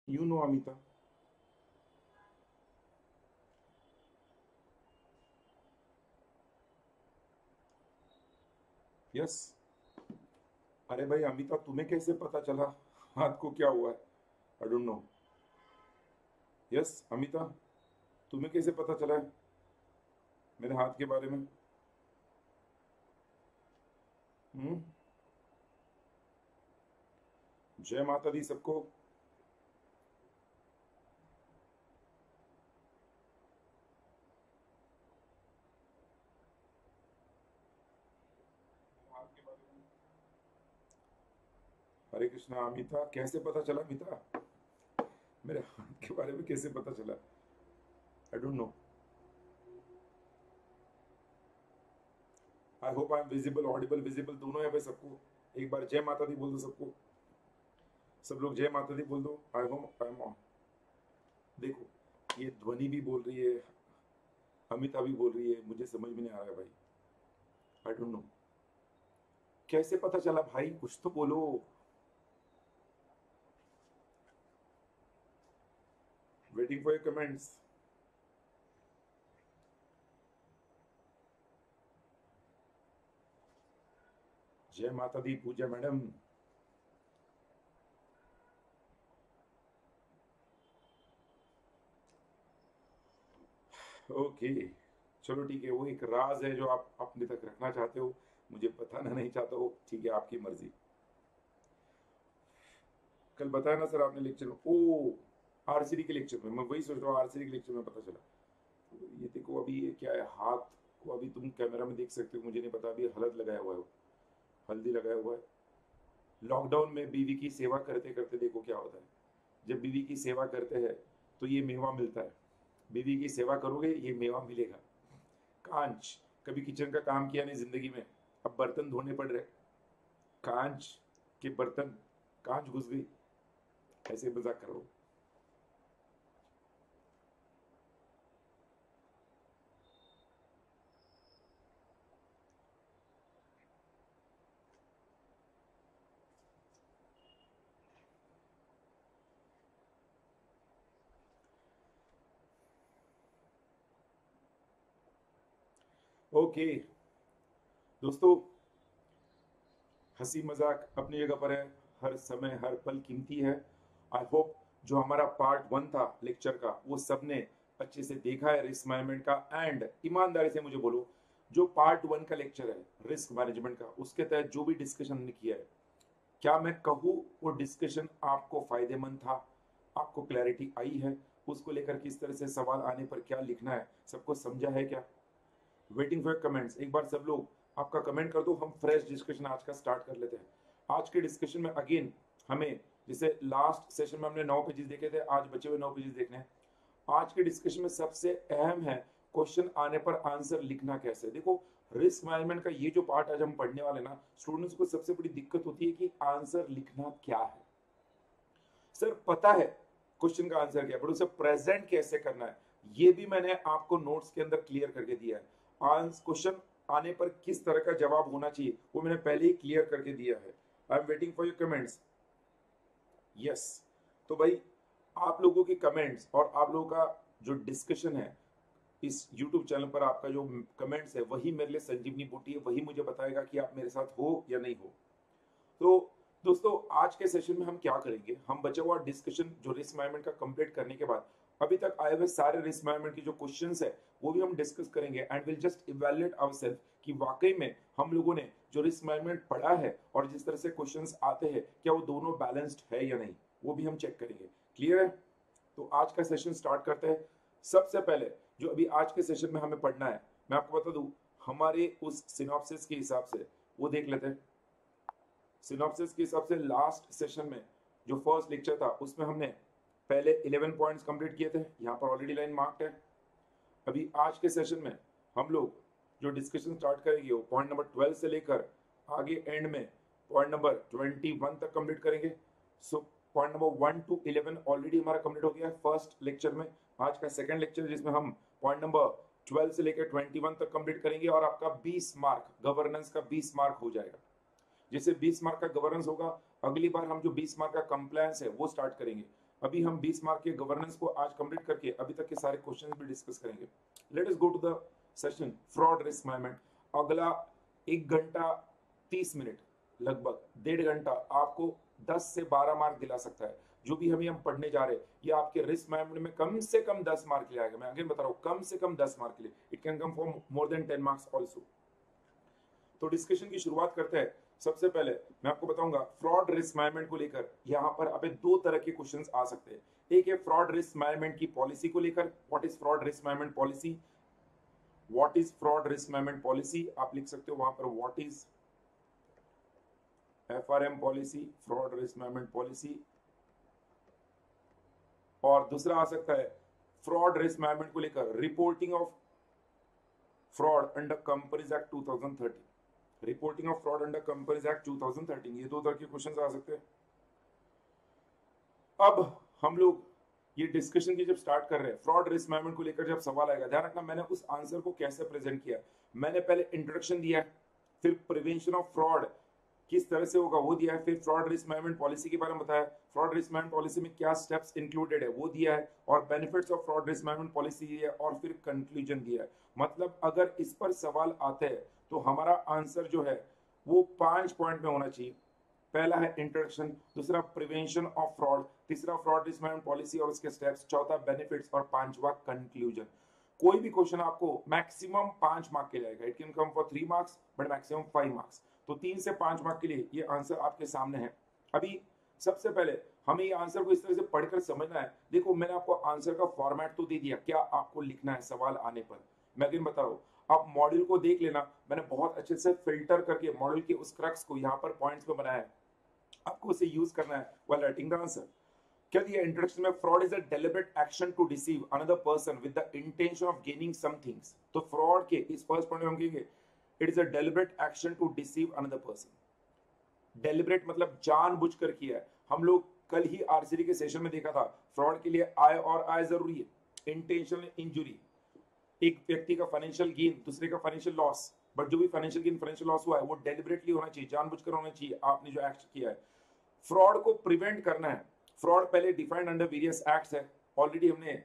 You know, Amita. Yes. अरे भाई अमिता, तुम्हें कैसे पता चला हाथ को क्या हुआ है? I don't know. Yes Amita, तुम्हें कैसे पता चला है मेरे हाथ के बारे में? हम्म। जय माता दी सबको। हाथ के बारे में। हरे कृष्णा अमिता, कैसे पता चला अमिता? मेरे हाथ के बारे में कैसे पता चला? I don't know. I hope I am visible, Audible, visible दोनों है भाई सबको। एक बार जय माता दी बोल दो सबको। सब लोग जय माता दी बोल दो। I hope I am on. देखो, ये ध्वनि भी बोल रही है, अमिता भी बोल रही है, मुझे समझ में नहीं आ रहा है भाई। I don't know. कैसे पता चला भाई, कुछ तो बोलो। Waiting for your comments. जय माता दी पूजा मैडम। ओके, चलो ठीक है, वो एक राज है जो आप अपने तक रखना चाहते हो, मुझे बताना नहीं चाहता हो, ठीक है, आपकी मर्जी। कल बताया ना सर आपने लेक्चर में, ओ आरसीडी के लेक्चर में, मैं वही सोच रहा हूँ, आरसीडी के लेक्चर में पता चला। तो ये देखो, अभी ये क्या है, हाथ को अभी तुम कैमरा में देख सकते हो, मुझे नहीं पता, अभी हलद लगाया हुआ है, हल्दी लगाया हुआ है। लॉकडाउन में बीवी की सेवा करते करते देखो क्या होता है। जब बीवी की सेवा करते हैं तो ये मेवा मिलता है। बीवी की सेवा करोगे ये मेवा मिलेगा। कांच, कभी किचन का काम किया नहीं जिंदगी में, अब बर्तन धोने पड़ रहे, कांच के बर्तन, कांच घुस गई, ऐसे मजाक करो। ओके दोस्तों, हंसी मजाक अपनी जगह पर है, हर समय हर पल कीमती है। आई होप जो हमारा पार्ट वन था लेक्चर का वो सबने अच्छे से देखा है, रिस्क मैनेजमेंट का। एंड ईमानदारी से मुझे बोलो, जो पार्ट वन का लेक्चर है रिस्क मैनेजमेंट का, उसके तहत जो भी डिस्कशन हमने किया है, क्या मैं कहूँ वो डिस्कशन आपको फायदेमंद था? आपको क्लैरिटी आई है उसको लेकर, किस तरह से सवाल आने पर क्या लिखना है, सबको समझा है क्या? Waiting for comments. एक बार सब लोग आपका कमेंट कर दो, हम फ्रेश डिस्कशन आज का स्टार्ट कर लेते हैं। आज के डिस्कशन में अगेन हमें, जैसे लास्ट सेशन में हमने 9 पेजेस देखे थे, आज बचे हुए 9 पेजेस देखने हैं। आज के डिस्कशन में सबसे अहम है क्वेश्चन आने पर आंसर लिखना कैसे। देखो, रिस्क मैनेजमेंट का ये जो पार्ट आज हम पढ़ने वाले ना, स्टूडेंट्स को सबसे बड़ी दिक्कत होती है कि आंसर लिखना क्या है। सर पता है क्वेश्चन का आंसर क्या है, बट उसे प्रेजेंट कैसे करना है ये भी मैंने आपको नोट्स के अंदर क्लियर करके दिया है। आंसर क्वेश्चन आने पर किस तरह का जवाब होना चाहिए वो मैंने पहले ही क्लियर करके दिया है। आई am waiting for your comments. Yes. तो भाई, आप लोगों के कमेंट्स और आप लोगों का जो डिस्कशन है इस YouTube चैनल पर, आपका जो कमेंट्स है वही मेरे लिए संजीवनी बूटी है, वही मुझे बताएगा कि आप मेरे साथ हो या नहीं हो। तो दोस्तों, आज के सेशन में हम क्या करेंगे, हम बचा हुआ डिस्कशन जो रिस्क मैनेजमेंट का कंप्लीट करने के बाद अभी तक आए हुए सारे रिस्क मैनेजमेंट की जो क्वेश्चंस है वो भी हम डिस्कस करेंगे। And will just evaluate ourself कि वाकई में हम लोगों ने जो रिस्क मैनेजमेंट पढ़ा है और जिस तरह से क्वेश्चंस आते हैं क्या वो दोनों बैलेंस्ड है या नहीं, वो भी हम चेक करेंगे। क्लियर है? तो आज का सेशन स्टार्ट करते हैं। सबसे पहले जो अभी आज के सेशन में हमें पढ़ना है, मैं आपको बता दूं, हमारे उस सिनॉप्सिस के हिसाब से वो देख लेते हैं। सिनॉप्सिस के हिसाब से लास्ट सेशन में जो फर्स्ट लेक्चर था उसमें हमने पहले 11 पॉइंट्स कंप्लीट किए थे, यहाँ पर ऑलरेडी लाइन मार्क्ड है। अभी आज के सेशन में हम लोग जो डिस्कशन स्टार्ट करेंगे वो पॉइंट नंबर 12 से लेकर आगे एंड में पॉइंट नंबर 21 तक कंप्लीट करेंगे। So point number 1 to 11 already हमारा कंप्लीट हो गया है फर्स्ट लेक्चर में। आज का सेकंड लेक्चर जिसमें हम पॉइंट नंबर 12 से लेकर 21 तक कंप्लीट करेंगे और आपका 20 मार्क गवर्नेंस का 20 मार्क हो जाएगा। जैसे 20 मार्क का गवर्नेंस होगा, अगली बार हम जो 20 मार्क का कंप्लायंस है वो स्टार्ट करेंगे। अभी हम 20 मार्क के गवर्नेंस को आज कंप्लीट करके अभी तक के सारे क्वेश्चन भी डिस्कस करेंगे। Let us go to the session fraud risk management. अगला 1 घंटा 30 मिनट, लगभग 1.5 घंटा आपको 10 से 12 मार्क दिला सकता है। जो भी हम पढ़ने जा रहे हैं ये आपके रिस्क मैनेजमेंट में कम से कम 10 मार्क के लिए आएगा। मैं अगेन बता रहा हूँ, कम से कम 10 मार्क के लिए। It can come for more than 10 marks also. तो डिस्कशन की शुरुआत करते हैं। सबसे पहले मैं आपको बताऊंगा फ्रॉड रिस्क मैनेजमेंट को लेकर यहाँ पर आप 2 तरह के क्वेश्चंस आ सकते हैं। एक है फ्रॉड रिस्क मैनेजमेंट की पॉलिसी को लेकर, what is fraud risk management policy, what is fraud risk management policy, आप लिख सकते हो वहां पर what is FRM policy, fraud risk management policy. और दूसरा आ सकता है फ्रॉड रिस्क मैनेजमेंट को लेकर reporting of fraud under companies act 2013, reporting of fraud under companies act 2013। ये 2 तरह के क्वेश्चंस आ सकते हैं। अब हम लोग ये डिस्कशन की जब स्टार्ट कर रहे हैं, फ्रॉड रिस्क मैनेजमेंट को लेकर जब सवाल आएगा, ध्यान रखना मैंने उस आंसर को कैसे प्रेजेंट किया। मैंने पहले इंट्रोडक्शन दिया है, फिर प्रिवेंशन ऑफ फ्रॉड किस तरह से होगा वो दिया है, फिर फ्रॉड रिस्क मैनेजमेंट पॉलिसी के बारे में बताया, फ्रॉड रिस्क मैनेजमेंट पॉलिसी में क्या स्टेप्स इंक्लूडेड है वो दिया है, और benefits of fraud risk management policy दिया है, और फिर कंक्लूजन दिया है। मतलब अगर इस पर सवाल आते हैं तो हमारा आंसर जो है वो 5 पॉइंट में होना चाहिए। पहला है इंट्रोडक्शन, दूसरा प्रिवेंशन ऑफ फ्रॉड, तीसरा फ्रॉड रिस्क मैनेजमेंट पॉलिसी और उसके स्टेप्स, चौथा बेनिफिट्स, और 5वां कंक्लूजन। कोई भी क्वेश्चन आपको मैक्सिमम 5 मार्क के जाएगा। It can come for 3 marks but maximum 5 marks. तो 3 से 5 मार्क के लिए ये आंसर आपके सामने है। अभी सबसे पहले हमें ये आंसर को इस तरह से पढ़कर समझना है। देखो मैंने आपको आंसर का फॉर्मेट तो दे दिया, क्या आपको लिखना है सवाल आने पर। मैं अगेन बता रहा हूँ, आप मॉड्यूल को देख लेना, मैंने बहुत अच्छे से फिल्टर करके मॉड्यूल के उस क्रक्स को यहाँ पर पॉइंट्स में बनाया है। आपको उसे यूज करना है व्हाइल राइटिंग द आंसर। क्या दिया इंट्रोडक्शन में, fraud is a deliberate action to deceive another person with the intention of gaining some things. तो फ्रॉड के इस फर्स्ट पॉइंट में हम कहेंगे it is a deliberate action to deceive another person. Deliberate मतलब जानबूझकर किया है। हम लोग कल ही आरसीडी के सेशन में देखा था, फ्रॉड के लिए आय और आय जरूरी है, इंटेंशनल इंजुरी, एक व्यक्ति का फाइनेंशियल गेन दूसरे का फाइनेंशियल लॉस, बट जो भी फाइनेंशियल गेन फाइनेंशियल लॉस हुआ है वो डेलिबरेटली होना चाहिए, जानबूझकर होना चाहिए, आपने जो एक्ट किया है। फ्रॉड को प्रिवेंट करना है। फ्रॉड पहले डिफाइंड अंडर वेरियस एक्ट्स है, ऑलरेडी हमने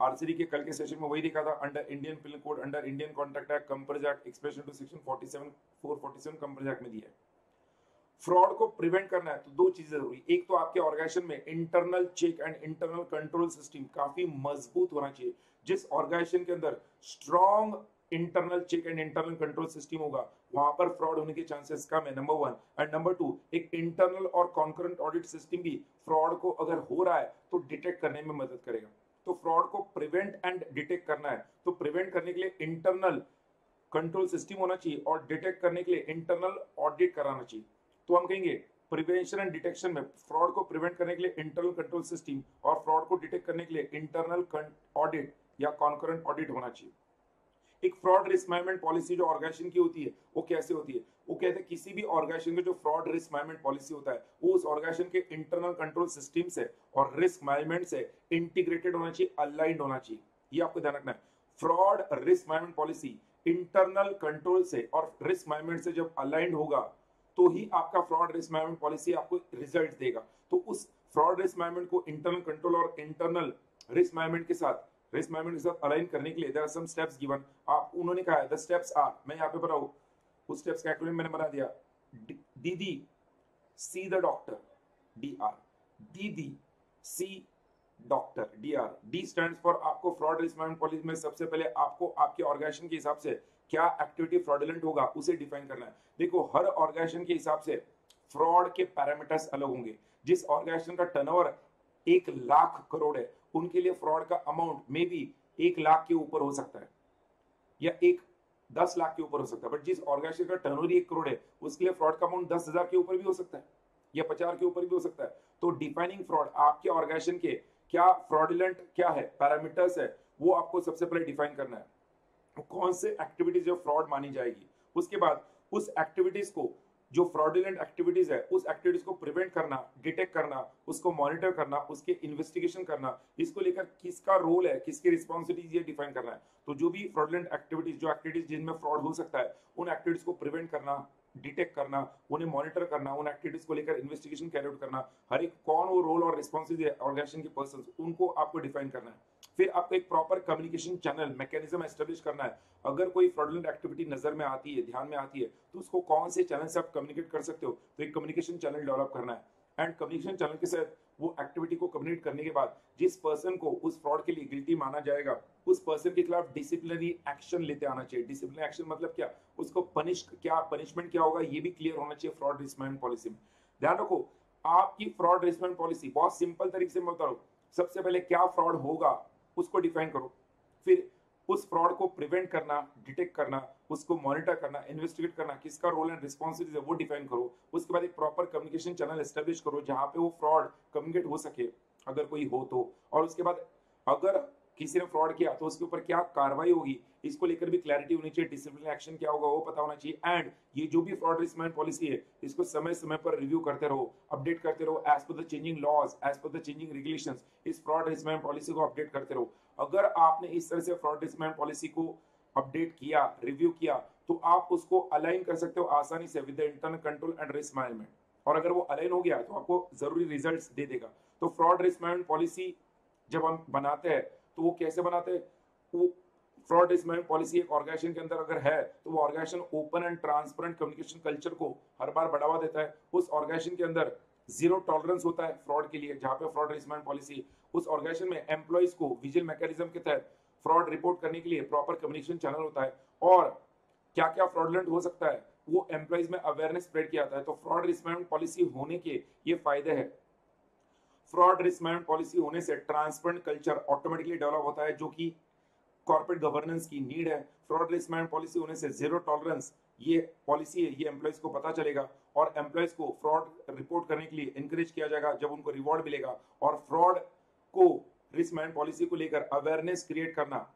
आरसीडी के कल के सेशन में वही देखा था, under Indian penal code, under Indian contract act, companies act, expression to section 447 companies act में दिया है। फ्रॉड को प्रिवेंट करना है तो 2 चीजें जरूरी, एक तो आपके ऑर्गेनाइजेशन में internal check and internal control system काफी मजबूत होना चाहिए। जिस ऑर्गेनाइजेशन के अंदर strong internal check and internal control system होगा वहां पर फ्रॉड होने के चांसेस कम है, नंबर 1। एंड नंबर 2, एक इंटरनल और कॉन्करेंट ऑडिट सिस्टम भी फ्रॉड को अगर हो रहा है तो डिटेक्ट करने में मदद करेगा। तो फ्रॉड को प्रिवेंट एंड डिटेक्ट करना है तो प्रिवेंट करने के लिए इंटरनल कंट्रोल सिस्टम होना चाहिए और डिटेक्ट करने के लिए इंटरनल ऑडिट कराना चाहिए। तो हम कहेंगे प्रिवेंशन एंड डिटेक्शन में फ्रॉड को प्रिवेंट करने के लिए इंटरनल कंट्रोल सिस्टम और फ्रॉड को डिटेक्ट करने के लिए इंटरनल ऑडिट या कॉन्करेंट ऑडिट होना चाहिए। एक फ्रॉड रिस्क मैनेजमेंट पॉलिसी जो ऑर्गेनाइजेशन की होती है वो कैसे होती है, वो कहते हैं किसी भी ऑर्गेनाइजेशन का जो फ्रॉड रिस्क मैनेजमेंट पॉलिसी होता है वो उस ऑर्गेनाइजेशन के इंटरनल कंट्रोल सिस्टम से और रिस्क मैनेजमेंट से इंटीग्रेटेड होना चाहिए, अलाइंड होना चाहिए। ये आपको ध्यान रखना है। Fraud risk management policy internal control से और रिस्क मैनेजमेंट से जब अलाइंड होगा तो ही आपका फ्रॉड रिस्क मैनेजमेंट पॉलिसी आपको रिजल्ट देगा। तो उस फ्रॉड रिस्क मैनेजमेंट को इंटरनल कंट्रोल और इंटरनल रिस्क मैनेजमेंट के साथ अलाइन करने के लिए there are some steps given. आप उन्होंने कहा है द स्टेप्स आर, मैं यहाँ पे बताऊँ उस स्टेप्स का एक्रोनिम मैंने बना दिया, दीदी सी द डॉक्टर, DR, दीदी see doctor, DR। D stands for आपको फ्रॉड रिस्क मैनेजमेंट पॉलिसी में सबसे पहले आपको आपके ऑर्गेनाइजेशन के हिसाब से क्या एक्टिविटी फ्रॉडुलेंट होगा उसे डिफाइन करना है। देखो हर ऑर्गेनाइजेशन के हिसाब से फ्रॉड के पैरामीटर्स अलग होंगे। जिस ऑर्गेनाइजेशन का टर्नओवर 1 लाख करोड़ है उनके लिए फ्रॉड का अमाउंट मे बी 1 लाख के ऊपर हो सकता है या 10 लाख के ऊपर हो सकता है, बट जिस ऑर्गेनाइजेशन का टर्नओवर 1 करोड़ है उसके लिए फ्रॉड का अमाउंट 10,000 के ऊपर भी हो सकता है या 50 के ऊपर भी हो सकता है। तो डिफाइनिंग फ्रॉड, आपके ऑर्गेनाइजेशन के क्या फ्रॉडुलेंट क्या है, पैरामीटर्स है, वो आपको सबसे पहले डिफाइन करना है। कौन से एक्टिविटीज जो फ्रॉड मानी जाएगी, उसके बाद उस एक्टिविटीज को जो फ्रॉडुलेंट एक्टिविटीज है उस एक्टिविटीज को प्रिवेंट करना, डिटेक्ट करना, उसको मॉनिटर करना, उसके इन्वेस्टिगेशन करना, इसको लेकर किसका रोल है, किसकी रिस्पॉन्सिबिलिटीज ये डिफाइन करना है। तो जो भी फ्रॉडुलेंट एक्टिविटीज, जो एक्टिविटीज जिनमें फ्रॉड हो सकता है उन एक्टिविटीज को प्रिवेंट करना, डिटेक्ट करना, उन्हें मॉनिटर करना, उन एक्टिविटीज को लेकर इन्वेस्टिगेशन कैरी आउट करना, हर एक कौन वो रोल और रिस्पॉन्सिबिलिटी ऑर्गेनाइजेशन के पर्सन, उनको आपको डिफाइन करना है। फिर आपको एक proper communication channel mechanism establish करना है। अगर कोई फ्रॉडुलेंट एक्टिविटी नजर में आती है, ध्यान में आती है, तो उसको कौन से चैनल से आप कम्युनिकेट कर सकते हो, तो एक कम्युनिकेशन चैनल डेवलप करना है। एंड कम्युनिकेशन चैनल के साथ वो एक्टिविटी को कम्युनिकेट करने के बाद जिस पर्सन को उस फ्रॉड के लिए गिल्टी माना जाएगा, उस पर्सन के खिलाफ डिसिप्लिनरी एक्शन लेते आना चाहिए। डिसिप्लिनरी एक्शन मतलब क्या, उसको पनिशमेंट क्या होगा, ये भी क्लियर होना चाहिए फ्रॉड रिस्क मैनेजमेंट पॉलिसी में। ध्यान रखो, आपकी फ्रॉड रिस्क मैनेजमेंट पॉलिसी बहुत सिंपल तरीके से मैं बता रहा हूं। सबसे पहले क्या फ्रॉड होगा उसको डिफाइन करो, फिर उस फ्रॉड को प्रिवेंट करना, डिटेक्ट करना, उसको मॉनिटर करना, इन्वेस्टिगेट करना, किसका रोल एंड रिस्पॉन्सिबिलिटी है वो डिफाइन करो। उसके बाद एक प्रॉपर कम्युनिकेशन चैनल एस्टेब्लिश करो जहां पे वो फ्रॉड कम्युनिकेट हो सके अगर कोई हो तो। और उसके बाद अगर किसी ने फ्रॉड किया तो उसके ऊपर क्या कार्रवाई होगी, इसको लेकर भी क्लैरिटी होनी चाहिए। डिसिप्लिनरी एक्शन क्या होगा वो पता होना चाहिए। एंड ये जो भी फ्रॉड रिस्क मैनेजमेंट पॉलिसी है, इसको समय समय पर रिव्यू करते रहो, अपडेट करते रहो as per the changing laws, as per the changing regulations. इस फ्रॉड रिस्क मैनेजमेंट पॉलिसी को अपडेट करते रहो। अगर आपने इस तरह से फ्रॉड रिस्क मैनेजमेंट पॉलिसी को अपडेट किया, रिव्यू किया, तो आप उसको अलाइन कर सकते हो आसानी से with the internal control and risk management. और अगर वो अलाइन हो गया तो आपको जरूरी रिजल्ट्स दे देगा। तो फ्रॉड रिस्क मैनेजमेंट पॉलिसी जब हम बनाते हैं तो वो कैसे बनाते हैं, वो फ्रॉड रिस्क मैनेजमेंट पॉलिसी एक ऑर्गेनाइजेशन के अंदर अगर है तो वो organisation open and transparent communication culture को हर बार बढ़ावा देता है। उस ऑर्गेनाइजेशन के अंदर जीरो टॉलरेंस होता है फ्रॉड के लिए। जहां पे फ्रॉड रिस्क मैनेजमेंट पॉलिसी, उस ऑर्गेनाइजेशन में एम्प्लॉइज को विजिल मैकेनिज्म के तहत फ्रॉड रिपोर्ट करने के लिए प्रॉपर कम्युनिकेशन चैनल होता है। और क्या क्या फ्रॉडलेंट हो सकता है वो एम्प्लॉइज में अवेयरनेस स्प्रेड किया जाता है। तो फ्रॉड रिस्क मैनेजमेंट पॉलिसी होने के ये फायदे हैं। फ्रॉड रिस्क मैनेजमेंट पॉलिसी होने से ट्रांसपेरेंट कल्चर ऑटोमेटिकली डेवलप होता है, जो कि कॉर्पोरेट गवर्नेंस की नीड है। फ्रॉड रिस्क मैनेजमेंट पॉलिसी होने से जीरो टॉलरेंस ये पॉलिसी है, ये एम्प्लॉइज को पता चलेगा और एम्प्लॉइज को फ्रॉड रिपोर्ट करने के लिए इंकरेज किया जाएगा जब उनको रिवॉर्ड मिलेगा। और फ्रॉड को रिस्क मैनेजमेंट पॉलिसी को लेकर अवेयरनेस क्रिएट करना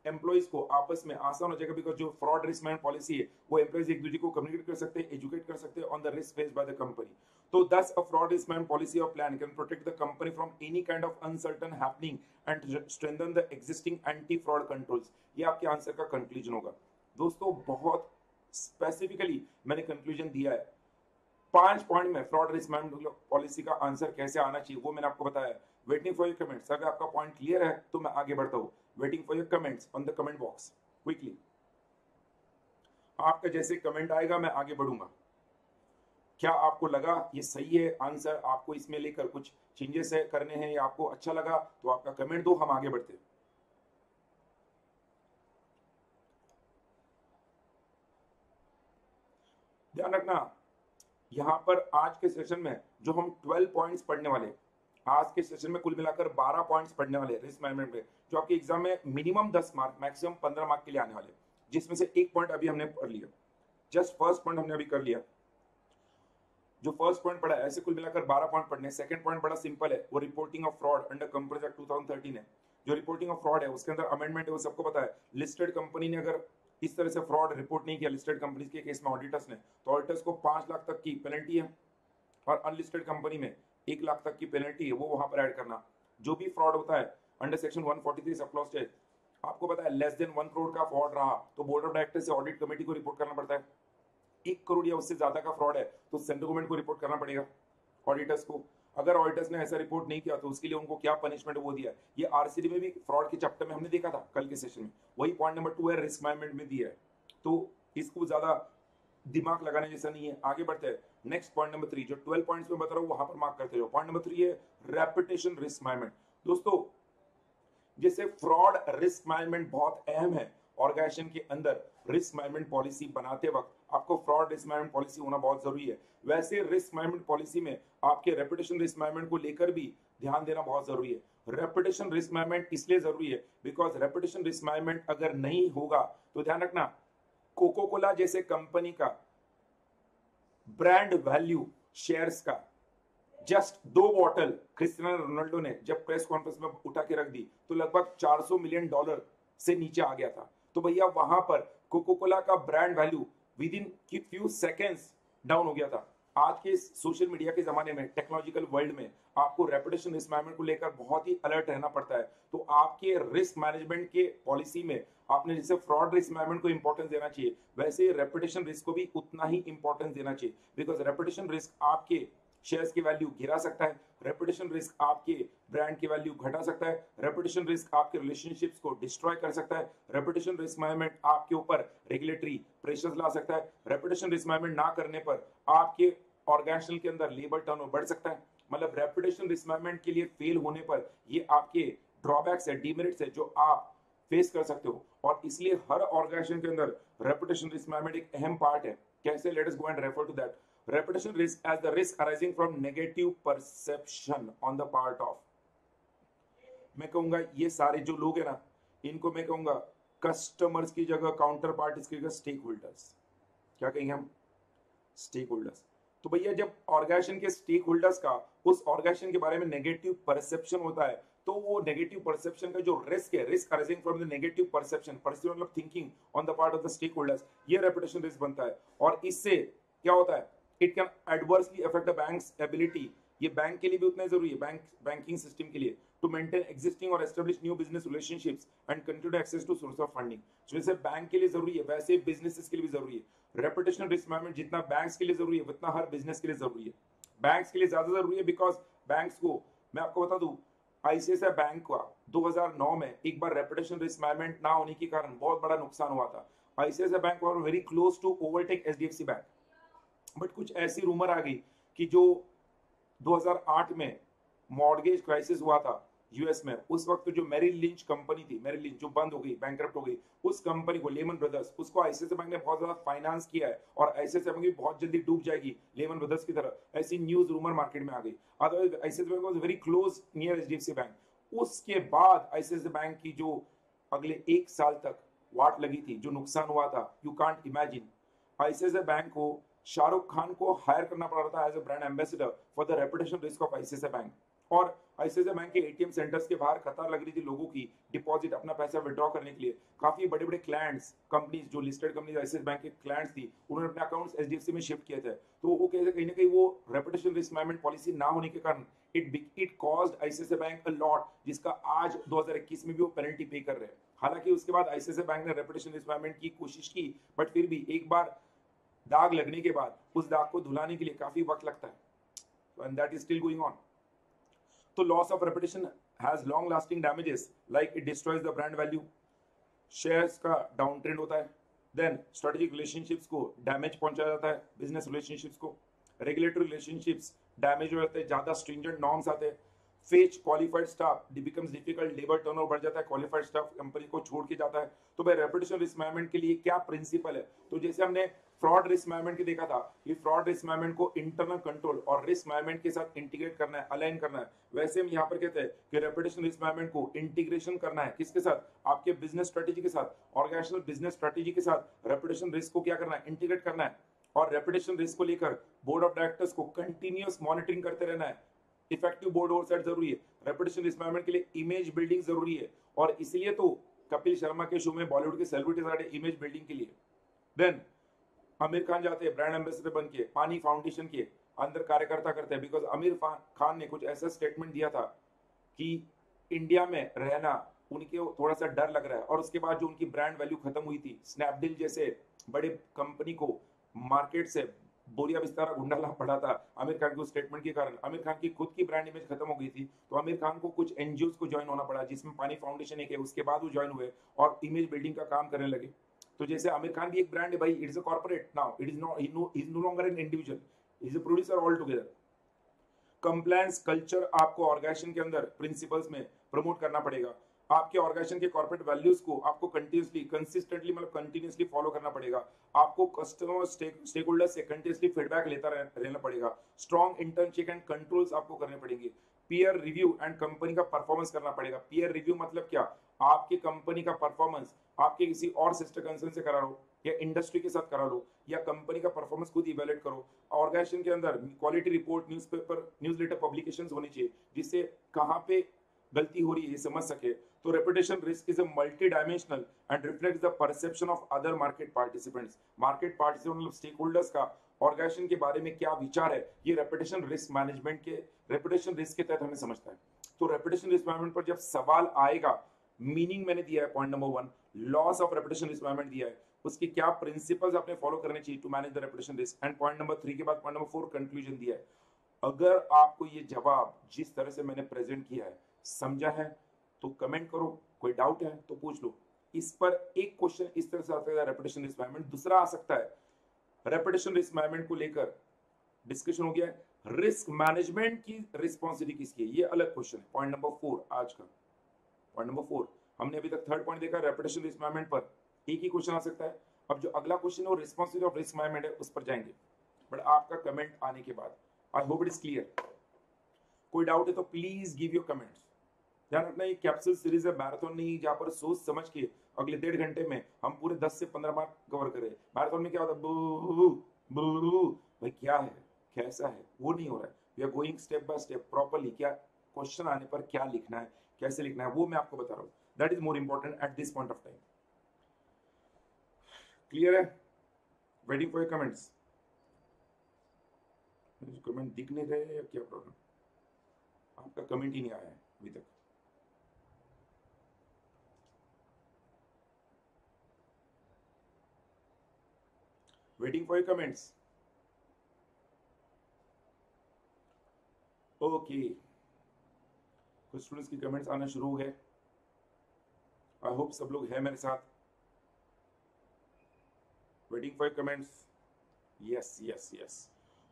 एम्प्लॉइज को आपस में आसान हो जाएगा, बिकॉज जो फ्रॉड रिस्क मैनेजमेंट पॉलिसी है वो एम्प्लॉइज एक दूसरे को कम्युनिकेट कर सकते हैं, एजुकेट कर सकते हैं on the risk faced by the company. तो thus a fraud risk management policy or plan can protect the company from any kind of uncertain happening and strengthen the existing anti fraud controls। ये आपके answer का conclusion होगा। दोस्तों बहुत specifically मैंने conclusion दिया है। 5 पॉइंट में फ्रॉड रिस्क मैनेजमेंट पॉलिसी का आंसर कैसे आना चाहिए वो मैंने आपको बताया। Waiting for your comments. अगर आपका पॉइंट क्लियर है तो मैं आगे बढ़ता हूँ। Waiting for your comments on the comment box quickly. आपका जैसे कमेंट आएगा मैं आगे बढ़ूंगा। क्या आपको लगा ये सही है आंसर, आपको इसमें लेकर कुछ चेंजेस है करने हैं या आपको अच्छा लगा तो आपका कमेंट दो, हम आगे बढ़ते हैं। ध्यान रखना यहां पर आज के सेशन में जो हम 12 पॉइंट्स पढ़ने वाले, आज के सेशन में कुल मिलाकर 12 पॉइंट्स पढ़ने वाले रिस्क मैनेजमेंट पे, जो आपके एग्जाम में मिनिमम 10 मार्क मैक्सिमम 15 मार्क के लिए आने वाले, जिसमें से एक पॉइंट अभी हमने पढ़ लिया। जस्ट फर्स्ट पॉइंट हमने अभी कर लिया। जो फर्स्ट पॉइंट पढ़ा है ऐसे कुल मिलाकर 12 पॉइंट पढ़ने। सेकंड पॉइंट बड़ा सिंपल है, वो reporting of fraud under companies act 2013 है। जो रिपोर्टिंग ऑफ फ्रॉड है उसके अंदर अमेंडमेंट है, वो सबको पता है। लिस्टेड कंपनी ने अगर इस तरह से फ्रॉड रिपोर्ट नहीं किया लिस्टेड कंपनीज के केस में ऑडिटर्स ने, तो ऑडिटर्स को 5 लाख तक की पेनल्टी है और अनलिस्टेड कंपनी में 1 लाख तक की पेनल्टी है, वो वहां पर ऐड करना। जो भी फ्रॉड होता है अंडर सेक्शन 143 सब क्लॉज 10, आपको पता है लेस देन 1 करोड़ का फ्रॉड रहा तो बोर्ड ऑफ डायरेक्टर से ऑडिट कमेटी को रिपोर्ट करना पड़ता है। 1 करोड़ या उससे ज्यादा का फ्रॉड है तो सेंट्रल गवर्नमेंट को रिपोर्ट करना पड़ेगा ऑडिटर्स को। अगर ऑडिटर्स ने ऐसा रिपोर्ट नहीं किया तो उसके लिए उनको क्या पनिशमेंट वो दिया है। ये आरसीडी में भी फ्रॉड के चैप्टर में हमने देखा था कल के सेशन में, वही पॉइंट नंबर 2 है, रिस्क मैनेजमेंट में दिया है। तो इसको ज्यादा दिमाग लगाने जैसा नहीं है। आगे बढ़ते हैं नेक्स्ट पॉइंट नंबर 3, जो 12 पॉइंट्स में बता रहा हूं वहां पर मार्क करते हो। पॉइंट नंबर 3 है रेपुटेशन रिस्क मैनेजमेंट। दोस्तों जैसे फ्रॉड रिस्क मैनेजमेंट बहुत अहम है ऑर्गेनाइजेशन के अंदर, रिस्क मैनेजमेंट पॉलिसी बनाते वक्त आपको फ्रॉड रिस्क मैनेजमेंट पॉलिसी होना बहुत जरूरी है। वैसे रिस्क मैनेजमेंट पॉलिसी में आपके रेपुटेशन रिस्क मैनेजमेंट को लेकर भी ध्यान देना बहुत जरूरी है। रेपुटेशन रिस्क मैनेजमेंट इसलिए जरूरी है बिकॉज रेपुटेशन रिस्क मैनेजमेंट अगर नहीं होगा तो ध्यान रखना कोको कोला जैसे कंपनी का ब्रांड वैल्यू शेयर्स का जस्ट 2 बॉटल क्रिस्टियानो रोनाल्डो ने जब प्रेस कॉन्फ्रेंस में उठा के रख दी तो लगभग $400 मिलियन से नीचे आ गया था। तो भैया वहां पर कोको कोला का brand value with in few seconds down हो गया था। आज के सोशल मीडिया के जमाने में, टेक्नोलॉजिकल वर्ल्ड में आपको रेपुटेशन रिस्क मैनेजमेंट को लेकर बहुत ही अलर्ट रहना पड़ता है। तो आपके रिस्क मैनेजमेंट के पॉलिसी में आपने जैसे फ्रॉड रिस्क मैनेजमेंट को इंपॉर्टेंस देना चाहिए, वैसे रेपुटेशन रिस्क को भी उतना ही इंपॉर्टेंस देना चाहिए। बिकॉज रेपुटेशन रिस्क आपके शेयर्स की वैल्यू गिरा सकता है, रेपुटेशन रिस्क आपके ब्रांड की वैल्यू घटा सकता है, रेपुटेशन रिस्क आपके रिलेशनशिप्स को डिस्ट्रॉय कर सकता है, रेपुटेशन रिस्क मैनेजमेंट आपके ऊपर रेगुलेटरी प्रेशर्स ला सकता है, रेपुटेशन रिस्क मैनेजमेंट ना करने पर आपके ऑर्गेनाइजेशन के अंदर लेबर टर्नओवर बढ़ सकता है। मतलब रेपुटेशन रिस्क मैनेजमेंट के लिए फेल होने पर ये आपके ड्रॉबैक्स है, डीमेरिट्स है जो आप फेस कर सकते हो। और इसलिए हर ऑर्गेनाइजेशन के अंदर रेपुटेशन रिस्क मैनेजमेंट एक अहम पार्ट है। कैसे? Let us go and refer to that. Reputation risk as the risk arising from negative perception on the part of, मैं कहूंगा ये सारे जो लोग हैं ना, इनको मैं कहूंगा कस्टमर्स की जगह काउंटर पार्टीज की जगह स्टेक होल्डर्स। क्या कहेंगे हम? Stakeholders. तो भैया जब ऑर्गेनाइजेशन के स्टेक होल्डर्स का उस ऑर्गेनाइजेशन के बारे में नेगेटिव परसेप्शन होता है, तो वो नेगेटिव परसेप्शन का जो रिस्क है, risk arising from the negative perception, मतलब thinking on the part of the stakeholders, ये रेपुटेशन रिस्क बनता है। और इससे क्या होता है? It can adversely affect the bank's ability, ये बैंक के लिए भी उतना ही जरूरी है, बैंकिंग सिस्टम के लिए, टू मेंटेन एग्जिस्टिंग और establish new business relationships and continue access to source of funding. जैसे बैंक के लिए जरूरी है, वैसे बिजनेसेस के लिए भी जरूरी है। रेपुटेशनल रिस्क मैनेजमेंट जितना बैंक्स के लिए जरूरी है, उतना हर बिजनेस के लिए जरूरी है। बैंक्स के लिए ज्यादा जरूरी है बिकॉज बैंक्स को, मैं आपको बता दूं, आईसीआईसीआई बैंक का 2009 में एक बार रेपुटेशन रिस्क मैनेजमेंट ना होने के कारण बहुत बड़ा नुकसान हुआ था। ICICI bank were very close to overtake HDFC bank, but कुछ ऐसी रूमर आ गई कि जो 2008 में मॉर्गेज क्राइसिस हुआ था यूएस में, उस वक्त जो मेरिल लिंच कंपनी थी, मेरिल लिंच जो बंद हो गई, बैंकरप्ट हो गई, उस कंपनी को, लेमन ब्रदर्स, उसको आईसीआईसीआई बैंक ने बहुत ज्यादा फाइनेंस किया है और आईसीआईसीआई बैंक भी बहुत जल्दी डूब जाएगी लेमन ब्रदर्स की तरह, ऐसी न्यूज रूमर मार्केट में आ गई। Otherwise ICICI bank was very close near HDFC bank. उसके बाद आईसीआईसीआई बैंक की जो अगले एक साल तक वाट लगी थी, जो नुकसान हुआ था, you can't imagine. ICICI bank को शाहरुख खान को हायर करना पड़ रहा था as a brand ambassador for the reputation risk of ICICI bank. और आईसीआईसीआई बैंक के एटीएम सेंटर्स के बाहर कतार लग रही थी लोगों की डिपॉजिट, अपना पैसा विड्रॉ करने के लिए। काफी बड़े बड़े क्लाइंट्स, कंपनीज जो लिस्टेड कंपनीज आईसीआईसीआई बैंक के क्लाइंट्स थी, उन्होंने अपने अकाउंट्स एचडीएफसी में शिफ्ट किए थे। तो वो कैसे कहीं ना कहीं वो रेपुटेशन रिस्क मैनेजमेंट पॉलिसी ना होने के कारण it caused ICICI bank a lot, जिसका आज 2021 में भी वो पेनल्टी पे कर रहे हैं। हालांकि उसके बाद आईसीआईसीआई बैंक ने रेपुटेशन रिस्क मैनेजमेंट की कोशिश की, बट फिर भी एक बार दाग लगने के बाद उस दाग को धुलाने के लिए काफी वक्त लगता है, and that is still going on. तो loss of reputation has long lasting damages, like it destroys the brand value, shares का डाउन ट्रेंड होता है, देन स्ट्रेटेजिक रिलेशनशिप्स को डैमेज पहुंचाया जाता है, बिजनेस रिलेशनशिप्स को, रेगुलेटरी रिलेशनशिप्स डैमेज हो जाते हैं, ज्यादा स्ट्रिंजेंट नॉर्म्स आते हैं, fetch qualified staff becomes difficult, labour turnover बढ़ जाता है, क्वालिफाइड स्टाफ कंपनी को छोड़ के जाता है। तो भाई रेपुटेशन रिस्क मैनेजमेंट के लिए क्या प्रिंसिपल है? तो जैसे हमने फ्रॉड रिस्क मैनेजमेंट की देखा था, ये फ्रॉड रिस्क मैनेजमेंट को इंटरनल कंट्रोल और रिस्क मैनेजमेंट के साथ इंटीग्रेट करना है, अलाइन करना है। वैसे हम यहाँ पर कहते हैं कि रेपुटेशन रिस्क मैनेजमेंट को इंटीग्रेशन करना है, किसके साथ? आपके बिजनेस स्ट्रेटेजी के साथ, ऑर्गेनाइजेशनल बिजनेस स्ट्रेटेजी के साथ रेपुटेशन रिस्क को क्या करना है? इंटीग्रेट करना है। और रेपुटेशन रिस्क को लेकर बोर्ड ऑफ डायरेक्टर्स को कंटिन्यूअस मॉनिटरिंग करते रहना है। इफेक्टिव बोर्ड ओवरसाइट जरूरी है। रेपुटेशन रिस्क मैनेजमेंट के लिए इमेज बिल्डिंग जरूरी है, और इसलिए तो कपिल शर्मा के शो में बॉलीवुड के सेलिब्रिटीज आ रहे इमेज बिल्डिंग के लिए। देन आमिर खान जाते हैं ब्रांड एम्बेसडर बन के, पानी फाउंडेशन के अंदर कार्यकर्ता करते हैं, बिकॉज आमिर खान ने कुछ ऐसा स्टेटमेंट दिया था कि इंडिया में रहना उनके थोड़ा सा डर लग रहा है। और उसके बाद जो उनकी ब्रांड वैल्यू खत्म हुई थी, स्नैपडील जैसे बड़े कंपनी को मार्केट से बोरिया बिस्तारा ढूंढना पड़ा था आमिर खान के उस स्टेटमेंट के कारण। आमिर खान की खुद की ब्रांड इमेज खत्म हो गई थी, तो आमिर खान को कुछ एनजीओ को ज्वाइन होना पड़ा, जिसमें पानी फाउंडेशन एक है। उसके बाद वो ज्वाइन हुए और इमेज बिल्डिंग का काम करने लगे। तो जैसे आमिर खान भी एक ब्रांड है भाई, it's a corporate now, it is not, he is no longer an individual, he is a producer altogether. Compliance culture आपको ऑर्गेनाइजेशन के अंदर प्रिंसिपल्स में प्रमोट करना पड़ेगा। आपके ऑर्गेनाइजेशन के कॉर्पोरेट वैल्यूज को आपको कंटिन्यूअसली, कंसिस्टेंटली, मतलब कंटिन्यूअसली फॉलो करना पड़ेगा। आपको कस्टमर स्टेक होल्डर से कंटिन्यूअसली फीडबैक लेता रहना पड़ेगा। Strong intern check and controls आपको करने पड़ेंगे। पीयर रिव्यू एंड कंपनी का परफॉर्मेंस करना पड़ेगा। पीयर रिव्यू मतलब क्या? आपकी कंपनी का परफॉर्मेंस आपके किसी और सिस्टर कंसर्न से करा लो, या इंडस्ट्री के साथ करा लो, या कंपनी का परफॉर्मेंस खुद इवैल्यूएट करो। ऑर्गेनाइजेशन के अंदर quality report, newspaper, newsletter publications होनी चाहिए, जिससे कहां पे गलती हो रही है ये समझ सके। तो reputation risk is a multi dimensional and reflects the perception of other market participants. Market participant मतलब स्टेक होल्डर्स का ऑर्गेनाइजेशन के बारे में क्या विचार है, ये रेपुटेशन रिस्क मैनेजमेंट के रेपुटेशन रिस्क के तहत हमें समझता है। तो रेपुटेशन रिस्क मैनेजमेंट पर जब सवाल आएगा, मीनिंग मैंने दिया है point number 1, loss of reputation risk management दिया है, उसके क्या प्रिंसिपल्स आपने फॉलो करने चाहिए to manage the reputation risk, and point number 3 के बाद पॉइंट नंबर 4 कंक्लूजन दिया है। अगर आपको ये जवाब जिस तरह से मैंने प्रेजेंट किया है समझा है तो कमेंट करो, कोई डाउट है तो पूछ लो। इस पर एक क्वेश्चन इस तरह से आ सकता है रेपुटेशन रिस्क मैनेजमेंट, दूसरा आ सकता है रेपुटेशन रिस्क मैनेजमेंट को लेकर डिस्कशन हो गया है, रिस्क मैनेजमेंट की रिस्पॉन्सिबिलिटी किसकी है, ये अलग क्वेश्चन है। पॉइंट नंबर 4 आज का पॉइंट नंबर 4, हमने अभी तक थर्ड पॉइंट देखा रेपुटेशन रिस्क मैनेजमेंट पर, एक ही क्वेश्चन आ सकता है। अब जो अगला क्वेश्चन है वो रिस्पॉन्सिबिलिटी ऑफ रिस्क मैनेजमेंट है, उस पर जाएंगे, बट आपका कमेंट आने के बाद। I hope it is clear. कोई डाउट है तो प्लीज गिव योर कमेंट्स। ध्यान रखना ये कैप्सूल सीरीज है, मैराथन नहीं, जहां पर सोच समझ के अगले 1.5 घंटे में हम पूरे 10 से 15 मार्क कवर करें। मैराथन में क्या होता है, भाई क्या है कैसा है, वो नहीं हो रहा है। We are going step by step properly, क्या क्वेश्चन आने पर क्या लिखना है, कैसे लिखना है, वो मैं आपको बता रहा हूँ। That is more important at this point of time. Clear है? Waiting for your comments. Comment दिख नहीं रहे या क्या प्रॉब्लम? आपका कमेंट ही नहीं आया है अभी तक। Waiting for your comments. Okay, कुछ स्टूडेंट्स की कमेंट्स आना शुरू हो गए। आई होप सब लोग हैं मेरे साथ। Waiting for your comments. Yes yes yes.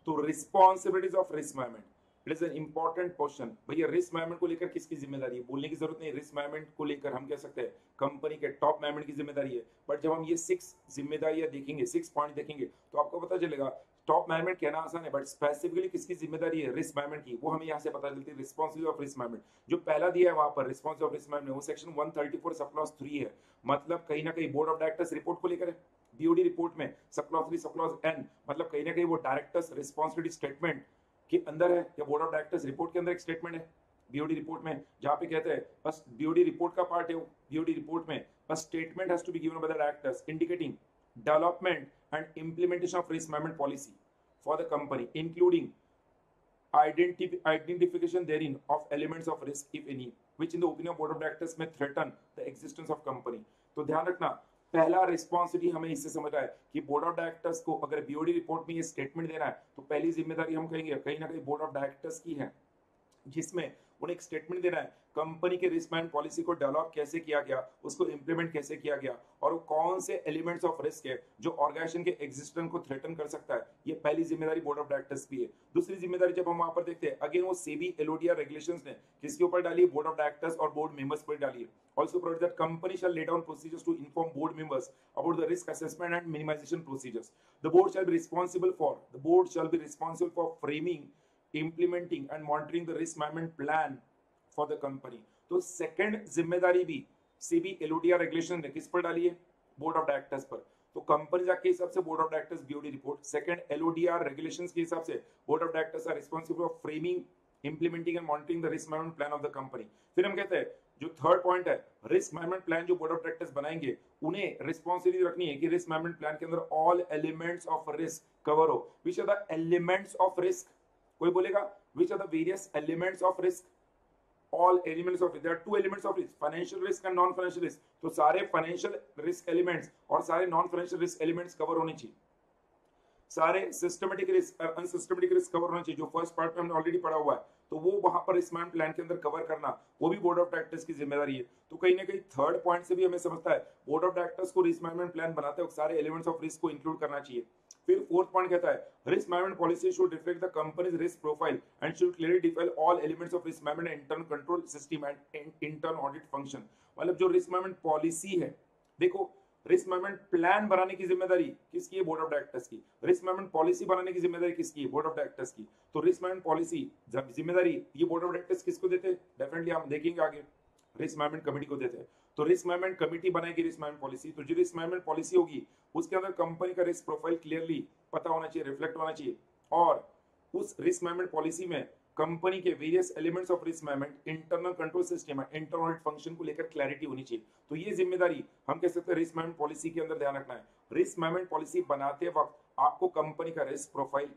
तो responsibilities of risk management, it is an important question. भैया रिस्क मैनेजमेंट को लेकर किसकी जिम्मेदारी है, बोलने की जरूरत नहीं। रिस्क मैनेजमेंट को लेकर हम कह सकते हैं कंपनी के टॉप मैनेजमेंट की जिम्मेदारी है। बट जब हम ये 6 जिम्मेदारियां देखेंगे, 6 पॉइंट देखेंगे, तो आपको पता चलेगा टॉप मैनेजमेंट कहना आसान है, बट स्पेसिफिकली किसकी जिम्मेदारी है रिस्क मैनेजमेंट की, वो हमें यहाँ से पता चलती है। रिस्पॉन्सिबिलिटी ऑफ रिस्क मैनेजमेंट जो पहला दिया है वहां पर, रिस्पॉन्सिबिलिटी ऑफ रिस्क मैनेजमेंट, वो सेक्शन 134 सब क्लॉज 3 है। मतलब कहीं ना कहीं बोर्ड ऑफ डायरेक्टर्स रिपोर्ट को लेकर है। बीओडी रिपोर्ट में sub clause 3 sub clause N, मतलब कहीं ना कहीं वो डायरेक्टर्स रिस्पॉन्सिबिलिटी स्टेटमेंट के अंदर है, या बोर्ड ऑफ डायरेक्टर्स रिपोर्ट के अंदर एक स्टेटमेंट है बीओडी रिपोर्ट में, जहां पे कहते हैं बस बीओडी रिपोर्ट का पार्ट है वो। बीओडी रिपोर्ट में बस statement has to be given by the directors indicating development and implementation of risk management policy for the company, including identification therein of elements of risk if any which in the opinion of board of directors may threaten the existence of company। तो ध्यान रखना पहला responsibility हमें इससे समझ रहा है कि बोर्ड ऑफ डायरेक्टर्स को अगर बीओडी रिपोर्ट में ये स्टेटमेंट देना है तो पहली जिम्मेदारी हम कहेंगे कहीं ना कहीं बोर्ड ऑफ डायरेक्टर्स की है, जिसमें उन्हें एक स्टेटमेंट देना है कंपनी के रिस्क मैनेजमेंट पॉलिसी को डेवलप कैसे किया गया, उसको इंप्लीमेंट कैसे किया गया, और वो कौन से एलिमेंट्स ऑफ रिस्क है जो ऑर्गेनाइजेशन के एग्जिस्टेंस को थ्रेटन कर सकता है। ये पहली जिम्मेदारी बोर्ड ऑफ डायरेक्टर्स की है। दूसरी जिम्मेदारी जब हम वहां पर देखते हैं, अगेन वो सेबी एलओडीआर रेगुलेशंस ने किसके ऊपर डाली है, बोर्ड ऑफ डायरेक्टर्स और बोर्ड मेंबर्स पर डाली है। Also provide that company shall lay down procedures to inform board members about the risk assessment and minimisation procedures. The board shall be responsible for framing, implementing and monitoring the risk management plan for the company। तो second जिम्मेदारी भी CB LODR regulation ने किस पर डाली है, board of directors पर। तो कंपनी के हिसाब से board of directors BOD report, second LODR regulations के हिसाब से board of directors are responsible for framing, implementing and monitoring the risk management plan of the company. फिर हम कहते हैं जो थर्ड पॉइंट है, रिस्क मैनेजमेंट प्लान जो बोर्ड ऑफ डायरेक्टर्स बनाएंगे उन्हें रिस्पॉन्सिबिलिटी रखनी है कि रिस्क मैनेजमेंट प्लान के अंदर all elements of risk cover हो। Which are the elements of risk, कोई बोलेगा which are the various elements of risk, all elements of risk, there are two elements of risk, financial risk and non financial risk। तो सारे financial risk elements और सारे non financial risk elements cover होने चाहिए, सारे systematic risk और unsystematic risk cover होना चाहिए जो फर्स्ट पार्ट में हमने ऑलरेडी पढ़ा हुआ है। तो वो वहां पर रिस्क मैनेजमेंट प्लान के अंदर कवर करना वो भी बोर्ड ऑफ डायरेक्टर्स की जिम्मेदारी है। तो कहीं ना कहीं थर्ड पॉइंट से भी हमें समझता है बोर्ड ऑफ डायरेक्टर्स को रिस्क मैनेजमेंट प्लान बनाते वक्त सारे एलिमेंट्स ऑफ रिस्क को इंक्लूड करना चाहिए। फिर फोर्थ पॉइंट कहता है risk management policy should reflect the companies risk profile and should clearly define all elements of risk management, internal control system and internal audit function. मतलब जो risk management policy है, देखो risk management plan बनाने की जिम्मेदारी किसकी है, board of directors की। रिस्क मैनेजमेंट पॉलिसी बनाने की जिम्मेदारी किसकी है, बोर्ड ऑफ डायरेक्टर्स की। तो रिस्क मैनेजमेंट पॉलिसी जिम्मेदारी ये बोर्ड ऑफ डायरेक्टर्स किसको देते हैं, डेफिनेटली हम देखेंगे आगे, रिस्क मैनेजमेंट कमेटी को देते हैं। तो रिस्क मैनेजमेंट कमेटी बनाएगी रिस्क मैनेजमेंट पॉलिसी। तो जो रिस्क मैनेजमेंट पॉलिसी होगी उसके अंदर कंपनी का रिस्क प्रोफाइल क्लियरली पता होना चाहिए, रिफ्लेक्ट होना चाहिए, और उस रिस्क मैनेजमेंट पॉलिसी में कंपनी के various elements of risk management, internal control system, internal audit function को लेकर क्लैरिटी होनी चाहिए। तो ये जिम्मेदारी हम कह सकते हैं रिस्क मैनेजमेंट पॉलिसी के अंदर ध्यान रखना है। रिस्क मैनेजमेंट पॉलिसी बनाते वक्त आपको कंपनी का रिस्क प्रोफाइल,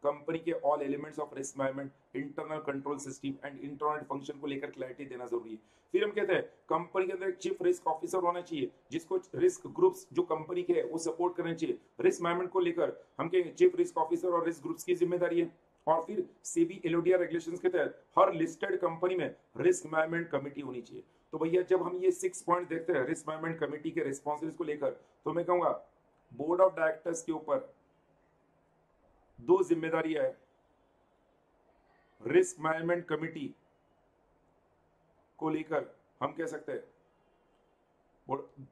कंपनी के all elements of risk management, internal control system and internal function को लेकर क्लैरिटी देना जरूरी है। फिर हम कहते हैं कंपनी के अंदर एक चीफ रिस्क ऑफिसर होना चाहिए जिसको रिस्क ग्रुप्स जो कंपनी के है वो सपोर्ट करने चाहिए। रिस्क मैनेजमेंट को लेकर हम कहेंगे चीफ रिस्क ऑफिसर और रिस्क ग्रुप्स की जिम्मेदारी है। और फिर सेबी एलओडीआर रेगुलेशंस के तहत हर लिस्टेड कंपनी में रिस्क मैनेजमेंट कमेटी होनी चाहिए। तो भैया जब हम ये 6 पॉइंट देखते हैं रिस्क मैनेजमेंट कमेटी के रिस्पॉन्सिबिलिटीज को लेकर, तो मैं कहूंगा बोर्ड ऑफ डायरेक्टर्स के ऊपर 2 जिम्मेदारियां है। रिस्क मैनेजमेंट कमेटी को लेकर हम कह सकते हैं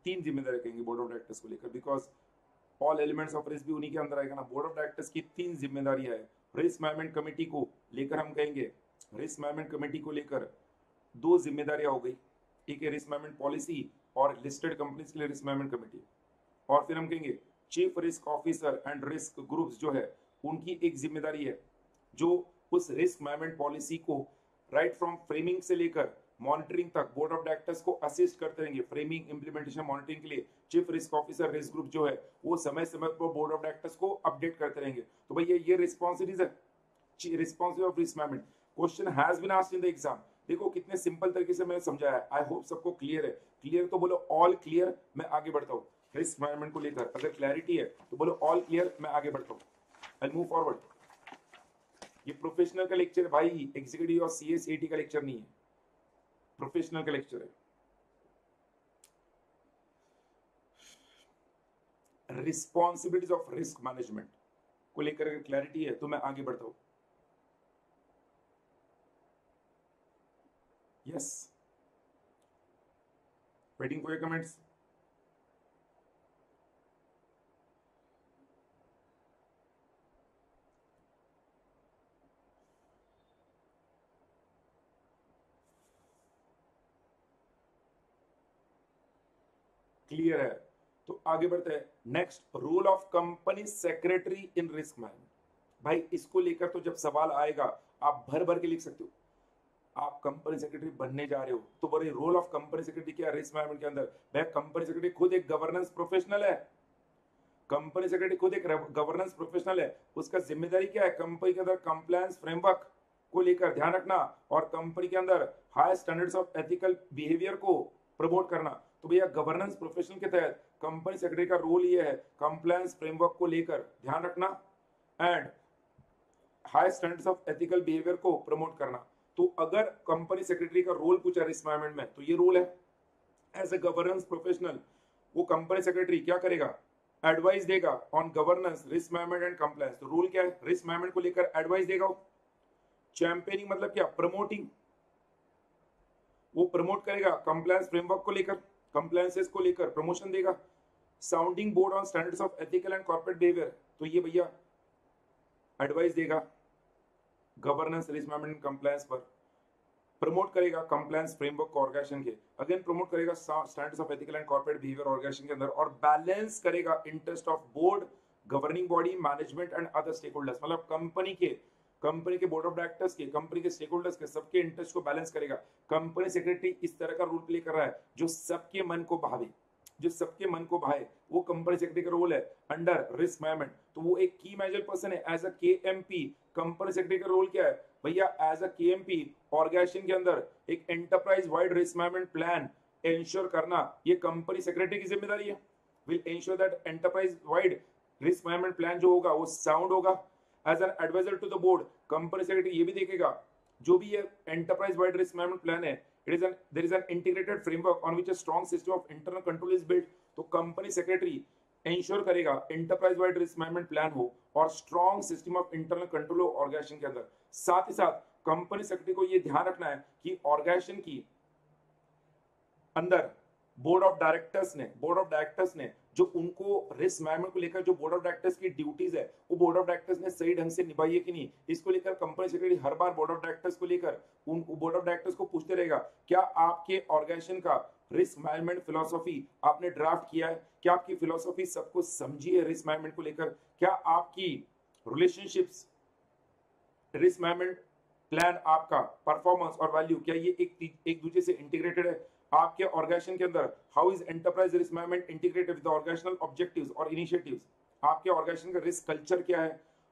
3 जिम्मेदारी कहेंगे बोर्ड ऑफ डायरेक्टर्स को लेकर, because all elements of risk भी उन्हीं के अंदर आएगा ना। बोर्ड ऑफ डायरेक्टर्स की 3 जिम्मेदारियां है। रिस्क मैनेजमेंट कमेटी को लेकर हम कहेंगे, रिस्क मैनेजमेंट कमेटी को लेकर 2 जिम्मेदारियां हो गई, एक है रिस्क मैनेजमेंट पॉलिसी और लिस्टेड कंपनीज के लिए रिस्क मैनेजमेंट कमेटी। और फिर हम कहेंगे chief risk officer and risk groups जो है उनकी एक जिम्मेदारी है जो उस रिस्क मैनेजमेंट पॉलिसी को राइट फ्रॉम फ्रेमिंग से लेकर मॉनिटरिंग तक बोर्ड ऑफ डायरेक्टर्स को असिस्ट करते रहेंगे। फ्रेमिंग, इंप्लीमेंटेशन, मॉनिटरिंग के लिए chief risk officer risk group जो है वो समय समय पर बोर्ड ऑफ डायरेक्टर्स को अपडेट करते रहेंगे। तो भैया ये रिस्पॉन्सिबिलिटीज है, responsibility of risk management. Question has been asked in the exam. देखो कितने सिंपल तरीके से मैंने समझाया है। आई होप सबको क्लियर है। क्लियर तो बोलो ऑल क्लियर, मैं आगे बढ़ता हूँ। रिस्क मैनेजमेंट को लेकर अगर क्लैरिटी है तो बोलो ऑल क्लियर, मैं आगे बढ़ता हूँ। I move forward. ये प्रोफेशनल का लेक्चर है भाई, एग्जीक्यूटिव और सीएसएटी का लेक्चर नहीं है, प्रोफेशनल का लेक्चर है। रिस्पॉन्सिबिलिटीज ऑफ रिस्क मैनेजमेंट को लेकर अगर क्लैरिटी है तो मैं आगे बढ़ता हूं। Yes, waiting for your comments. Clear है तो आगे बढ़ते हैं। Next, role of company secretary in risk management. भाई इसको लेकर तो जब सवाल आएगा आप भर भर के लिख सकते हो। आप कंपनी सेक्रेटरी बनने जा रहे हो तो बोले रोल ऑफ कंपनी सेक्रेटरी क्या रिस्क मैनेजमेंट के अंदर। भाई कंपनी सेक्रेटरी खुद एक गवर्नेंस प्रोफेशनल है। कंपनी सेक्रेटरी खुद एक गवर्नेंस प्रोफेशनल है। उसका जिम्मेदारी क्या है, कंपनी के अंदर कंप्लायंस फ्रेमवर्क को लेकर ध्यान रखना और कंपनी के अंदर high standards of ethical behaviour को प्रमोट करना। तो भैया गवर्नेंस प्रोफेशनल के तहत कंपनी सेक्रेटरी का रोल ये है कंप्लायंस फ्रेमवर्क को लेकर ध्यान रखना and high standards of ethical behaviour को प्रमोट करना। तो अगर कंपनी सेक्रेटरी का रोल पूछा रिस्क मैनेजमेंट में तो ये रोल है। एज ए गवर्नेंस प्रोफेशनल वो कंपनी सेक्रेटरी क्या करेगा, एडवाइस देगा on governance, risk management and compliance. तो रूल क्या है, रिस्क मैनेजमेंट को लेकर एडवाइस देगा। चैंपियनिंग मतलब क्या, प्रमोटिंग, वो प्रमोट करेगा कंप्लायंस फ्रेमवर्क को लेकर, कंप्लायंसेस को लेकर प्रमोशन देगा। Sounding board on standards of ethical and corporate behaviour, तो ये भैया एडवाइस देगा गवर्नेंस, रिस्क मैनेजमेंट, कंप्लायंस पर। प्रमोट करेगा कंप्लायंस फ्रेमवर्क ऑर्गेनाइजेशन के, अगेन प्रमोट करेगा standards of ethical and corporate behaviour organisation के अंदर, और बैलेंस करेगा interest of board, governing body, management and other stakeholders. मतलब कंपनी के बोर्ड ऑफ डायरेक्टर्स के, कंपनी के स्टेक होल्डर्स के, सबके इंटरेस्ट को बैलेंस करेगा। कंपनी सेक्रेटरी इस तरह का रोल प्ले कर रहा है जो सबके मन को भावे, जो सबके मन को भाए, वो कंपनी सेक्रेटरी का रोल है अंडर रिस्क मैनेजमेंट। तो वो एक की मैनेजर पर्सन है as a KMP. Company secretary का रोल क्या है भैया, एज अ केएमपी ऑर्गेनाइजेशन के अंदर एक enterprise wide risk management plan ensure करना, ये कंपनी सेक्रेटरी की जिम्मेदारी है। Will ensure that enterprise wide risk management plan जो होगा वो साउंड होगा। As an adviser to the board, company secretary ये भी देखेगा जो भी ये enterprise wide risk management plan है, there is an integrated framework on which a strong system of internal control is built। तो कंपनी सेक्रेटरी इंश्योर करेगा enterprise wide risk management plan हो और strong system of internal control हो organisation के अंदर। साथ ही साथ कंपनी सेक्रेटरी को यह ध्यान रखना है कि ऑर्गेनाइजेशन की अंदर बोर्ड ऑफ डायरेक्टर्स ने जो उनको रिस्क मैनेजमेंट को लेकर जो बोर्ड ऑफ डायरेक्टर्स की ड्यूटीज है वो बोर्ड ऑफ डायरेक्टर्स ने सही ढंग से निभाई है कि नहीं, इसको लेकर company secretary her bar board of directors को लेकर उन बोर्ड ऑफ डायरेक्टर्स को पूछते रहेगा क्या आपके ऑर्गेनाइजेशन का रिस्क मैनेजमेंट फिलोसॉफी आपने ड्राफ्ट किया है, क्या आपकी फिलोसॉफी सबको समझी है रिस्क मैनेजमेंट को लेकर, क्या आपकी रिलेशनशिप्स रिस्क मैनेजमेंट प्लान, आपका परफॉर्मेंस और वैल्यू क्या ये एक दूसरे से इंटीग्रेटेड है। आपके ऑर्गेनाइजेशन के अंदर how is enterprise risk management integrated with organisational objectives और इनिशिएटिव्स। आपके ऑर्गेनाइजेशन का रिस्क कल्चर क्या है,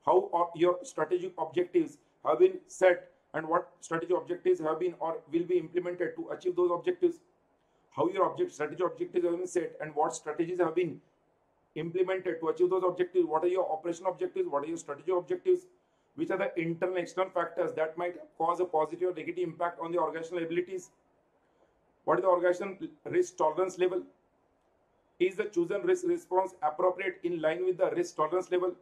how your strategic objectives have been set and what strategic objectives have been or will be implemented to achieve those objectives, how your strategic objectives have been set and what strategies have been implemented to achieve those objectives, what are your operational objectives, what are your strategic objectives, which are the internal and external factors that might cause a positive or negative impact on the organizational abilities, what is the organizational risk tolerance level, is the chosen risk response appropriate in line with the risk tolerance level,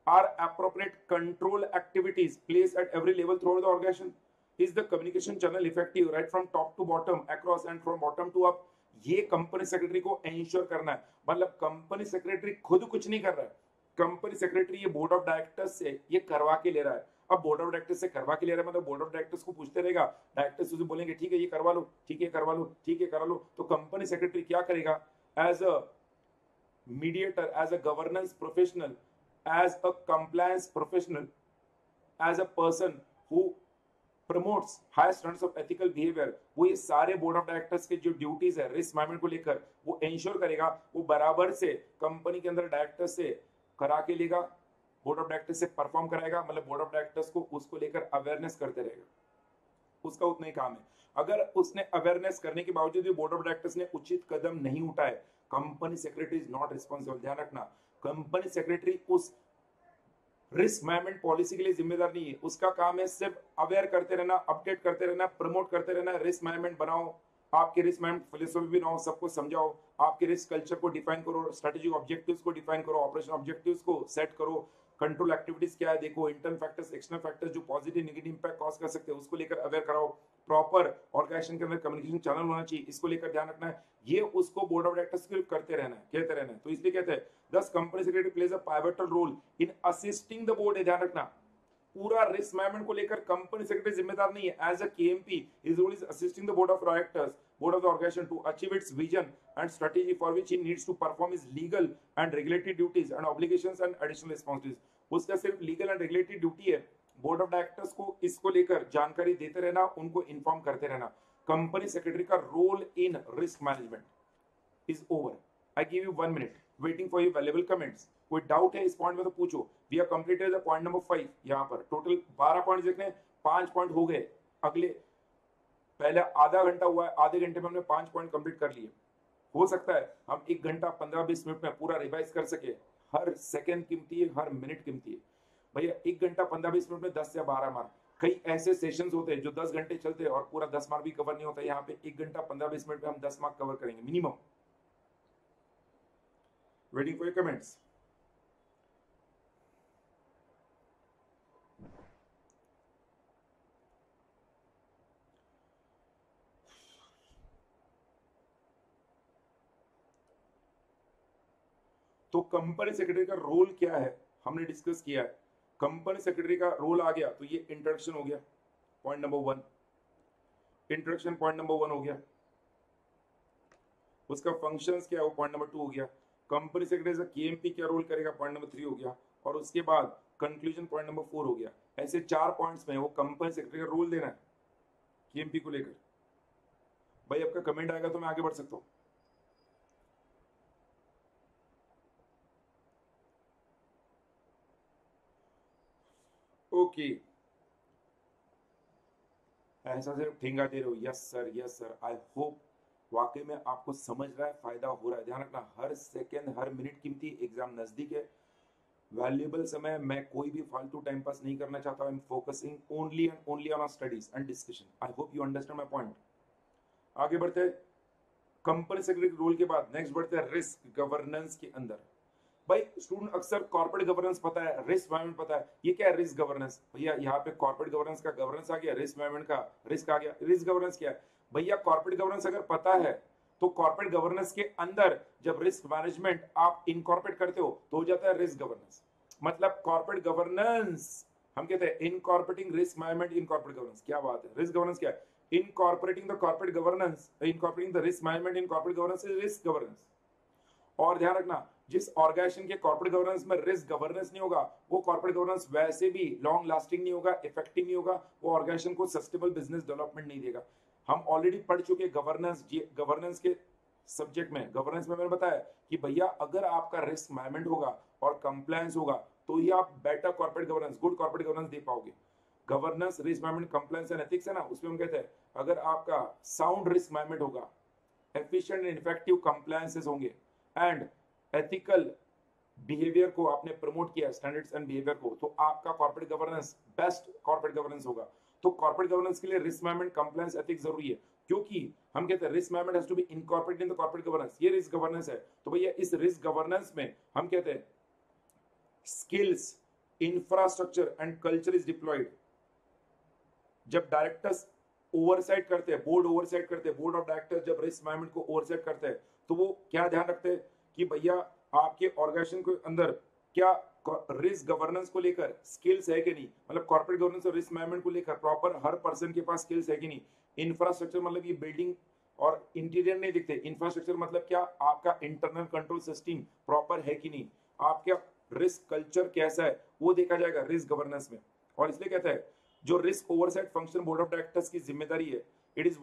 are appropriate control activities placed at every level throughout the organization, is the communication channel effective right from top to bottom across and from bottom to up. ये company secretary को ensure करना है। मतलब company secretary खुद कुछ नहीं कर रहा है, कंपनी सेक्रेटरी ये बोर्ड ऑफ डायरेक्टर्स से ये करवा के ले रहा है। अब बोर्ड ऑफ डायरेक्टर्स से करवा के ले रहा है मतलब बोर्ड ऑफ डायरेक्टर्स को पूछते रहेगा, डायरेक्टर्स उसे बोलेंगे ठीक है ये करवा लो, ठीक है करवा लो, ठीक है करा लो। तो कंपनी सेक्रेटरी क्या करेगा, as a mediator, as a governance professional, as a compliance professional, as a person who promotes high standards of ethical behavior, वो ये सारे बोर्ड ऑफ डायरेक्टर्स के जो ड्यूटीज है रिस्क मैनेजमेंट को लेकर वो इंश्योर करेगा, वो बराबर से कंपनी के अंदर डायरेक्टर्स से करा के लेगा, बोर्ड ऑफ डायरेक्टर्स से परफॉर्म कराएगा। मतलब बोर्ड ऑफ डायरेक्टर्स को उसको लेकर अवेयरनेस करते रहेगा, उसका उतना ही काम है। अगर उसने अवेयरनेस करने के बावजूद भी बोर्ड ऑफ डायरेक्टर्स ने उचित कदम नहीं उठाए, company secretary is not responsible. ध्यान रखना, कंपनी सेक्रेटरी उस रिस्क मैनेजमेंट पॉलिसी के लिए जिम्मेदार नहीं है, उसका काम है सिर्फ अवेयर करते रहना, अपडेट करते रहना, प्रमोट करते रहना, रिस्क मैनेजमेंट बनाओ, आपके रिस्क मैनेजमेंट फिलोसफी बनाओ, सबको समझाओ, आपके रिस्क कल्चर को डिफाइन करो, स्ट्रेटेजिक ऑब्जेक्टिव्स को डिफाइन करो, ऑपरेशन ऑब्जेक्टिव्स को सेट करो, कंट्रोल एक्टिविटीज क्या है देखो, इंटरनल फैक्टर्स एक्सटर्नल फैक्टर्स जो पॉजिटिव नेगेटिव इंपैक्ट कॉज कर सकते हैं उसको लेकर अवेयर कराओ, प्रॉपर ऑर्गेनाइजेशन के अंदर कम्युनिकेशन चैनल होना चाहिए, इसको लेकर ध्यान रखना है। ये उसको बोर्ड ऑफ डायरेक्टर्स को करते रहना है, कहते रहना है। तो इसलिए कहते हैं thus company secretary plays a pivotal role in assisting the board. ध्यान रखना, पूरा रिस्क मैनेजमेंट को लेकर कंपनी सेक्रेटरी जिम्मेदार नहीं है। As a KMP his role is assisting the board of directors, board of the organization to achieve its vision and strategy for which he needs to perform his legal and regulatory duties and obligations and additional responsibilities। उसका सिर्फ legal and regulatory duty है board of directors को इसको लेकर जानकारी देते रहना, उनको इन्फॉर्म करते रहना। कंपनी सेक्रेटरी का role in risk management is over. I give you 1 minute waiting for your valuable comments. कोई डाउट है इस पॉइंट में तो पूछो। We are completed the point number 5। यहाँ पर टोटल 12 पॉइंट देखने हैं, 5 पॉइंट हो गए। अगले पहले आधा घंटा हुआ है, आधे घंटे में हमने 5 पॉइंट कंप्लीट कर लिए। हो सकता है हम 1 घंटा 15-20 मिनट में पूरा रिवाइज कर सके। हर सेकंड कीमती है, हर मिनट कीमती है भैया। 1 घंटा 15-20 मिनट में 10 से 12 मार्क। कई ऐसे सेशंस होते हैं जो 10 घंटे चलते हैं और पूरा 10 मार्क भी कवर नहीं होता। यहाँ पे 1 घंटा 15-20 मिनट में हम 10 मार्क कवर करेंगे minimum. Waiting for your comments. तो कंपनी सेक्रेटरी का रोल क्या है हमने डिस्कस किया है। कंपनी सेक्रेटरी का रोल आ गया तो ये इंट्रोडक्शन हो गया, point number 1। Introduction point number 1 हो गया। उसका फंक्शंस क्या है वो पॉइंट नंबर 2 हो गया। कंपनी सेक्रेटरी का केएमपी क्या रोल करेगा पॉइंट नंबर 3 हो गया। और उसके बाद कंक्लूजन पॉइंट नंबर 4 हो गया। ऐसे 4 पॉइंट्स में वो कंपनी सेक्रेटरी का रोल देना है केएमपी को लेकर। भाई आपका कमेंट आएगा तो मैं आगे बढ़ सकता हूँ। ओके, ऐसा सिर्फ ठेंगा दे रहे हो। Yes sir, yes sir. I hope वाकई में आपको समझ रहा है, फायदा हो रहा है। ध्यान रखना, हर सेकंड हर मिनट कीमती। एग्जाम नजदीक है, वैल्यूएबल समय। मैं कोई भी फालतू टाइम पास नहीं करना चाहता। I am focusing only and only on studies and discussion. I hope you understand my point. आगे बढ़ते हैं कंपनी सेक्रेटरी रोल के बाद नेक्स्ट बढ़ते हैं रिस्क गवर्नेंस के अंदर। भाई स्टूडेंट अक्सर कॉर्पोरेट गवर्नेंस पता है, रिस्क मैनेजमेंट पता है, ये क्या है रिस्क गवर्नेंस? भैया यहाँ पे कॉर्पोरेट गवर्नेंस का गवर्नेंस आ गया, रिस्क मैनेजमेंट का रिस्क आ गया। रिस्क गवर्नेंस क्या है भैया? कॉर्पोरेट गवर्नेंस अगर पता है तो कॉर्पोरेट गवर्नेंस के अंदर जब रिस्क मैनेजमेंट आप इनकॉर्पोरेट करते हो तो हो जाता है रिस्क गवर्नेंस। मतलब कॉर्पोरेट गवर्नेंस हम कहते हैं incorporating risk management in corporate governance. क्या बात है! रिस्क गवर्नेंस क्या है? Incorporating the corporate governance, incorporating the risk management in corporate governance is risk governance. और ध्यान रखना, जिस ऑर्गेनाइजेशन के कॉर्पोरेट गवर्नेंस में रिस्क गवर्नेंस नहीं होगा वो कॉर्पोरेट गवर्नेंस वैसे भी लॉन्ग लास्टिंग नहीं होगा, इफेक्टिव नहीं होगा, वो ऑर्गेनाइजेशन को सस्टेनेबल बिजनेस डेवलपमेंट नहीं देगा। हम ऑलरेडी पढ़ चुके गवर्नेंस के सब्जेक्ट में। गवर्नेंस में मैंने बताया कि भैया अगर आपका रिस्क मैनेजमेंट होगा और कंप्लायंस होगा तो ही आप better corporate governance, good corporate governance दे पाओगे। Governance, risk management, compliance and ethics है ना, उसमें हम कहते हैं अगर आपका साउंड रिस्क मैनेजमेंट होगा, एफिशिएंट एंड इफेक्टिव कंप्लायंसेस होंगे एंड एथिकल बिहेवियर को आपने प्रमोट किया, स्टैंडर्ड्स एंड बिहेवियर को, तो आपका corporate governance best corporate governance होगा। तो कॉर्पोरेट गवर्नेंस के लिए रिस्क मैनेजमेंट, कंप्लायंस, एथिक्स जरूरी है, क्योंकि हम कहते हैं risk management has to be incorporated in the corporate governance. ये रिस्क गवर्नेंस है, तो भैया इस रिस्क गवर्नेंस में हम कहते हैं skills, infrastructure and culture is deployed. जब डायरेक्टर्स ओवरसाइट करते हैं, बोर्ड ओवरसाइट करते हैं, बोर्ड ऑफ डायरेक्टर्स जब रिस्क मैनेजमेंट को ओवरसाइट करते हैं तो वो क्या ध्यान रखते हैं कि भैया आपके ऑर्गेनाइजेशन के अंदर क्या रिस्क गवर्नेंस को लेकर स्किल्स है कि नहीं, मतलब कॉर्पोरेट गवर्नेंस और रिस्क मैनेजमेंट को लेकर प्रॉपर हर पर्सन के पास स्किल्स है कि नहीं। इंफ्रास्ट्रक्चर मतलब ये बिल्डिंग और इंटीरियर नहीं दिखते, इंफ्रास्ट्रक्चर मतलब क्या आपका इंटरनल कंट्रोल सिस्टम प्रॉपर है कि नहीं, आपका रिस्क कल्चर कैसा है, वो देखा जाएगा रिस्क गवर्नेंस में। और इसलिए कहता है जो risk oversight function board of directors की जिम्मेदारी है, it is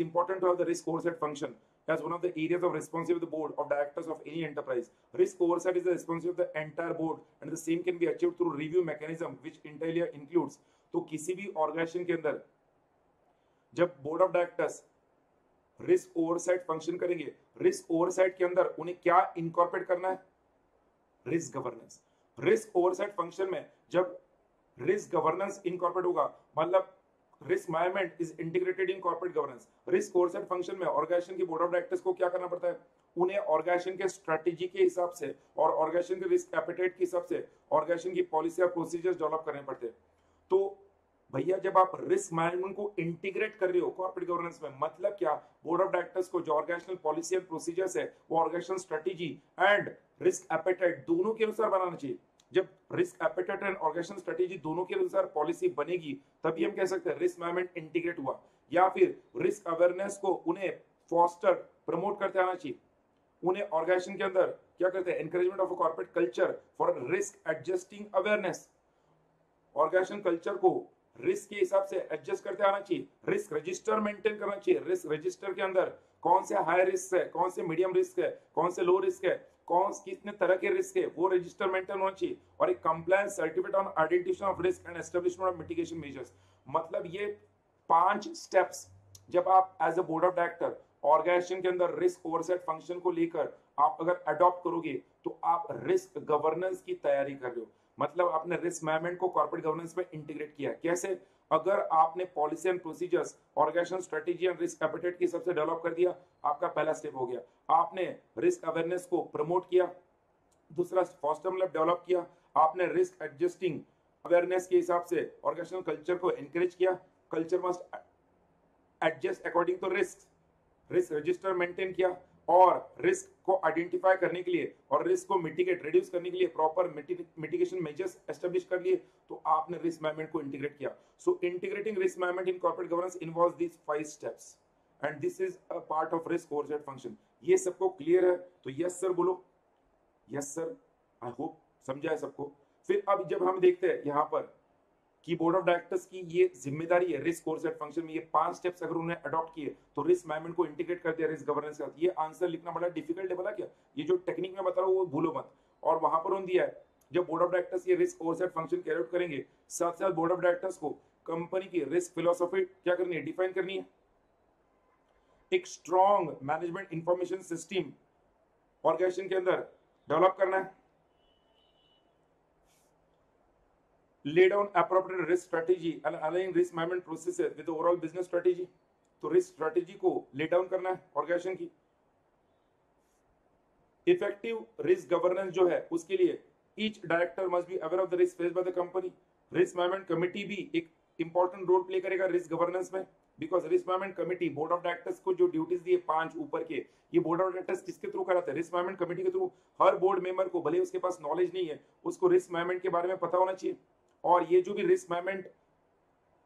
important to have the risk oversight function as one of the areas of responsibility of the board of directors of any enterprise. Risk oversight is the responsibility of the entire board and the same can be achieved through review mechanism which interior includes। तो किसी भी organisation के अंदर जब board of directors risk oversight function करेंगे, risk oversight के अंदर उन्हें क्या इनकॉर्पोरेट करना है, risk governance. Risk oversight function में जब रिस्क गवर्नेंस इनकॉर्पोरेट होगा, मतलब risk management is integrated in corporate governance. Risk oversight function में ऑर्गेनाइजेशन की बोर्ड ऑफ डायरेक्टर्स को क्या करना पड़ता है, उन्हें ऑर्गेनाइजेशन के स्ट्रेटेजी के हिसाब से और ऑर्गेनाइजेशन के रिस्क एपेटाइट के हिसाब से ऑर्गेनाइजेशन की पॉलिसी और प्रोसीजर्स डेवलप करने पड़ते हैं। तो भैया जब आप रिस्क मैनेजमेंट को इंटीग्रेट कर रहे हो कॉर्पोरेट गवर्नेंस में, मतलब क्या, बोर्ड ऑफ डायरेक्टर्स को जो ऑर्गेनाइजेशनल पॉलिसी एंड प्रोसीजर्स है वो organisational strategy and risk appetite दोनों के अनुसार बनाना चाहिए। जब risk appetite and organisational strategy दोनों के अनुसार पॉलिसी बनेगी तभी हम कह सकते हैं रिस्क मैनेजमेंट इंटीग्रेट हुआ। या फिर रिस्क अवेयरनेस को उन्हें फॉस्टर प्रमोट करते आना चाहिए, उन्हें ऑर्गेनाइजेशन के अंदर क्या करते हैं, encouragement of a corporate culture for risk adjusting awareness. Organisation culture को रिस्क के हिसाब से एडजस्ट करते आना चाहिए, रिस्क रजिस्टर मेंटेन करना चाहिए, रिस्क रजिस्टर के अंदर कौन से हाई रिस्क है, कौन से मीडियम रिस्क है, कौन से लो रिस्क है, कौन कितने तरह के रिस्क है, वो रजिस्टर मेंटेन होना चाहिए। और एक compliance certificate on identification of risk and establishment of mitigation measures. मतलब ये 5 स्टेप्स जब आप as a board of director organisation के अंदर रिस्क ओवरसाइट फंक्शन को लेकर आप अगर अडॉप्ट करोगे तो आप रिस्क गवर्नेंस की तैयारी कर रहे हो, मतलब आपने रिस्क मैनेजमेंट को कॉर्पोरेट गवर्नेंस में इंटीग्रेट किया। कैसे, अगर आपने policy and procedures organisation strategy and risk appetite के हिसाब से डेवलप कर दिया, आपका पहला स्टेप हो गया। आपने रिस्क अवेयरनेस को प्रमोट किया, दूसरा फॉस्टर मतलब डेवलप किया, आपने रिस्क एडजस्टिंग अवेयरनेस के हिसाब से ऑर्गेनाइजेशनल कल्चर को एनकरेज किया, culture must adjust according to risk, risk register maintain किया और रिस्क को आइडेंटिफाई करने के लिए और रिस्क को मिटिगेट रिड्यूस करने के लिए प्रॉपर मिटिगेशन मेजर्स एस्टेब्लिश कर लिए, तो आपने रिस्क मैनेजमेंट को इंटीग्रेट किया। So integrating risk management in corporate governance involves these 5 steps and this is a part of risk oversight function. ये सबको क्लियर है तो यस सर बोलो, यस सर, आई होप समझा है सबको। फिर अब जब हम देखते हैं यहाँ पर कि बोर्ड ऑफ डायरेक्टर्स की ये जिम्मेदारी है रिस्क ओवरसाइट फंक्शन में, ये 5 स्टेप्स अगर उन्होंने अडॉप्ट किए तो रिस्क मैनेजमेंट को इंटीग्रेट कर दिया रिस्क गवर्नेंस के साथ। ये आंसर लिखना बड़ा डिफिकल्ट है, पता क्या, ये जो टेक्निक में बता रहा हूँ वो भूलो मत। और वहां पर उन्होंने दिया है जब बोर्ड ऑफ डायरेक्टर्स ये risk oversight function carry out करेंगे, साथ साथ बोर्ड ऑफ डायरेक्टर्स को कंपनी की रिस्क फिलोसॉफी क्या करनी है, डिफाइन करनी है। एक strong management information system organisation के अंदर डेवलप करना है, lay down appropriate risk strategy and align risk management processes with the overall business strategy। तो रिस्क स्ट्रेटेजी को ले डाउन करना है ऑर्गेनाइजेशन की। इफेक्टिव रिस्क गवर्नेंस जो है उसके लिए each director must be aware of the risk faced by the company. Risk management committee भी एक इंपॉर्टेंट रोल प्ले करेगा रिस्क गवर्नेंस में, because risk management committee board of directors को जो ड्यूटीज दिए 5 ऊपर के, ये बोर्ड ऑफ डायरेक्टर्स किसके थ्रू कराते हैं, रिस्क मैनेजमेंट कमिटी के थ्रू। हर बोर्ड मेंबर को भले उसके पास नॉलेज नहीं है, उसको रिस्क मैनेजमेंट के बारे में पता होना चाहिए। और ये जो भी रिस्क मैनेजमेंट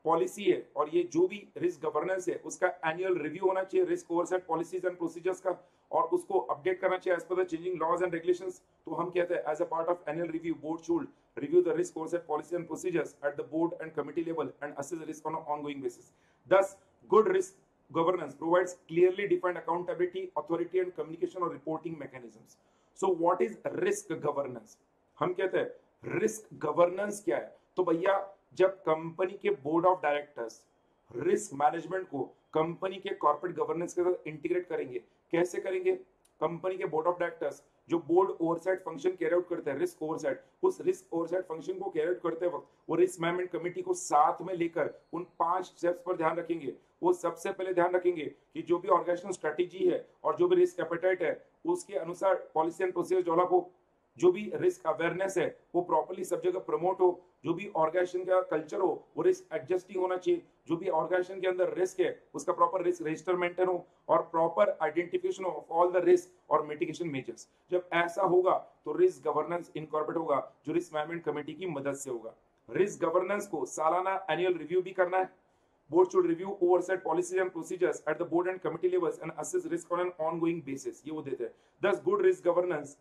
पॉलिसी है और ये जो भी रिस्क गवर्नेंस है उसका एनुअल रिव्यू होना चाहिए risk oversight policies and procedures का, और उसको अपडेट करना चाहिए as per the changing laws and regulations. तो हम कहते हैं as a part of annual review board should review the risk oversight policy and procedures at the board and committee level and assess risk on an ongoing basis। Thus, good risk governance provides clearly defined accountability, authority and communication or reporting mechanisms। So what is risk governance? हम कहते हैं risk governance क्या है? तो भैया जब company के board of directors risk management को कंपनी के कॉर्पोरेट गवर्नेंस के साथ इंटीग्रेट करेंगे, कैसे करेंगे? कंपनी के बोर्ड ऑफ डायरेक्टर्स जो board oversight function carry out करते हैं, रिस्क ओवरसाइट, उस रिस्क ओवरसाइट फंक्शन को कैरी आउट करते वक्त वो रिस्क मैनेजमेंट कमेटी को साथ में लेकर उन 5 स्टेप्स पर ध्यान रखेंगे। वो सबसे पहले ध्यान रखेंगे कि जो भी ऑर्गेनाइजेशनल स्ट्रेटेजी है और जो भी रिस्क एपेटाइट है उसके अनुसार पॉलिसी एंड प्रोसीजर डेवलप हो, जो भी रिस्क अवेयरनेस है वो प्रॉपर्ली सब जगह प्रमोट हो, जो भी ऑर्गेनाइजेशन का कल्चर हो वो रिस्क एडजस्टिंग होना चाहिए, जो भी ऑर्गेनाइजेशन के अंदर रिस्क है उसका प्रॉपर रिस्क रजिस्टर मेंटेन हो और proper identification of all the risk और मिटिगेशन मेजर्स। जब ऐसा होगा तो रिस्क गवर्नेंस इनकॉर्पोरेट होगा, जो रिस्क मैनेजमेंट कमेटी की मदद से होगा। रिस्क गवर्नेंस को सालाना एनुअल रिव्यू भी करना है। Board should review oversight policies and procedures at the board and committee levels and assess risk on an ongoing basis। ये वो देते हैं। Thus, good risk governance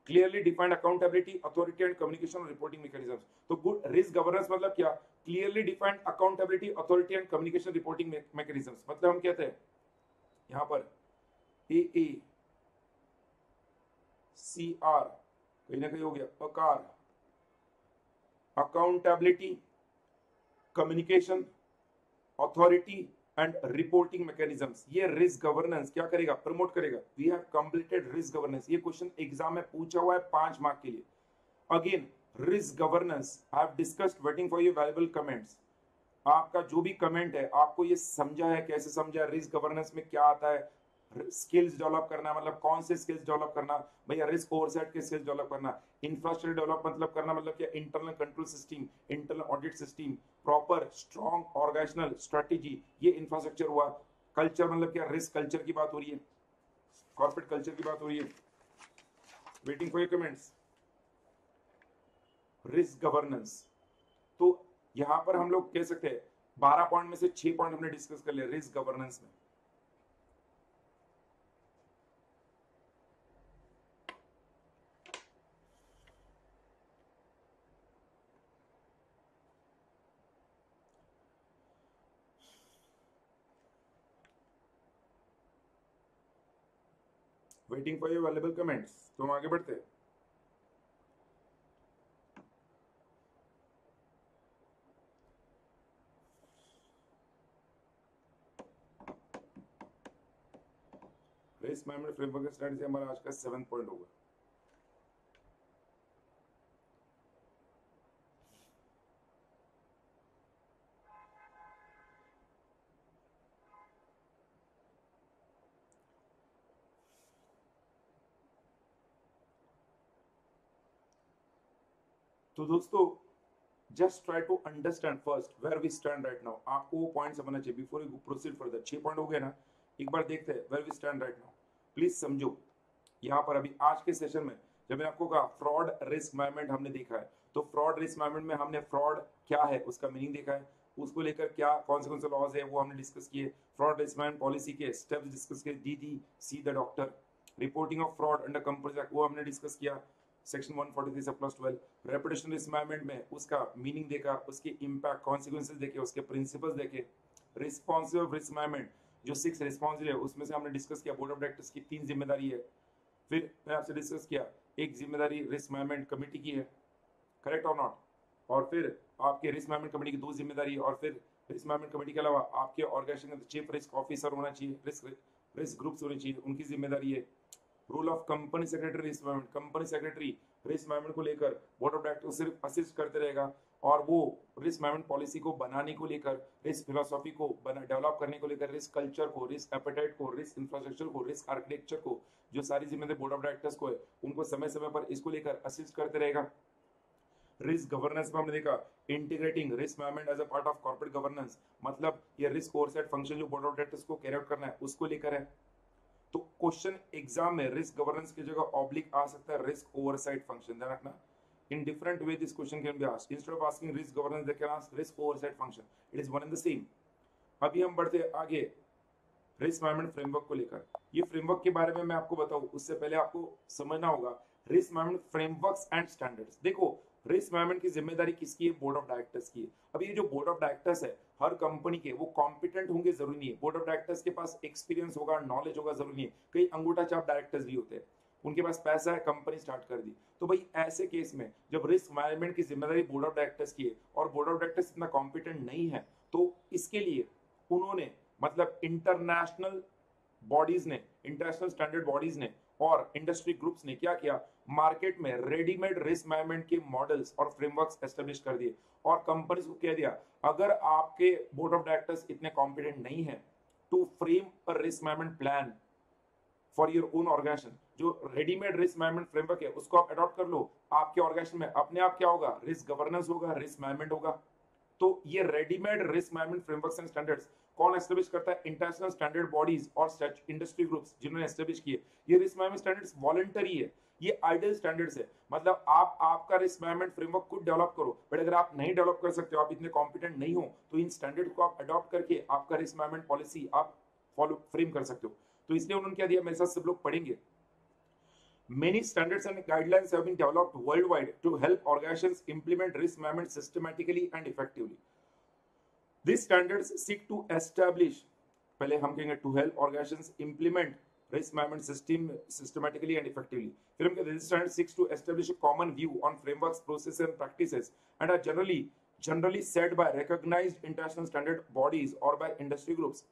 clearly defined accountability, authority and communication and reporting mechanisms। तो good risk governance मतलब क्या? Clearly defined accountability, authority and communication reporting mechanisms। मतलब हम कहते हैं यहाँ पर AA CR कहीं ना कहीं हो गया अकार, accountability, communication, authority and reporting mechanisms. ये रिस्क गवर्नेंस क्या करेगा? प्रमोट करेगा। We have completed risk governance. ये क्वेश्चन एग्जाम में पूछा हुआ है 5 मार्क के लिए। Again risk governance I have discussed, waiting for your valuable comments. आपका जो भी कमेंट है आपको ये समझा है, कैसे समझा? रिस्क गवर्नेंस में क्या आता है? स्किल्स डेवलप करना, मतलब कौन से स्किल्स डेवलप करना भैया? रिस्क ओवरसाइट के स्किल्स डेवलप करना। इंफ्रास्ट्रक्चर डेवलप मतलब करना मतलब क्या? Internal control system, internal audit system, proper strong organisational strategy, ये इंफ्रास्ट्रक्चर हुआ। कल्चर मतलब क्या? रिस्क कल्चर की बात हो रही है, कॉर्पोरेट कल्चर की बात हो रही है। Waiting for your comments. Risk governance तो यहां पर हम लोग कह सकते हैं 12 पॉइंट में से 6 पॉइंट हमने डिस्कस कर लिया रिस्क गवर्नेंस में। Waiting for your valuable comments. तो हम आगे बढ़ते हैं। रिस्क मैनेजमेंट फ्रेमवर्क स्ट्रेटजी हमारा आज का 7th पॉइंट होगा। तो दोस्तों just try to understand first where we stand right now. आपको वो पॉइंट समझना चाहिए before you proceed further. 6 point हो गए ना, एक बार देखते हैं where we stand right now. Please समझो यहाँ पर अभी आज के सेशन में जब मैंने आपको कहा फ्रॉड रिस्क मैनेजमेंट हमने देखा है, तो फ्रॉड रिस्क मैनेजमेंट में हमने फ्रॉड क्या है उसका मीनिंग देखा है, उसको लेकर क्या कौन से लॉज है वो हमने डिस्कस किए। फ्रॉड रिस्क मैनेजमेंट पॉलिसी के स्टेप्स डिस्कस किए, DD see the doctor. Reporting of fraud under companies act वो हमने डिस्कस किया, सेक्शन 143 सब प्लस 12। रेपुटेशन रिस्क मैनेजमेंट में उसका मीनिंग देखा, उसके इम्पैक्ट कॉन्सिक्वेंसेस देखे, उसके प्रिंसिपल्स देखे। रिस्पॉन्सिव रिस्क मैनेजमेंट जो 6 रिस्पॉन्सिबल है उसमें से हमने डिस्कस किया बोर्ड ऑफ डायरेक्टर्स की 3 जिम्मेदारी है। फिर मैं आपसे डिस्कस किया एक जिम्मेदारी रिस्क मैनेजमेंट कमेटी की है, करेक्ट और नॉट? और फिर आपके रिस्क मैनेजमेंट कमेटी की 2 जिम्मेदारी है, और फिर रिस्क मैनेजमेंट कमेटी के अलावा आपके ऑर्गेनाइजेशन के चीफ रिस्क ऑफिसर होना चाहिए, रिस्क ग्रुप्स होने चाहिए, उनकी जिम्मेदारी है। Rule of company secretary risk management, company secretary risk management को लेकर बोर्ड ऑफ डायरेक्टर सिर्फ असिस्ट करते रहेगा, और वो रिस्क मैनेजमेंट पॉलिसी को बनाने को लेकर, रिस्क फिलोसॉफी को डेवलप करने को लेकर, रिस्क कल्चर को, रिस्क एपेटाइट को, रिस्क इंफ्रास्ट्रक्चर को, रिस्क आर्किटेक्चर को, जो सारी जिम्मेदारी बोर्ड ऑफ डायरेक्टर्स को है उनको समय समय पर इसको लेकर असिस्ट करते रहेगा। रिस्क गवर्नेंस में हमने देखा integrating risk management as a part of corporate governance, मतलब ये रिस्क ओवरसाइट फंक्शन जो बोर्ड ऑफ डायरेक्टर्स को कैरी आउट करना है उसको लेकर है। तो क्वेश्चन एग्जाम में रिस्क गवर्नेंस की जगह ऑब्लिक आ सकता है रिस्क ओवरसाइट फंक्शन, ध्यान रखना। In different way, this question can be asked. Instead of asking risk governance, they can ask risk oversight function. It is one and the same. अभी हम बढ़ते आगे रिस्क मैनेजमेंट फ्रेमवर्क को लेकर। ये framework के बारे में मैं आपको बताऊं उससे पहले आपको समझना होगा risk management frameworks and standards. देखो रिस्क मैनेजमेंट की जिम्मेदारी किसकी है? बोर्ड ऑफ डायरेक्टर्स की है। अब ये जो बोर्ड ऑफ डायरेक्टर्स है हर कंपनी के, वो कॉम्पिटेंट होंगे जरूरी नहीं है। बोर्ड ऑफ डायरेक्टर्स के पास एक्सपीरियंस होगा, नॉलेज होगा जरूरी नहीं है। कई अंगूठा छाप डायरेक्टर्स भी होते हैं। उनके पास पैसा है, कंपनी स्टार्ट कर दी। तो भाई ऐसे केस में जब रिस्क मैनेजमेंट की जिम्मेदारी बोर्ड ऑफ डायरेक्टर्स की है और बोर्ड ऑफ डायरेक्टर्स इतना कॉम्पिटेंट नहीं है, तो इसके लिए उन्होंने मतलब इंटरनेशनल बॉडीज ने, इंटरनेशनल स्टैंडर्ड बॉडीज ने और इंडस्ट्री ग्रुप्स ने क्या किया, मार्केट में रेडीमेड रिस्क मैनेजमेंट के मॉडल्स और फ्रेमवर्क्स एस्टेब्लिश कर दिए और कंपनीज को कह दिया, अगर आपके बोर्ड ऑफ डायरेक्टर्स इतने कॉम्पिटेंट नहीं है to frame a risk management plan for your own organisation, जो रेडीमेड रिस्क मैनेजमेंट फ्रेमवर्क है उसको आप अडॉप्ट कर लो, आपके ऑर्गेनाइजेशन में अपने आप क्या होगा, रिस्क गवर्नेंस होगा, रिस्क मैनेजमेंट होगा। तो ये readymade risk management frameworks and standards कौन एस्टेब्लिश करता है, इंटरनेशनल स्टैंडर्ड बॉडीज और इंडस्ट्री ग्रुप्स जिन्होंने एस्टेब्लिश किए। ये रिस्क मैनेजमेंट स्टैंडर्ड्स वॉलंटरी है, ये आइडियल स्टैंडर्ड्स है, मतलब आप आपका रिस्क मैनेजमेंट फ्रेमवर्क खुद डेवलप करो, बट अगर आप नहीं डेवलप कर सकते हो, आप इतने कॉम्पिटेंट नहीं हो, तो इन स्टैंडर्ड को आप अडॉप्ट करके आपका रिस्क मैनेजमेंट पॉलिसी आप फॉलो फ्रेम कर सकते हो। तो इसलिए उन्होंने क्या दिया, मेरे साथ सब लोग पढ़ेंगे। Many standards and guidelines have been developed worldwide to help organizations implement risk management systematically and effectively. These standards seek to establish, पहले हम कहेंगे to help organizations implement risk management system systematically and effectively. फिर हम कहते हैं these standards seeks to establish a common view on frameworks, processes and practices and are generally set by recognized international standard bodies or by industry groups.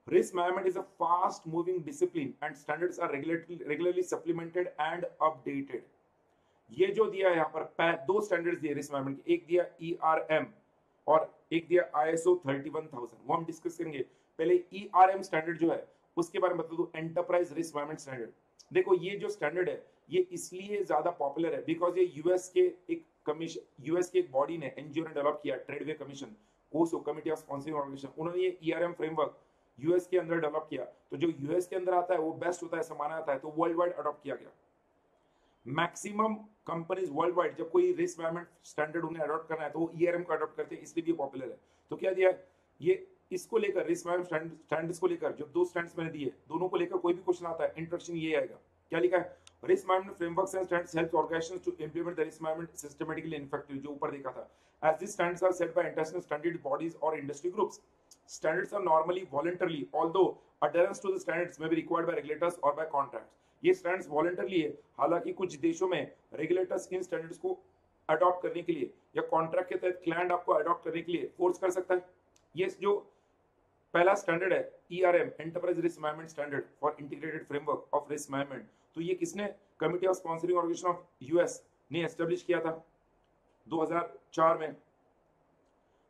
Risk management is a fast moving discipline and standards are regularly supplemented and updated. ये जो दिया है यहाँ पर दो standards दिए risk management के, एक दिया ERM और एक दिया ISO 31000, वो हम डिस्कस करेंगे। पहले ERM स्टैंडर्ड जो है उसके बारे में बता दूं, एंटरप्राइज रिस्क मैनेजमेंट स्टैंडर्ड। देखो ये जो स्टैंडर्ड है ये इसलिए ज्यादा पॉपुलर है बिकॉज ये यूएस के एक बॉडी ने, एनजीओ ने डेवलप किया, ट्रेडवे कमीशन, कोसो, कमिटी ऑफ स्पॉन्सरिंग ऑर्गेनाइजेशन, उन्होंने ये ERM फ्रेमवर्क यूएस के अंदर डेवलप किया। तो जो यूएस के अंदर आता है वो बेस्ट होता है, समाना आता है, तो वर्ल्ड वाइड अडॉप्ट किया गया। मैक्सिमम कंपनीज वर्ल्ड वाइड जब कोई रिस्क मैनेजमेंट स्टैंडर्ड उन्हें अडॉप्ट करना है तो वो ERM को अडॉप्ट करते हैं, इसलिए भी पॉपुलर है। तो क्या दिया ये, इसको लेकर रिस्क मैनेजमेंट स्टैंडर्ड्स को लेकर जो दो स्टैंडर्ड्स मैंने दिए, दोनों को लेकर कोई भी क्वेश्चन आता है, इंट्रोडक्शन ये आएगा, क्या लिखा है, risk management frameworks and standards help organisations to implement the risk management systematically and effectively, जो ऊपर देखा था। As this standards are set by international standard bodies और industry groups, standards are normally voluntarily, although adherence to the standards may be required by regulators or by contracts. ये standards voluntarily है, हालांकि कुछ देशों में regulators इन standards को adopt करने के लिए या contract के तहत client आपको adopt करने के लिए force कर सकता है। ये जो पहला standard है ERM, Enterprise Risk Management Standard for Integrated Framework of Risk Management, तो ये किसने, Committee of Sponsoring Organization of US ने establish किया था 2004 में।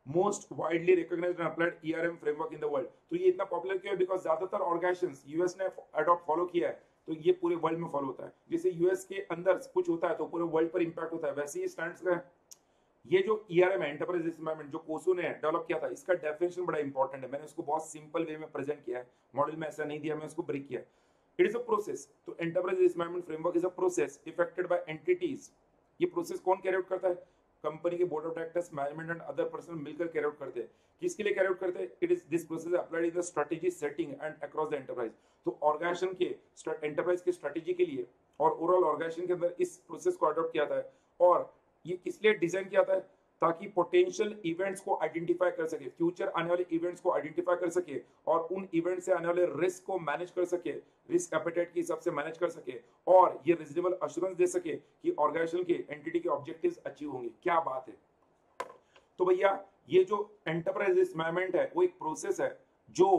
Most widely recognised and applied ERM framework in the world. तो ये इतना पॉपुलर क्यों है, बिकॉज ज्यादातर ऑर्गेनाइजेशंस यूएस ने अडॉप्ट फॉलो किया है, तो ये पूरे वर्ल्ड में फॉलो होता है। जैसे यूएस के अंदर कुछ होता है तो पूरे वर्ल्ड पर इंपैक्ट होता है, वैसे ही स्टैंडर्ड्स का ये जो ERM है, एंटरप्राइज रिस्क मैनेजमेंट, जो कोसो ने डेवलप किया था, इसका डेफिनेशन बड़ा इंपॉर्टेंट है। मैंने उसको बहुत सिंपल वे में प्रेजेंट किया है, मॉडल में ऐसा नहीं दिया, मैं उसको ब्रेक किया। इट इज अ प्रोसेस, तो enterprise risk management framework is a process effected by entities. ये प्रोसेस कौन कैरी आउट करता है, कंपनी के board of directors, management and other person मिलकर कैरी आउट करते हैं। किसके लिए कैरी आउट करते हैं, it is this process applied in the strategy setting and across the enterprise. तो ऑर्गेनाइजेशन के एंटरप्राइज की स्ट्रेटेजी के लिए और ओवरऑल ऑर्गेनाइजेशन के अंदर इस प्रोसेस को अडॉप्ट किया था। और ये किस लिए डिजाइन किया था, ताकि पोटेंशियल इवेंट्स को आइडेंटिफाई कर सके, फ्यूचर आने वाले इवेंट्स को आइडेंटिफाई कर सके और उन इवेंट से आने वाले रिस्क को मैनेज कर सके, रिस्क एपेटाइट के हिसाब से मैनेज कर सके और ये रीजनेबल एश्योरेंस दे सके कि ऑर्गेनाइजेशन के एंटिटी के ऑब्जेक्टिव्स अचीव होंगे। क्या बात है। तो भैया ये जो एंटरप्राइज रिस्क मैनेजमेंट है वो एक प्रोसेस है जो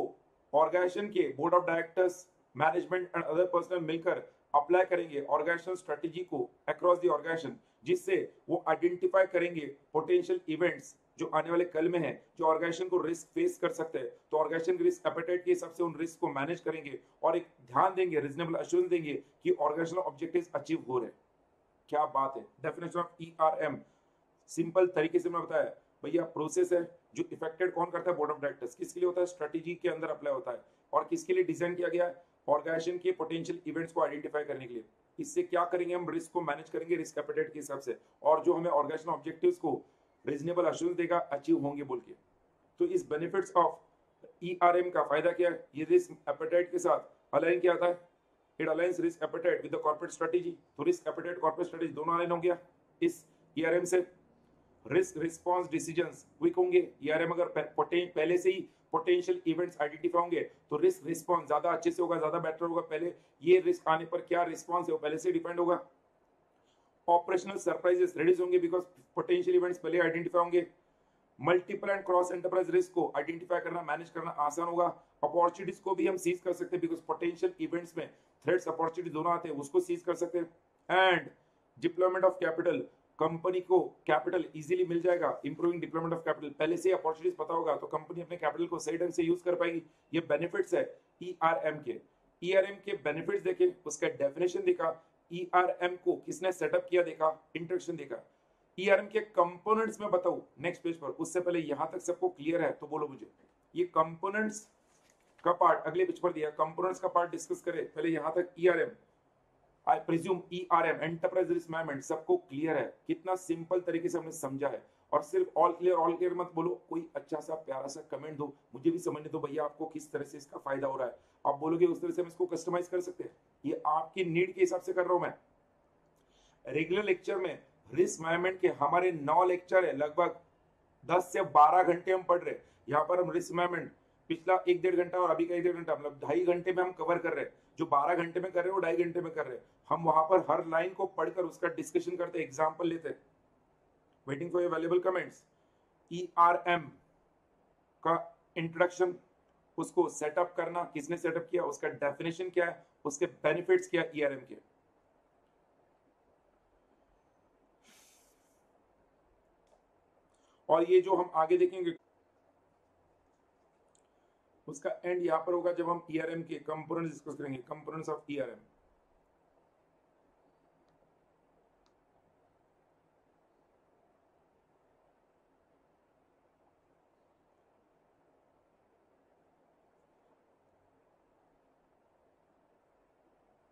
ऑर्गेनाइजेशन के board of directors, management and other personal मिलकर अप्लाई करेंगे ऑर्गेनाइजेशन स्ट्रेटेजी को अक्रॉस द ऑर्गेनाइजेशन, जिससे वो आइडेंटिफाई करेंगे पोटेंशियल इवेंट्स जो आने वाले कल में है, जो ऑर्गेनाइजेशन को रिस्क फेस कर सकते हैं। तो ऑर्गेनाइजेशन के रिस्क एपेटाइट के हिसाब से उन रिस्क को मैनेज करेंगे और एक ध्यान देंगे, रीजनेबल एश्योरेंस देंगे कि ऑर्गेनाइजेशनल ऑब्जेक्टिव्स अचीव हो रहे हैं। क्या बात है। डेफिनेशन ऑफ ERM सिंपल तरीके से मैं बताया भैया, प्रोसेस है जो इफेक्टेड कौन करता है, बोर्ड ऑफ डायरेक्टर्स। किसके लिए होता है, स्ट्रेटेजी के अंदर अप्लाई होता है। और किसके लिए डिजाइन किया गया है, ऑर्गेनाइजेशन के पोटेंशियल इवेंट्स को आइडेंटिफाई करने के लिए। इससे क्या करेंगे, हम रिस्क को मैनेज करेंगे रिस्क एपेटाइट के हिसाब से, और जो हमें ऑर्गेनाइजेशन ऑब्जेक्टिव्स को रीजनेबल एश्योरेंस देगा अचीव होंगे बोल के। तो इस बेनिफिट्स ऑफ ERM का फायदा क्या है, ये रिस्क एपेटाइट के साथ अलाइन किया था। It aligns risk appetite with the corporate strategy. तो रिस्क एपेटाइट कॉर्पोरेट स्ट्रेटेजी दोनों अलाइन हो गया इस ERM से। रिस्क रिस्पांस डिसीजंस क्विक होंगे। ERM अगर पहले से ही पोटेंशियल इवेंट्स आइडेंटिफाई होंगे तो रिस्क रिस्पॉन्स ज्यादा अच्छे से होगा, ज्यादा बेटर होगा। पहले ये रिस्क आने पर क्या रिस्पॉन्स है वो पहले से डिपेंड होगा। ऑपरेशनल सरप्राइजेस रिड्यूस होंगे बिकॉज पोटेंशियल इवेंट्स पहले आइडेंटिफाई होंगे। Multiple and cross enterprise risk को आइडेंटिफाई करना, मैनेज करना आसान होगा। अपॉर्चुनिटीज को भी हम सीज कर सकते हैं बिकॉज पोटेंशियल इवेंट्स में थ्रेट्स अपॉर्चुनिटी दोनों आते हैं, उसको सीज कर सकते हैं। And deployment of capital, company को कैपिटल इजीली मिल जाएगा। इंप्रूविंग डिप्लॉयमेंट ऑफ कैपिटल, पहले से अपॉर्चुनिटीज पता होगा तो कंपनी अपने कैपिटल को सही ढंग से यूज कर पाएगी। ये बेनिफिट्स है ईआरएम के। ईआरएम के बेनिफिट्स देखे, उसका डेफिनेशन देखा, ईआरएम को किसने सेटअप किया देखा, इंट्रोडक्शन देखा। ईआरएम के कंपोनेंट्स में बताऊं नेक्स्ट पेज पर, उससे पहले यहां तक सबको क्लियर है तो बोलो मुझे। ये कंपोनेंट्स का पार्ट अगले पेज पर दिया, कंपोनेंट्स का पार्ट डिस्कस करें पहले यहां तक। ERM, I presume ERM enterprise risk management सबको क्लियर है, कितना सिंपल तरीके से हमने समझा है। और सिर्फ ऑल क्लियर मत बोलो, कोई अच्छा सा प्यारा सा कमेंट दो, मुझे भी समझने दो भैया आपको किस तरह से इसका फायदा हो रहा है। आप बोलोगे उस तरह से हम इसको कस्टमाइज कर सकते हैं। ये आपकी नीड के हिसाब से कर रहा हूं मैं। रेगुलर लेक्चर में रिस्क मैनेजमेंट के हमारे 9 लेक्चर है, लगभग 10 से 12 घंटे हम पढ़ रहे हैं। यहाँ पर हम रिस्क मैनेजमेंट पिछला 1-1.5 घंटा और अभी का 1-1.5 घंटा, मतलब 2.5 घंटे में हम कवर कर रहे हैं। जो 12 घंटे में कर रहे हैं वो 2.5 घंटे में कर रहे हैं। हम वहां पर हर लाइन को पढ़कर उसका डिस्कशन करते हैं, एग्जाम्पल लेते हैं। Waiting for your valuable comments. ERM का इंट्रोडक्शन, उसको सेटअप करना, किसने सेटअप किया, उसका डेफिनेशन क्या है, उसके बेनिफिट्स क्या है ईआरएम के। और ये जो हम आगे देखेंगे उसका एंड यहां पर होगा जब हम ईआरएम के कंपोनेंट्स डिस्कस करेंगे, कंपोनेंट्स ऑफ ईआरएम।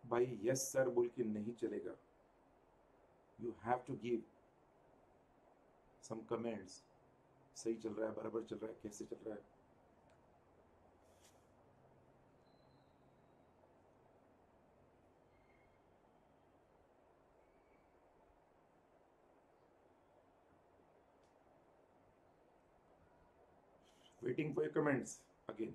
भाई यस सर बोल के नहीं चलेगा, you have to give some comments. सही चल रहा है, बराबर चल रहा है, कैसे चल रहा है। Waiting for your comments again.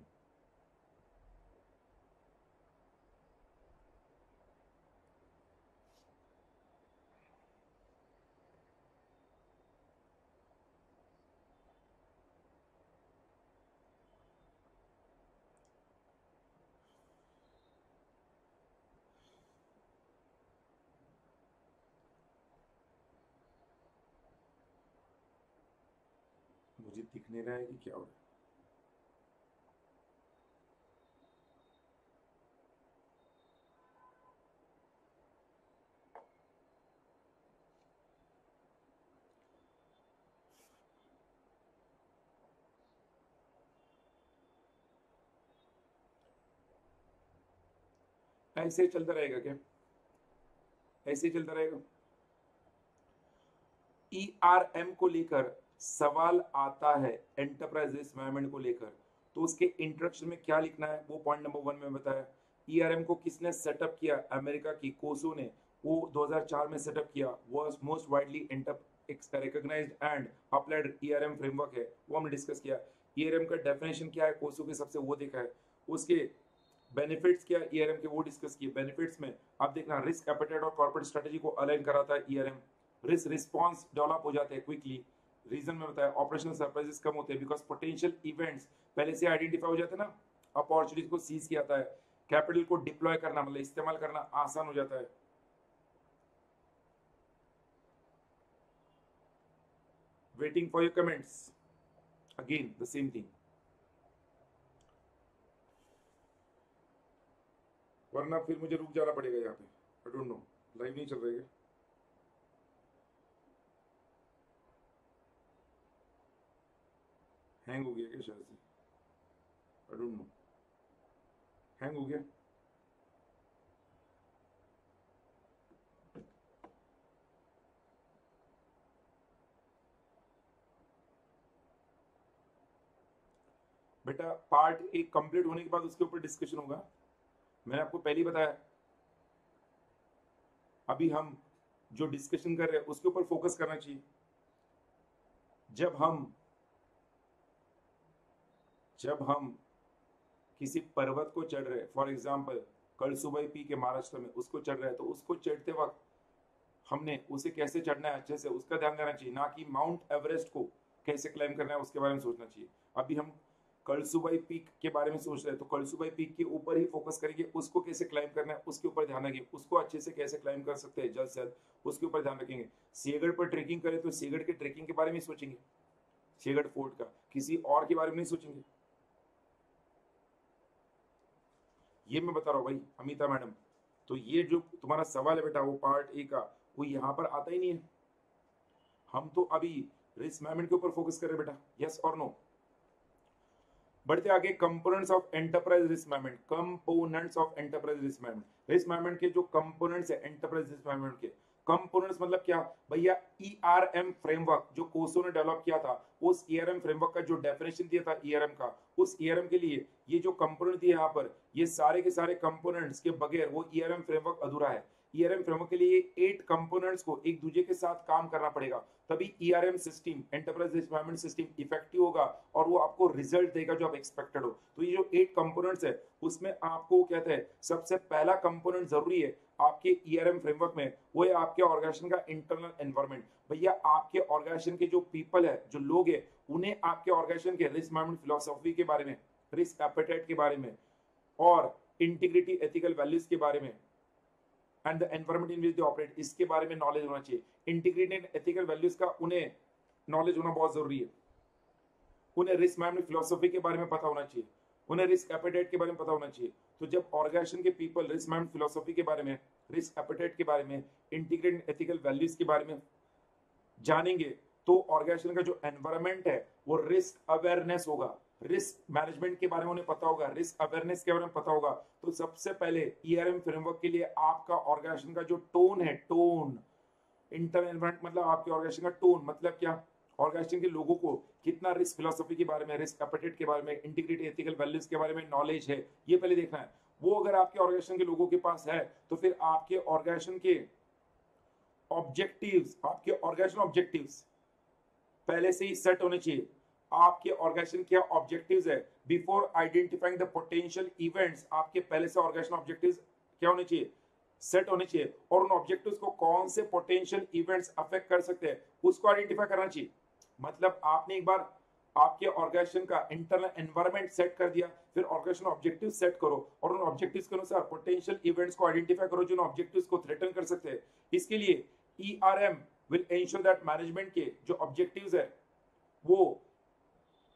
मुझे दिख नहीं रहा है कि क्या हो रहा है। ऐसे ही चलता रहेगा क्या, ऐसे ही चलता रहेगा। ईआरएम को लेकर सवाल आता है एंटरप्राइज रिस्क मैनेजमेंट को लेकर, तो उसके इंट्रोडक्शन में क्या लिखना है वो पॉइंट नंबर 1 में बताया। ईआरएम को किसने सेटअप किया, अमेरिका की कोसो ने, वो 2004 में सेटअप किया। Was most widely recognised and applied ERM framework है, वो हमने डिस्कस किया। ईआरएम का डेफिनेशन क्या है कोसो के सबसे, वो देखा है। उसके बेनिफिट्स क्या ईआरएम के वो डिस्कस किए। बेनिफिट्स में आप देखना रिस्क एपेटाइट और कॉर्पोरेट स्ट्रेटेजी को अलाइन कराता है ईआरएम। रिस्क रिस्पॉन्स डेवलप हो जाते हैं क्विकली। रीजन में बताया ऑपरेशनल सरप्राइजेस कम होते हैं बिकॉज पोटेंशियल इवेंट्स पहले से आइडेंटिफाई हो जाते हैं ना, अपॉर्चुनिटीज को सीज किया जाता है। कैपिटल को डिप्लॉय करना मतलब इस्तेमाल करना आसान हो जाता है। Waiting for your comments again the same thing, वरना फिर मुझे रुक जाना पड़ेगा यहाँ पे। आई डोंट नो लाइव नहीं चल रही है। हैंग हो गया क्या शायद से, आई डोंट नो, हैंग हो गया। बेटा पार्ट 1 कंप्लीट होने के बाद उसके ऊपर डिस्कशन होगा। मैंने आपको पहले ही बताया, अभी हम जो डिस्कशन कर रहे हैं उसके ऊपर फोकस करना चाहिए। जब हम जब हम किसी पर्वत को चढ़ रहे, फॉर एग्जाम्पल कलसुबाई पीक के महाराष्ट्र में, उसको चढ़ रहे हैं, तो उसको चढ़ते वक्त हमने उसे कैसे चढ़ना है अच्छे से उसका ध्यान देना चाहिए, ना कि माउंट एवरेस्ट को कैसे क्लाइम करना है उसके बारे में सोचना चाहिए। अभी हम कलसुबाई पीक के बारे में सोच रहे हैं तो कलसुबाई पीक के ऊपर ही फोकस करेंगे, उसको कैसे क्लाइम करना है उसके ऊपर ध्यान रखेंगे, उसको अच्छे से कैसे क्लाइम कर सकते हैं जल्द से जल्द उसके ऊपर ध्यान रखेंगे। सिंहगढ़ पर ट्रेकिंग करें तो सिंहगढ़ के ट्रेकिंग के बारे में सोचेंगे, सिंहगढ़ फोर्ट का, किसी और के बारे में नहीं सोचेंगे। ये मैं बता रहा हूँ भाई अमिता मैडम। तो ये जो तुम्हारा सवाल है बेटा वो पार्ट ए का, वो यहाँ पर आता ही नहीं है। हम तो अभी रिस्क मैनेजमेंट के ऊपर फोकस कर रहे हैं बेटा, यस और नो। बढ़ते आगे, components of enterprise risk management. Components of enterprise risk management. Risk management के जो कंपोनेंट्स है एंटरप्राइज रिस्क मैनेजमेंट के, कंपोनेंट्स मतलब क्या भैया, ईआरएम फ्रेमवर्क जो कोसो ने डेवलप किया था, उस ईआरएम फ्रेमवर्क का जो डेफिनेशन दिया था ईआरएम का, उस ईआरएम के लिए ये जो कंपोनेंट दिए यहाँ पर, ये सारे के सारे कंपोनेंट्स के बगैर वो ईआरएम फ्रेमवर्क अधूरा है। ईआरएम फ्रेमवर्क के लिए 8 कंपोनेंट्स को एक दूसरे के साथ काम करना पड़ेगा, तभी ERM system, enterprise risk management system effective होगा और वो आपको रिजल्ट देगा जो आप एक्सपेक्टेड हो। तो ये जो 8 कंपोनेंट्स है उसमें आपको कहते हैं सबसे पहला कंपोनेंट जरूरी है आपके ईआरएम फ्रेमवर्क में, वो है आपके ऑर्गेनाइजेशन का इंटरनल एनवायरनमेंट। भैया आपके ऑर्गेनाइजेशन के जो पीपल है, जो लोग है, उन्हें आपके ऑर्गेनाइजेशन के रिस्क मैनेजमेंट फिलॉसफी के बारे में, रिस्क एपेटाइट के बारे में और इंटीग्रिटी एथिकल वैल्यूज के बारे में and the environment in which they operate, इसके बारे में नॉलेज होना चाहिए। इंटीग्रिटी एंड एथिकल वैल्यूज का उन्हें नॉलेज होना बहुत जरूरी है। उन्हें रिस्क मैनेजमेंट फिलॉसफी के बारे में पता होना चाहिए, उन्हें रिस्क एपेटाइट के बारे में पता होना चाहिए। तो जब ऑर्गेनाइजेशन के पीपल रिस्क मैनेजमेंट फिलॉसफी के बारे में, रिस्क एपेटाइट के बारे में, इंटीग्रेटेड एथिकल वैल्यूज के बारे में जानेंगे तो ऑर्गेनाइजेशन का जो एनवायरनमेंट है वो रिस्क अवेयरनेस होगा, रिस्क मैनेजमेंट के बारे में उन्हें पता होगा, रिस्क अवेयरनेस के बारे में पता होगा। तो सबसे पहले ईआरएम फ्रेमवर्क के लिए आपका ऑर्गेनाइजेशन का जो टोन है, टोन, इंटरनल एनवायरनमेंट मतलब आपके ऑर्गेनाइजेशन का टोन, मतलब क्या, ऑर्गेनाइजेशन के लोगों को कितना रिस्क फिलॉसफी के बारे में, रिस्क एपेटाइट के बारे में, इंटीग्रिटी एथिकल वैल्यूज के बारे में नॉलेज है, ये पहले देखना है। वो अगर आपके ऑर्गेनाइजेशन के लोगों के पास है तो फिर आपके ऑर्गेनाइजेशन के ऑब्जेक्टिव्स, आपके ऑर्गेनाइजेशन ऑब्जेक्टिव्स पहले से ही सेट होने चाहिए। आपके ऑर्गेनाइजेशन क्या ऑब्जेक्टिव्स है, before identifying the potential events, आपके पहले से ऑर्गेनाइजेशन ऑब्जेक्टिव्स क्या होने चाहिए, सेट होने चाहिए। और उन ऑब्जेक्टिव्स को कौन से पोटेंशियल इवेंट्स अफेक्ट कर सकते हैं उसको आइडेंटिफाई करना चाहिए। मतलब आपने एक बार आपके ऑर्गेनाइजेशन का इंटरनल एनवायरनमेंट सेट कर दिया, फिर ऑर्गेनाइजेशन ऑब्जेक्टिव सेट करो और उन ऑब्जेक्टिव्स के अनुसार पोटेंशियल इवेंट्स को आइडेंटिफाई करो जो ऑब्जेक्टिव्स को थ्रेटन कर सकते हैं। इसके लिए ERM will ensure that management के जो ऑब्जेक्टिव्स है वो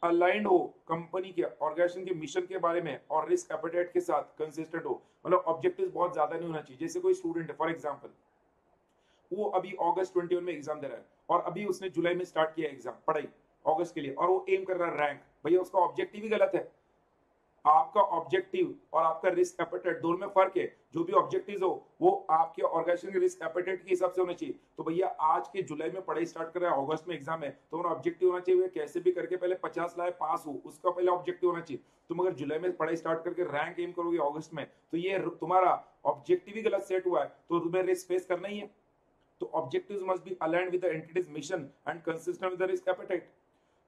अलाइंड हो कंपनी के ऑर्गेनाइजेशन के मिशन के बारे में और रिस्क एपेटाइट के साथ कंसिस्टेंट हो। मतलब ऑब्जेक्टिव्स बहुत ज्यादा नहीं होना चाहिए। जैसे कोई स्टूडेंट है फॉर एग्जांपल, वो अभी अगस्त 21 में एग्जाम दे रहा है और अभी उसने जुलाई में स्टार्ट किया एग्जाम पढ़ाई अगस्त के लिए और वो एम कर रहा है रैंक, भैया उसका ऑब्जेक्टिव ही गलत है। आपका ऑब्जेक्टिव और आपका रिस्क एपेटाइट दोनों में फर्क है। जो भी ऑब्जेक्टिव हो वो आपके ऑर्गेनाइजेशन के रिस्क एपेटाइट के हिसाब से होने चाहिए। तो भैया आज के जुलाई में पढ़ाई स्टार्ट कर रहा है, अगस्त में एग्जाम है, तो उन्हें ऑब्जेक्टिव होना चाहिए कैसे भी करके पहले 50 लाए पास हो, उसका पहले ऑब्जेक्टिव होना चाहिए। तुम अगर जुलाई में पढ़ाई स्टार्ट करके रैंक एम करोगे अगस्त में, तो ये तुम्हारा ऑब्जेक्टिव ही गलत सेट हुआ है, तो तुम्हें रिस्क फेस करना ही है। तो objectives must be aligned with the entities mission and consistent with the risk appetite.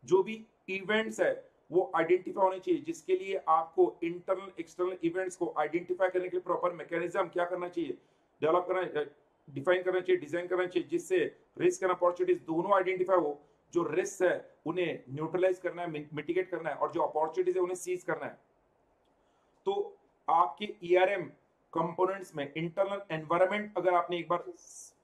जो भी इवेंट्स है वो आइडेंटिफाई होने चाहिए, जिसके लिए आपको इंटरनल एक्सटर्नल इवेंट्स को आइडेंटिफाई करने के लिए प्रॉपर मैकेनिज्म क्या करना चाहिए, डेवलप करना, डिफाइन करना चाहिए, डिजाइन करना चाहिए, जिससे रिस्क एंड अपॉर्चुनिटीज दोनों आइडेंटिफाई हो। जो रिस्क है उन्हें न्यूट्रलाइज करना है, मिटिगेट करना है, और जो अपॉर्चुनिटीज है उन्हें सीज करना है। तो आपके ईआरएम कंपोनेंट्स में इंटरनल एनवायरनमेंट अगर आपने एक बार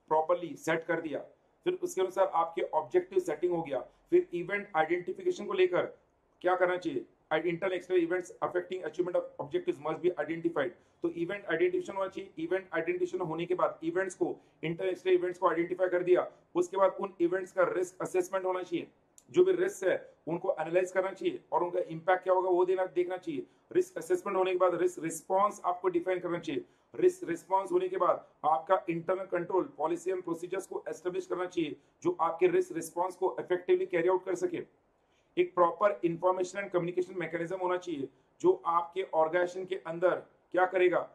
प्रॉपर्ली सेट कर दिया, फिर उसके अनुसार आपके ऑब्जेक्टिव सेटिंग हो गया, फिर इवेंट आइडेंटिफिकेशन को लेकर क्या करना चाहिए, internal external events affecting achievement of objectives must be identified. तो इवेंट आइडेंटिफिकेशन होना चाहिए। इवेंट आइडेंटिफिकेशन होने के बाद इवेंट्स को, इंटरनल एक्सटर्नल इवेंट्स को आइडेंटिफाई कर दिया, उसके बाद उन इवेंट्स का रिस्क असेसमेंट होना चाहिए। जो भी रिस्क है उनको एनालाइज करना चाहिए और उनका इंपैक्ट क्या होगा वो देखना चाहिए। रिस्क असेसमेंट होने के बाद रिस्क रिस्पॉन्स आपको डिफाइन करना चाहिए। रिस्क रिस्पॉन्स होने के बाद आपका internal control policy and procedures को एस्टेब्लिश करना चाहिए जो आपके रिस्क रिस्पॉन्स को इफेक्टिवली कैरी आउट कर सके। एक proper information and communication mechanism होना चाहिए जो आपके ऑर्गेनाइजेशन के अंदर क्या करेगा,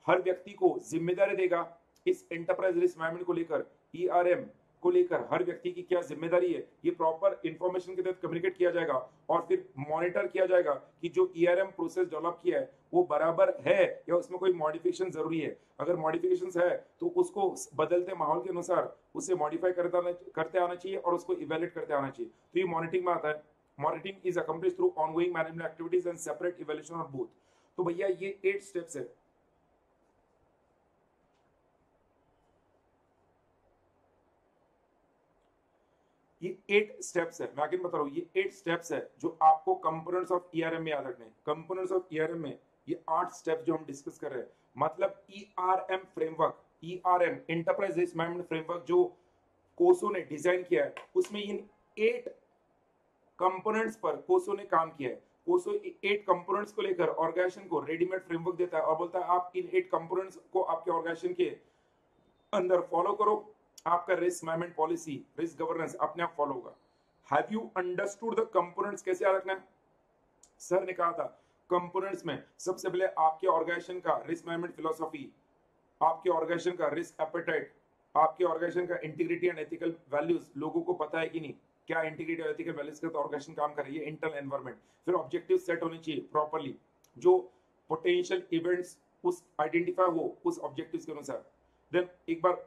हर व्यक्ति को जिम्मेदारी देगा इस एंटरप्राइज रिस्क मैनेजमेंट को लेकर। ईआरएम को लेकर हर व्यक्ति की क्या जिम्मेदारी है, ये प्रॉपर इंफॉर्मेशन के तहत कम्युनिकेट किया जाएगा और फिर मॉनिटर किया जाएगा कि जो ईआरएम प्रोसेस डेवलप किया है वो बराबर है या उसमें कोई मॉडिफिकेशन जरूरी है। अगर मॉडिफिकेशंस है तो उसको बदलते माहौल के अनुसार उसे मॉडिफाई करते आना चाहिए और उसको इवेल्युएट करते आना चाहिए। तो ये मॉनिटरिंग में आता है। Monitoring is accomplished through ongoing management activities and separate evaluation of both. तो भैया ये 8 स्टेप्स है। ये 8 स्टेप्स है, मैं आगे बता रहा हूं, ये 8 स्टेप्स है जो आपको कंपोनेंट्स ऑफ ईआरएम में याद रखने हैं। कंपोनेंट्स ऑफ ईआरएम में ये 8 स्टेप्स जो हम डिस्कस कर रहे हैं, मतलब ERM framework, ERM enterprise risk management framework जो कोसो ने डिजाइन किया है, उसमें इन 8 कंपोनेंट्स पर कोसो ने काम किया है। कोसो 8 कंपोनेंट्स को लेकर ऑर्गेनाइजेशन को रेडीमेड फ्रेमवर्क देता है और बोलता है आप इन 8 कंपोनेंट्स को आपके ऑर्गेनाइजेशन के अंदर फॉलो करो, आपका risk management policy, risk governance अपने आप फॉलो होगा। Have you understood the components? कैसे याद रखना है? सर ने कहा था कंपोनेंट्स में सबसे पहले आपके ऑर्गेनाइजेशन का रिस्क मैनेजमेंट फिलोसॉफी, आपके ऑर्गेनाइजेशन का रिस्क एपेटाइट, आपके ऑर्गेनाइजेशन का इंटीग्रिटी एंड एथिकल वैल्यूज लोगों को पता है कि नहीं, क्या इंटीग्रिटी और एथिकल वैल्यूज का तो ऑर्गेनाइजेशन काम कर रही है, इंटरनल एनवायरनमेंट। फिर ऑब्जेक्टिव सेट होने चाहिए प्रॉपर्ली, जो पोटेंशियल इवेंट्स उस आइडेंटिफाई हो उस ऑब्जेक्टिव्स के अनुसार। देन एक बार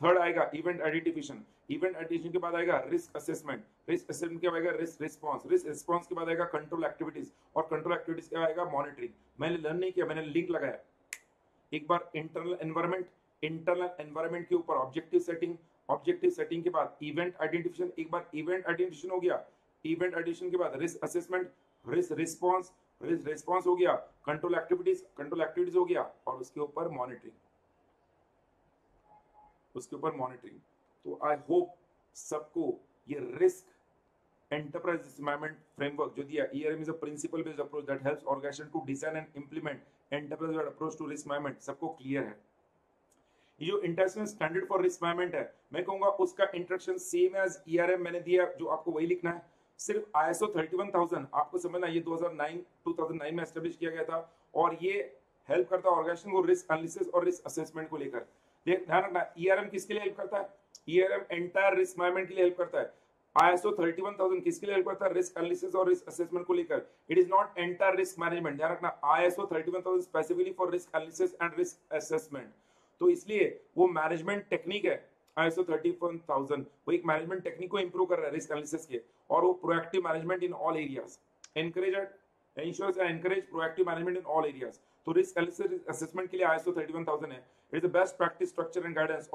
थर्ड आएगा इवेंट आइडेंटिफिकेशन, इवेंट आइडेंटिफिकेशन के बाद आएगा रिस्क असेसमेंट, रिस्क असेसमेंट के बाद आएगा रिस्क रिस्पांस, रिस्क रिस्पांस के बाद आएगा कंट्रोल एक्टिविटीज और कंट्रोल एक्टिविटीज के बाद आएगा मॉनिटरिंग। मैंने लर्न नहीं किया, मैंने लिंक लगाया। एक बार इंटरनल एनवायरनमेंट, इंटरनल एनवायरनमेंट के ऊपर ऑब्जेक्टिव सेटिंग, ऑब्जेक्टिव सेटिंग के बाद इवेंट आइडेंटिफिकेशन, एक बार इवेंट आइडेंटिफिकेशन हो गया, इवेंट आइडेंटिफिकेशन के बाद risk assessment, risk response, risk response हो गया, कंट्रोल एक्टिविटीज, कंट्रोल एक्टिविटीज हो गया और उसके ऊपर मॉनिटरिंग, उसके ऊपर मॉनिटरिंग। तो आई होप सबको ये risk enterprise risk management framework जो दिया, ERM is a principle based approach that helps organisation to design and implement enterprise wide approach to risk management, सबको क्लियर है। ये जो international standard for risk management है, मैं कहूंगा उसका इंट्रोडक्शन सेम एज ईआरएम मैंने दिया, जो आपको वही लिखना है। सिर्फ आईएसओ 31000 आपको समझना, ये 2009 में एस्टेब्लिश किया गया था और ये हेल्प करता है ऑर्गेनाइजेशन को रिस्क एनालिसिस और रिस्क असेसमेंट को लेकर। ध्यान रखना, ईआरएम किसके लिए हेल्प करता है? ईआरएम एंटायर रिस्क मैनेजमेंट के लिए हेल्प करता है। आईएसओ 31000 किसके लिए हेल्प करता है? रिस्क एनालिसिस और रिस्क असेसमेंट को लेकर। It is not entire risk management, ध्यान रखना, ISO 31000 specifically for risk analysis and risk assessment. तो इसलिए वो मैनेजमेंट टेक्निक है। आईएसओ 31000 वो एक मैनेजमेंट टेक्निक को इंप्रूव कर रहा है रिस्क एनालिसिस के, और वो proactive management in all areas, ensures and encourage proactive management in all areas। तो रिस्क एनालिसिस असेसमेंट के लिए आईएसओ 31000 है। It is the best practice structure and guidance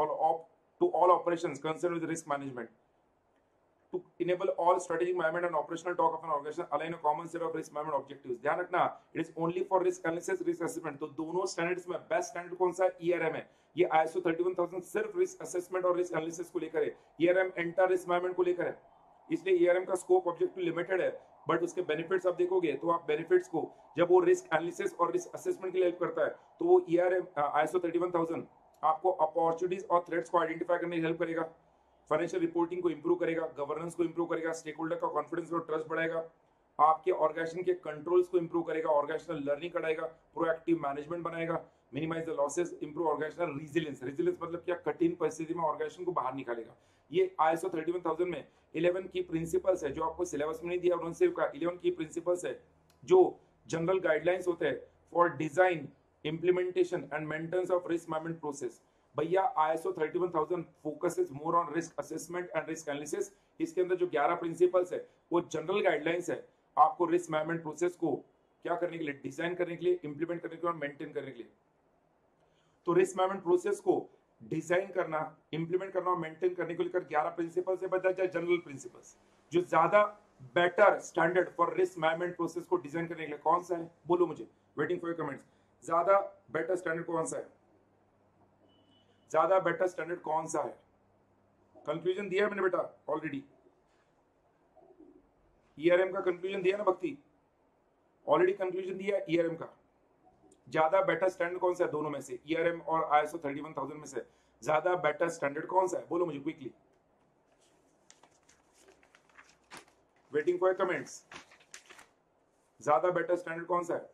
to all operations concerned with risk management to enable all strategic management and operational talk of an organization align a common set of risk management objectives। ध्यान रखना, it is only for risk analysis, risk assessment। तो दोनों standards में best standard कौन सा है? ERM है। ये आईएसओ 31000 सिर्फ रिस्क असेसमेंट और रिस्क एनालिसिस को लेकर है, ईआरएम एंटायर रिस्क मैनेजमेंट को लेकर है। इसलिए ईआरएम का स्कोप ऑब्जेक्टिव लिमिटेड है, बट उसके बेनिफिट्स आप देखोगे तो आप बेनिफिट्स को, जब वो रिस्क एनालिसिस और रिस्क असेसमेंट के लिए हेल्प करता है तो वो ईआरएम आईएसओ 31000 आपको अपॉर्चुनिटीज और थ्रेट्स को आइडेंटिफाई करने में हेल्प करेगा, फाइनेंशियल रिपोर्टिंग को इंप्रूव करेगा, गवर्नेंस को इंप्रूव करेगा, स्टेक होल्डर का कॉन्फिडेंस और ट्रस्ट बढ़ाएगा, आपके ऑर्गेनाइजेशन के कंट्रोल्स को इंप्रूव करेगा, ऑर्गेनाइजेशनल लर्निंग कराएगा, प्रोएक्टिव मैनेजमेंट बनाएगा, minimise the losses, improve organisational resilience. Resilience मतलब क्या? कठिन परिस्थिति में ऑर्गेनाइजेशन को बाहर निकालेगा। ये आईएसओ 31000 में 11 की प्रिंसिपल्स है जो आपको सिलेबस में नहीं दिया, उनसे का 11 की प्रिंसिपल्स है जो जनरल गाइडलाइंस होते हैं for design, implementation and maintenance of risk management process। भैया ISO 31000 focuses more on risk assessment and risk analysis. इसके अंदर जो 11 प्रिंसिपल्स है वो जनरल गाइडलाइंस है आपको रिस्क मैनेजमेंट प्रोसेस को क्या करने के लिए, डिजाइन करने के लिए, इंप्लीमेंट करने के लिए और मेंटेन करने के लिए। तो रिस्क मैनेजमेंट प्रोसेस को डिजाइन करना, इंप्लीमेंट करना और मेंटेन करने को लेकर 11 प्रिंसिपल्स है, बता जाए जनरल प्रिंसिपल्स। जो ज्यादा better standard for risk management process को डिजाइन करने के लिए कौन सा है? बोलो मुझे, वेटिंग फॉर योर कमेंट्स। ज्यादा बेटर स्टैंडर्ड कौन सा है? ज्यादा बेटर स्टैंडर्ड कौन सा है? कंक्लूजन दिया मैंने बेटा ऑलरेडी, ईआरएम का कंक्लूजन दिया ना भक्ति, ऑलरेडी कंक्लूजन दिया ईआरएम का। ज्यादा बेटर स्टैंडर्ड कौन सा है दोनों में से, ईआरएम और आईएसओ 31000 में से ज्यादा बेटर स्टैंडर्ड कौन सा है? बोलो मुझे क्विकली, वेटिंग फॉर कमेंट्स। ज्यादा बेटर स्टैंडर्ड कौन सा है?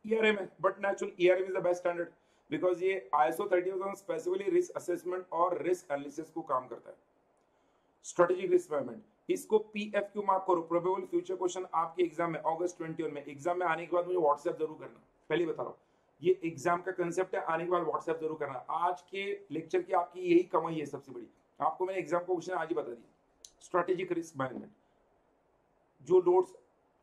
ERM है, but natural ERM is the best standard because ये ISO 30000 स्पेसिफिकली रिस्क असेसमेंट और रिस्क एनालिसिस को काम करता है। स्ट्रेटेजिक रिस्क मैनेजमेंट इसको PFQ मार्क करो, प्रोबेबल फ्यूचर क्वेश्चन आपके एग्जाम में अगस्त 21 में एग्जाम में आने के बाद मुझे व्हाट्सएप जरूर करना, पहले बता रहा हूँ ये एग्जाम का कंसेप्ट है, आने के बाद व्हाट्सएप जरूर करना। आज के लेक्चर की आपकी यही कमाई है सबसे बड़ी, आपको मैंने एग्जाम का क्वेश्चन आज ही बता दिया। स्ट्रेटेजिक रिस्क मैनेजमेंट जो नोट्स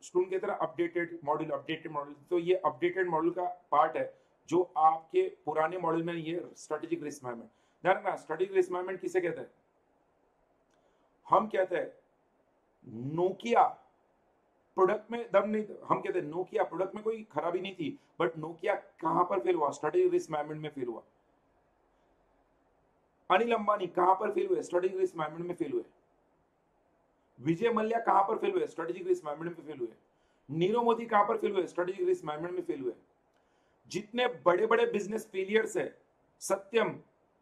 स्टूडेंट की तरह अपडेटेड मॉड्यूल, तो ये अपडेटेड मॉड्यूल का पार्ट है जो आपके पुराने मॉड्यूल में नहीं है। स्ट्रेटेजिक रिस्क मैनेजमेंट ध्यान रखना, स्ट्रेटेजिक रिस्क मैनेजमेंट किसे कहते हैं? हम कहते हैं नोकिया प्रोडक्ट में दम नहीं, हम कहते हैं नोकिया प्रोडक्ट में कोई खराबी नहीं थी, बट नोकिया कहां पर फेल हुआ? स्ट्रेटेजिक रिस्क मैनेजमेंट में फेल हुआ। अनिल अंबानी कहां पर फेल हुए? स्ट्रेटेजिक रिस्क मैनेजमेंट में फेल हुए। विजय मल्ल्या कहां पर फेल हुए? स्ट्रेटेजिक रिस्क मैनेजमेंट में फेल हुए। नीरव मोदी कहां पर फेल हुए? स्ट्रेटेजिक रिस्क मैनेजमेंट में फेल हुए। जितने बड़े बड़े बिजनेस फेलियर्स है, सत्यम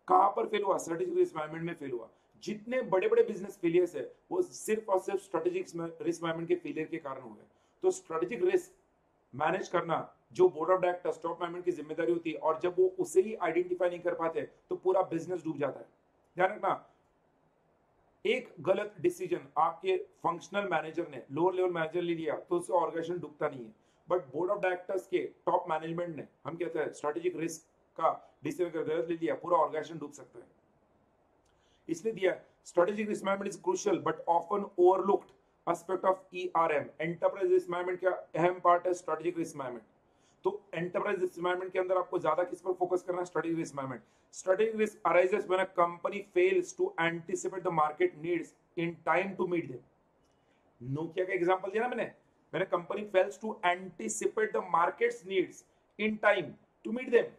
कहां पर फेल हुआ? स्ट्रेटेजिक रिस्क मैनेजमेंट में फेल हुआ। जितने बड़े बड़े बिजनेस फेलियर्स है वो सिर्फ और सिर्फ स्ट्रेटेजिक रिस्क मैनेजमेंट के फेलियर के कारण हुए। तो स्ट्रेटेजिक रिस्क मैनेज करना जो board of directors top management की जिम्मेदारी होती है, और जब वो उसे ही आइडेंटिफाई नहीं कर पाते तो पूरा बिजनेस डूब जाता है। ध्यान रखना, एक गलत डिसीजन आपके फंक्शनल मैनेजर ने, लोअर लेवल मैनेजर ले लिया तो उससे ऑर्गेनाइजेशन डूबता नहीं है, बट बोर्ड ऑफ डायरेक्टर्स के टॉप मैनेजमेंट ने, हम कहते हैं स्ट्रेटेजिक रिस्क का डिसीजन गलत ले लिया, पूरा ऑर्गेनाइजेशन डूब सकता है। इसलिए दिया strategic risk management is crucial but often overlooked aspect of ERM। Enterprise risk management का अहम पार्ट है स्ट्रेटेजिक रिस्क मैनेजमेंट। तो एंटरप्राइज रिस्क मैनेजमेंट के अंदर आपको ज्यादा किस पर फोकस करना है? Strategic risk management. Strategic risk arises when a company fails to anticipate the market needs in time to meet them. Nokia का एग्जांपल दिया ना मैंने company fails to anticipate the markets needs in time to meet them.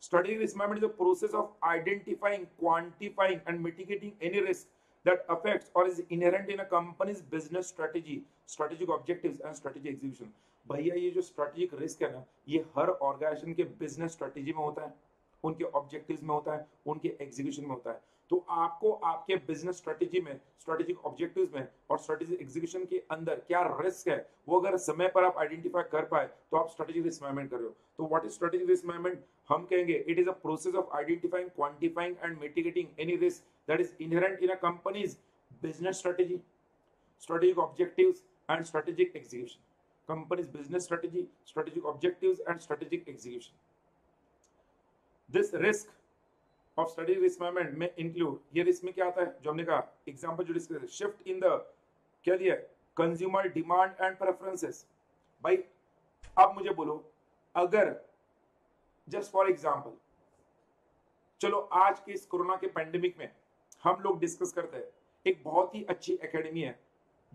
Strategic risk management is a process of identifying, quantifying, and mitigating any risk that affects or is inherent in a company's business strategy, strategic objectives, and strategic execution. भैया ये जो strategic risk है ना, ये हर organisation के business strategy में होता है, उनके ऑब्जेक्टिव्स में होता है, उनके एग्जीक्यूशन में होता है। तो आपको आपके बिजनेस स्ट्रेटेजी में, स्ट्रेटेजिक ऑब्जेक्टिव्स में और स्ट्रेटेजिक एग्जीक्यूशन के अंदर क्या रिस्क है, वो अगर समय पर आप आइडेंटिफाई कर पाए तो आप स्ट्रेटेजिक रिस्क मैनेजमेंट कर रहे हो। तो what is strategic risk management? हम कहेंगे it is a process of identifying, quantifying and mitigating any risk that is inherent in a companies business strategy, strategic objectives and strategic execution. Companies business strategy, strategic objectives and strategic execution. This risk of strategic risk management में include, ये risk में क्या आता है जो हमने कहा example जो डिस्कस, शिफ्ट इन द क्या दिया कंज्यूमर डिमांड एंड प्रेफरेंसेस। भाई अब मुझे बोलो, अगर जस्ट फॉर एग्जांपल, चलो आज के इस कोरोना के पेंडेमिक में हम लोग डिस्कस करते हैं, एक बहुत ही अच्छी एकेडमी है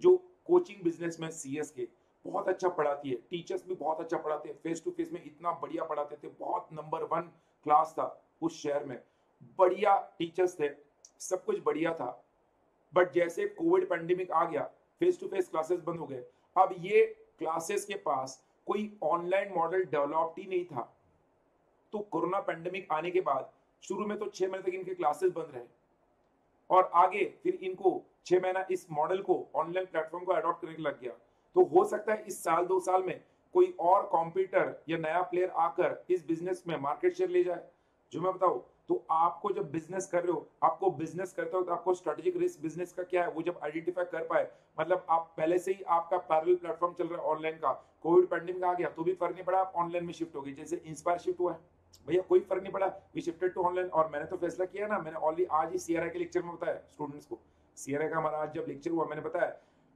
जो कोचिंग बिजनेस में CS के बहुत अच्छा पढ़ाती है, टीचर्स भी बहुत अच्छा पढ़ाते हैं, फेस टू फेस में इतना बढ़िया पढ़ाते थे, बहुत नंबर 1 क्लास था उस शहर में, बढ़िया टीचर्स थे, सब कुछ बढ़िया था। बट जैसे कोविड पेंडेमिक आ गया, फेस टू फेस क्लासेस बंद हो गए। अब ये क्लासेस के पास कोई ऑनलाइन मॉडल डेवलप्ड ही नहीं था। तो कोरोना पेंडेमिक आने के बाद शुरू में तो 6 महीने तक इनके क्लासेस बंद रहे, और आगे फिर इनको 6 महीना इस मॉडल को, ऑनलाइन प्लेटफॉर्म को अडॉप्ट करने लग गया। तो हो सकता है इस साल 2 साल में कोई और कॉम्पिटिटर या नया प्लेयर आकर इस बिजनेस में मार्केट शेयर ले जाए। जो मैं बताऊं, तो आपको जब बिजनेस कर रहे हो, आपको बिजनेस करते हो तो आपको स्ट्रेटेजिक रिस्क बिजनेस का क्या है वो जब आइडेंटिफाई कर पाए, मतलब आप पहले से ही आपका पैरेलल प्लेटफॉर्म चल रहा है ऑनलाइन का, कोविड पेंडेमिक आ गया तो भी फर्क नहीं पड़ा, आप ऑनलाइन में शिफ्ट हो गए, जैसे इंस्पायर शिफ्ट हुआ है भैया, कोई फर्क नहीं पड़ा, वी शिफ्टेड टू ऑनलाइन। और मैंने तो फैसला किया ना, मैंने ऑलरेडी आज ही CRI के लेक्चर में बताया स्टूडेंट्स को, CRI का हमारा आज जब लेक्चर हुआ मैंने बताया,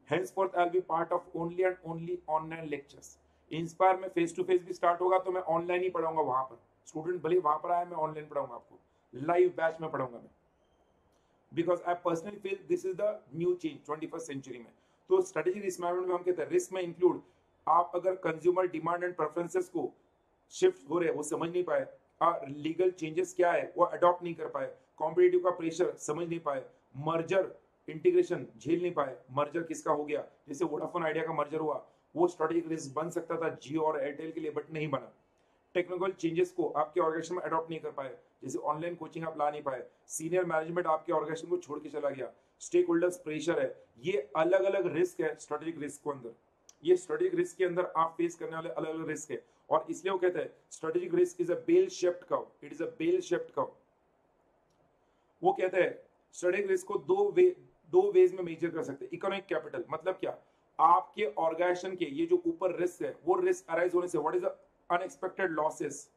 henceforth I'll be part of only and only online lectures। Inspire में फेस टू फेस भी स्टार्ट होगा तो मैं ऑनलाइन ही पढ़ाऊंगा, वहां पर स्टूडेंट भले वहां पर आए, मैं ऑनलाइन पढ़ाऊंगा, आपको लाइव बैच में पढ़ाऊंगा मैं, because I personally feel this is the new change 21st century में। तो स्ट्रेटेजिक रिस्क मैनेजमेंट में हम कहते हैं रिस्क में इंक्लूड, आप अगर कंज्यूमर डिमांड एंड प्रेफरेंसेस को शिफ्ट हो रहे वो समझ नहीं पाए, लीगल चेंजेस क्या है वो अडॉप्ट नहीं कर पाए, कॉम्पिटिटिव का प्रेशर समझ नहीं पाए, मर्जर इंटीग्रेशन झेल नहीं पाए, मर्जर किसका हो गया, जैसे वोडाफोन आइडिया का मर्जर हुआ, वो स्ट्रेटेजिक रिस्क बन सकता था जियो और एयरटेल के लिए, बट नहीं बना। टेक्निकल चेंजेस को आपके ऑर्गेनाइजेशन में अडॉप्ट नहीं कर पाए, जैसे ऑनलाइन कोचिंग आप ला नहीं पाए, सीनियर मैनेजमेंट आपके ऑर्गेनाइजेशन को छोड़ के चला गया, स्टेक होल्डर्स प्रेशर है, ये अलग अलग रिस्क है स्ट्रेटेजिक रिस्क को अंदर, ये स्ट्रेटेजिक रिस्क के अंदर आप फेस करने वाले अलग अलग रिस्क है। और इसलिए वो कहते हैं strategic risk is a bell shaped curve, it is a bell shaped curve. वो कहते हैं स्ट्रेटेजिक रिस्क को दो वेज में मेजर कर सकते हैं। इकोनॉमिक कैपिटल मतलब क्या, आपके ऑर्गेनाइजेशन के ये जो ऊपर रिस्क है वो रिस्क अराइज होने से what is the unexpected losses,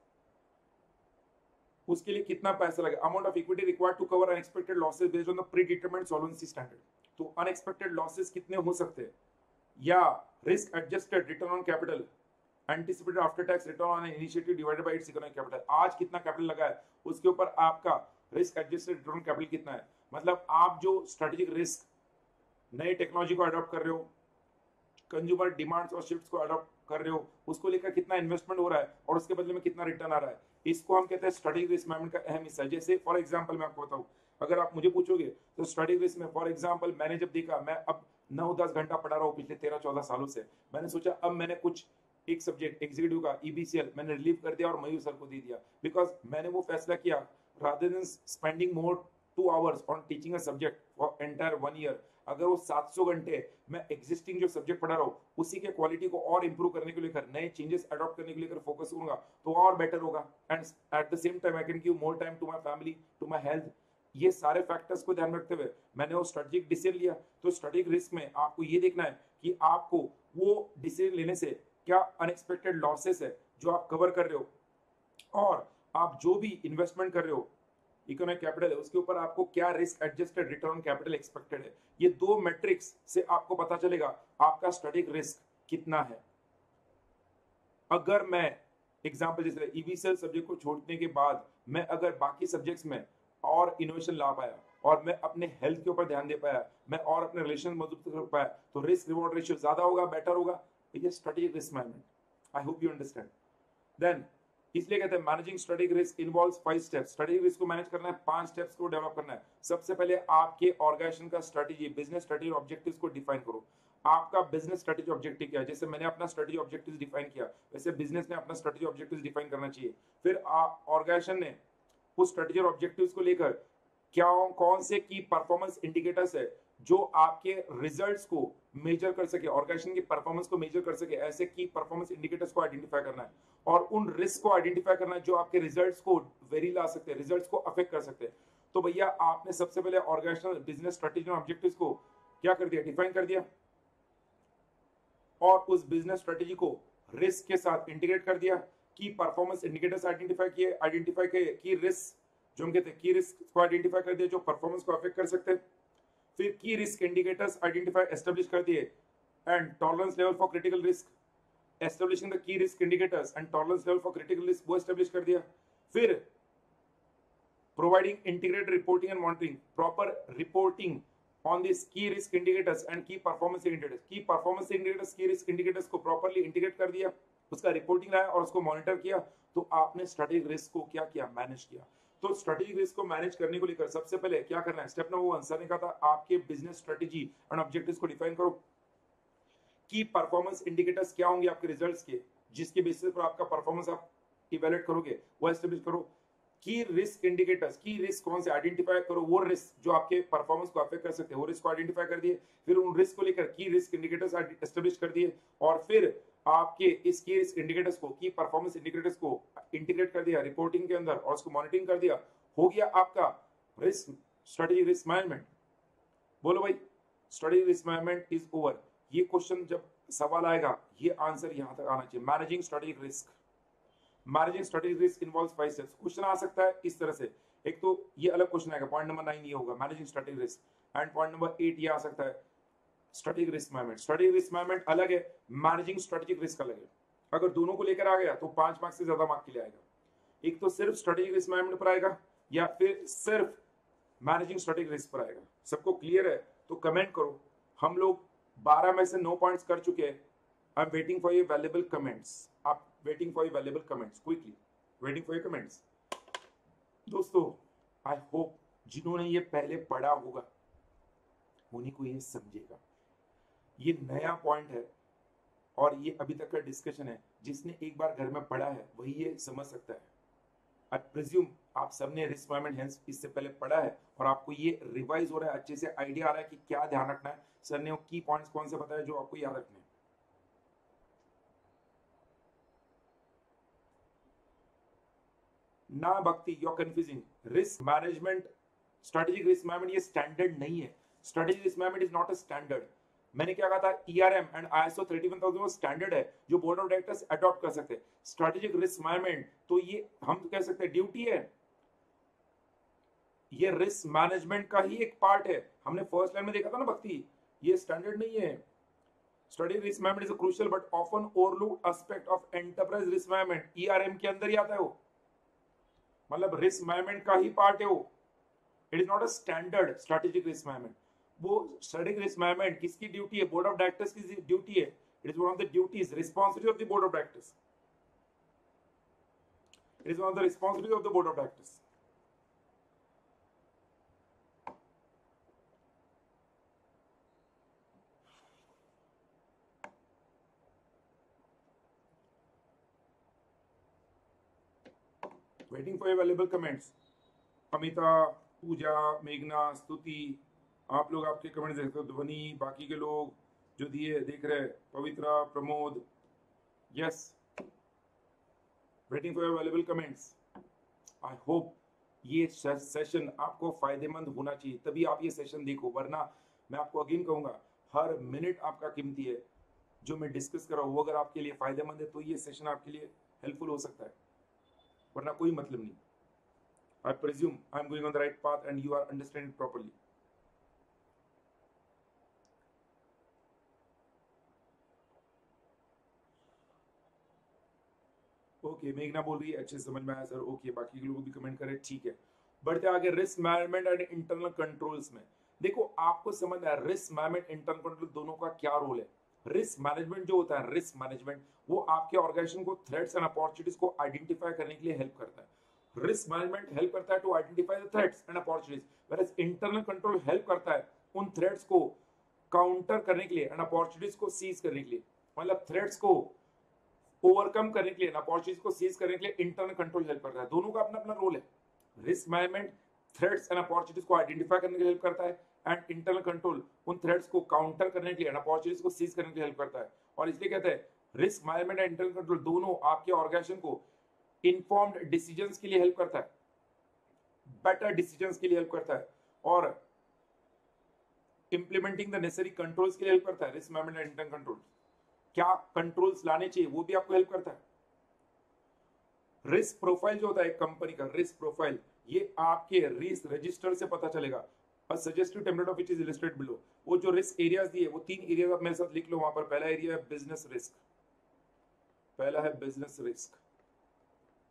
उसके लिए कितना पैसा लगेगा, amount of equity required to cover unexpected losses based on the predetermined solvency standard. तो अनएक्सपेक्टेड लॉसेस कितने हो सकते हैं, या risk adjusted return on capital, anticipated after tax return on initiative divided by its economic capital. आज कितना capital लगा है उसके ऊपर आपका risk adjusted return on capital कितना है। मतलब आप जो स्ट्रेटेजिक रिस्क नई टेक्नोलॉजी को अडॉप्ट कर रहे हो, कंज्यूमर डिमांड्स और शिफ्ट्स को अडॉप्ट कर रहे हो, उसको लेकर कितना इन्वेस्टमेंट हो रहा है और उसके बदले में कितना रिटर्न आ रहा है, इसको हम कहते हैं स्ट्रेटेजिक रिस्क मैनेजमेंट का अहम हिस्सा है। जैसे फॉर एग्जांपल मैं आपको बताऊं, अगर आप मुझे पूछोगे तो स्ट्रेटेजिक रिस्क में फॉर एग्जांपल मैंने जब देखा, मैं अब 9-10 घंटा पढ़ा रहा हूँ पिछले 13-14 सालों से, मैंने सोचा अब मैंने कुछ एक सब्जेक्ट एग्जीक्यूटिव का ईबीसीएल मैंने रिलीव कर दिया और मयूर सर को दे दिया, बिकॉज मैंने वो फैसला किया rather than spending more 2 hours on teaching a subject for entire 1 year, अगर वो 700 घंटे मैं एग्जिस्टिंग जो सब्जेक्ट पढ़ा रहा हूँ उसी के क्वालिटी को और इंप्रूव करने के लेकर, नए चेंजेस अडॉप्ट करने के लेकर फोकस करूंगा तो और बेटर होगा, and at the same time I can give more time to my family, to my health. ये सारे फैक्टर्स को ध्यान रखते हुए मैंने वो स्ट्रेटेजिक डिसीजन लिया। तो स्ट्रेटेजिक रिस्क में आपको ये देखना है कि आपको वो डिसीजन लेने से क्या अनएक्सपेक्टेड लॉसेस है जो आप कवर कर रहे हो, और आप जो भी इन्वेस्टमेंट कर रहे हो इकोनॉमिक कैपिटल है उसके ऊपर आपको क्या risk adjusted return on capital expected है। ये दो मैट्रिक्स से आपको पता चलेगा आपका स्ट्रेटेजिक रिस्क कितना है। अगर मैं एग्जांपल जैसे ईवीसीएल सब्जेक्ट को छोड़ने के बाद मैं अगर बाकी सब्जेक्ट्स में और इनोवेशन ला पाया और मैं अपने हेल्थ के ऊपर ध्यान दे पाया, मैं और अपने रिलेशन मजबूत कर पाया, तो रिस्क रिवॉर्ड रेशियो ज्यादा होगा, बेटर होगा। ये strategic risk management, I hope you understand. Then इसलिए कहते हैं managing strategic risk involves 5 steps. Strategic risk को मैनेज करना है 5 स्टेप्स को डेवलप करना है। सबसे पहले आपके ऑर्गेनाइजेशन का स्ट्रेटेजी, बिजनेस स्ट्रेटेजी ऑब्जेक्टिव्स को डिफाइन करो। आपका बिजनेस स्ट्रेटेजी ऑब्जेक्टिव क्या है, जैसे मैंने अपना स्ट्रेटेजी ऑब्जेक्टिव डिफाइन किया वैसे बिजनेस ने अपना स्ट्रेटेजी ऑब्जेक्टिव डिफाइन करना चाहिए। फिर ऑर्गेनाइजेशन ने उस स्ट्रेटेजी और ऑब्जेक्टिव्स को लेकर क्या कौन से की परफॉर्मेंस इंडिकेटर्स है जो आपके रिजल्ट्स को मेजर कर सके, ऑर्गेनाइजेशन की परफॉर्मेंस को मेजर कर सके, ऐसे की परफॉर्मेंस इंडिकेटर्स को आइडेंटिफाई करना है और उन रिस्क को आइडेंटिफाई करना है जो आपके रिजल्ट्स को वेरी ला सकते हैं, रिजल्ट्स को अफेक्ट कर सकते हैं। तो भैया आपने सबसे पहले ऑर्गेनाइजेशनल बिजनेस स्ट्रेटेजी और ऑब्जेक्टिव्स को क्या कर दिया, डिफाइन कर दिया, और उस बिजनेस स्ट्रेटेजी को रिस्क के साथ इंटीग्रेट कर दिया, की परफॉर्मेंस इंडिकेटर्स आइडेंटिफाई किए, आइडेंटिफाई किए की रिस्क जो हम कहते हैं की रिस्क को आइडेंटिफाई कर दिया जो परफॉर्मेंस को अफेक्ट कर सकते हैं। फिर की रिस्क इंडिकेटर्स आइडेंटिफाई एस्टेब्लिश कर दिए and tolerance level for critical risk, establishing the key risk indicators and tolerance level for critical risk वो एस्टेब्लिश कर दिया। फिर providing integrated reporting and monitoring, proper reporting on these key risk indicators and key performance indicators, key performance indicators key risk indicators को properly integrate कर दिया, उसका reporting लाया और उसको मॉनिटर किया, तो आपने स्ट्रेटेजिक रिस्क को क्या किया, मैनेज किया। तो स्ट्रेटेजिक रिस्क को मैनेज करने को लेकर सबसे पहले क्या करना है, स्टेप नंबर 1 सर ने कहा था आपके बिजनेस स्ट्रेटेजी एंड ऑब्जेक्टिव्स को डिफाइन करो। की परफॉर्मेंस इंडिकेटर्स क्या होंगे आपके रिजल्ट्स के, जिसके बेसिस पर आपका परफॉर्मेंस आप इवैल्यूएट करोगे, वो एस्टेब्लिश करो। की रिस्क इंडिकेटर्स, की रिस्क कौन से आइडेंटिफाई करो, वो रिस्क जो आपके परफॉर्मेंस को अफेक्ट कर सकते हैं वो रिस्क को आइडेंटिफाई कर दिए। फिर उन रिस्क को लेकर की रिस्क इंडिकेटर्स एस्टेब्लिश कर दिए और फिर आपके इस की रिस्क इंडिकेटर्स को, की परफॉर्मेंस इंडिकेटर्स को इंटीग्रेट कर दिया रिपोर्टिंग के अंदर और उसको मॉनिटरिंग कर दिया। हो गया आपका रिस्क स्ट्रेटेजी रिस्क मैनेजमेंट। बोलो भाई, strategy risk management is over. ये क्वेश्चन जब सवाल आएगा ये आंसर यहां तक आना चाहिए, managing strategic risk. Managing strategic risk involves 5 steps. Question आ सकता है इस तरह से, एक तो ये अलग क्वेश्चन आएगा, पॉइंट नंबर 9 ये होगा managing strategic risk, and point number 8 ये आ सकता है strategic risk management. Strategic risk management अलग है, मैनेजिंग स्ट्रेटेजिक रिस्क अलग है। अगर दोनों को लेकर आ गया तो 5 मार्क्स से ज्यादा मार्क के लिए आएगा। एक तो सिर्फ स्ट्रेटेजिक रिस्क मैनेजमेंट पर आएगा या फिर सिर्फ मैनेजिंग स्ट्रेटेजिक रिस्क पर आएगा। सबको क्लियर है तो कमेंट करो। हम लोग 12 में से 9 पॉइंट्स कर चुके हैं। I am waiting for your valuable comments. आप waiting for your valuable comments, quickly waiting for your comments. दोस्तों आई होप जिन्होंने ये पहले पढ़ा होगा उन्हीं को ये समझेगा। ये नया पॉइंट है और ये अभी तक का डिस्कशन है, जिसने एक बार घर में पढ़ा है वही ये समझ सकता है। आई प्रिज्यूम आप सबने रिस्क मैनेजमेंट हेल्थ इससे पहले पढ़ा है और आपको ये रिवाइज हो रहा है, अच्छे से आइडिया आ रहा है कि क्या ध्यान रखना है। सर ने वो की पॉइंट्स कौन से बताए जो आपको याद रखने हैं। ना Bhakti, you are confusing. Risk management, strategic risk management ये स्टैंडर्ड नहीं है। Strategic risk management is not a standard. मैंने क्या कहा था, ईआरएम एंड आईएसओ 31000 वो स्टैंडर्ड है जो बोर्ड ऑफ डायरेक्टर्स अडॉप्ट कर सकते हैं। स्ट्रेटेजिक रिस्क मैनेजमेंट तो ये हम कह सकते हैं ड्यूटी है, ये रिस्क मैनेजमेंट का ही एक पार्ट है। हमने फर्स्ट लाइन में देखा था ना भक्ति, ये स्टैंडर्ड नहीं है। Strategic risk management is a crucial but often overlooked aspect of enterprise risk management. ERM के अंदर ही आता है वो, मतलब रिस्क मैनेजमेंट का ही पार्ट है वो। It is not a standard strategic risk management. वो स्ट्रेटेजिक रिस्क मैनेजमेंट किसकी ड्यूटी है? बोर्ड ऑफ डायरेक्टर्स की ड्यूटी है। It is one of the duties, responsibility of the board of directors. It is one of the responsibility of the board of directors. Waiting for your valuable comments. Amita, Pooja, मेघना, स्तुति, आप लोग आपके comments देखते हो। ध्वनि, बाकी के लोग जो दिए देख रहे, Pavitra, Pramod, yes, waiting for your valuable comments. I hope ये सेशन आपको फायदेमंद होना चाहिए, तभी आप ये सेशन देखो, वरना मैं आपको अगेन कहूंगा हर मिनट आपका कीमती है। जो मैं डिस्कस कर रहा हूँ वो अगर आपके लिए फायदेमंद है तो ये सेशन आपके लिए हेल्पफुल हो सकता है, वरना कोई मतलब नहीं। I presume I am going on the right path and you are understanding properly. Okay, मेघना बोल रही है अच्छे समझ में आया सर। ओके, बाकी के लोग भी कमेंट करें, ठीक है। बढ़ते आगे, risk management and internal controls में देखो, आपको समझ आया रिस्क मैनेजमेंट इंटरनल कंट्रोल दोनों का क्या रोल है। रिस्क मैनेजमेंट जो होता है, रिस्क मैनेजमेंट वो आपके ऑर्गेनाइजेशन को थ्रेट्स एंड अपॉर्चुनिटीज को आइडेंटिफाई करने के लिए हेल्प करता है। रिस्क मैनेजमेंट हेल्प करता है to identify the threats and opportunities, whereas internal control help करता है उन थ्रेट्स को काउंटर करने के लिए एंड अपॉर्चुनिटीज को सीज करने के लिए। मतलब थ्रेट्स को ओवरकम करने के लिए, अपॉर्चुनिटीज को सीज करने के लिए इंटरनल कंट्रोल हेल्प करता है। दोनों का अपना अपना रोल है। Risk management threats and opportunities को आइडेंटिफाई करने के लिए हेल्प करता है, एंड इंटरनल कंट्रोल उन थ्रेट्स को काउंटर करने के लिए, अपॉर्चुनिटीज को सीज करने के लिए हेल्प करता है। और इसलिए कहते हैं risk management and internal control दोनों आपके ऑर्गेनाइजेशन को इन्फॉर्म्ड डिसीजंस के लिए हेल्प करता है, बेटर डिसीजंस के लिए हेल्प करता है, और इंप्लीमेंटिंग द नेसेसरी कंट्रोल्स के लिए हेल्प करता है। Risk management and internal control क्या कंट्रोल्स लाने चाहिए वो भी आपको हेल्प करता है। रिस्क प्रोफाइल जो होता है कंपनी का, रिस्क प्रोफाइल ये आपके रिस्क रजिस्टर से पता चलेगा। Suggestive template of it is illustrated below. वो जो रिस्क एरियाज दिए वो 3 एरियाज आप मेरे साथ लिख लो वहां पर। पहला एरिया है बिजनेस रिस्क, पहला है बिजनेस रिस्क,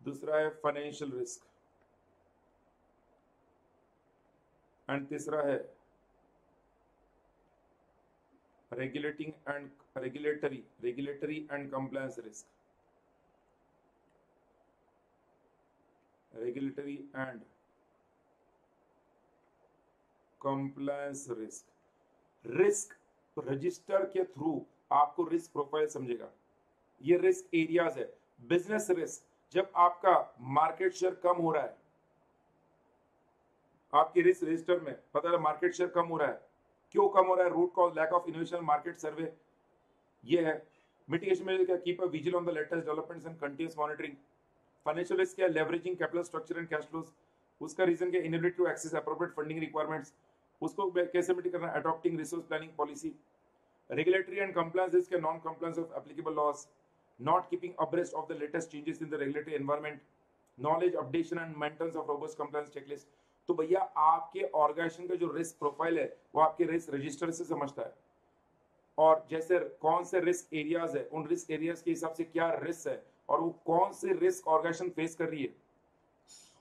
दूसरा है फाइनेंशियल रिस्क, एंड तीसरा है regulatory and compliance risk. Regulatory and compliance risk. Risk register के थ्रू आपको रिस्क प्रोफाइल समझेगा। ये रिस्क एरियाज है। बिजनेस रिस्क, जब आपका मार्केट शेयर कम हो रहा है, आपके रिस्क रजिस्टर में पता है मार्केट शेयर कम हो रहा है, क्यों कम हो रहा है? Root cause lack of innovation, market survey, ये है। मिटिगेशन में क्या? Keep a vigil on the latest developments and continuous monitoring. Financial risk क्या? Leveraging capital structure and cash flows, उसका रीजन क्या? Inability to access appropriate funding requirements, उसको कैसे mitigate करना? Adopting resource planning policy. Regulatory and compliance risk है non compliance of applicable laws, not keeping abreast of the latest changes in the regulatory environment, knowledge updation and maintenance of robust compliance checklist। तो भैया आपके organisation का जो risk profile है वो आपके risk register से समझता है, और जैसे कौन से रिस्क एरियाज है, उन रिस्क एरियाज के हिसाब से क्या रिस्क है और वो कौन से रिस्क ऑर्गेनाइजेशन फेस कर रही है,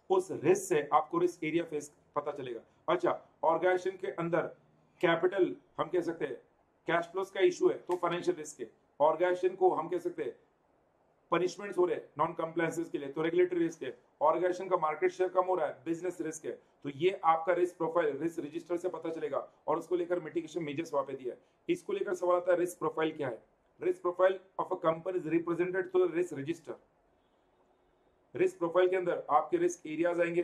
उस रिस्क से आपको रिस्क एरिया फेस पता चलेगा। अच्छा, ऑर्गेनाइजेशन के अंदर कैपिटल हम कह सकते हैं कैश फ्लोज का इशू है तो फाइनेंशियल रिस्क है। ऑर्गेनाइजेशन को हम कह सकते हैं पनिशमेंट्स हो रहे हैं नॉन कंप्लायंसेस के लिए तो रेगुलेटरी रिस्क है। ऑर्गेनाइजेशन का मार्केट शेयर कम हो रहा है, बिजनेस रिस्क है। तो ये आपका रिस्क प्रोफाइल रिस्क रजिस्टर से पता चलेगा, और उसको लेकर मिटिगेशन मेजर्स वहां पे दिया है। इसको लेकर सवाल आता है रिस्क प्रोफाइल क्या है? Risk profile of a company is represented through risk register. Risk profile के अंदर आपके रिस्क एरियाज आएंगे,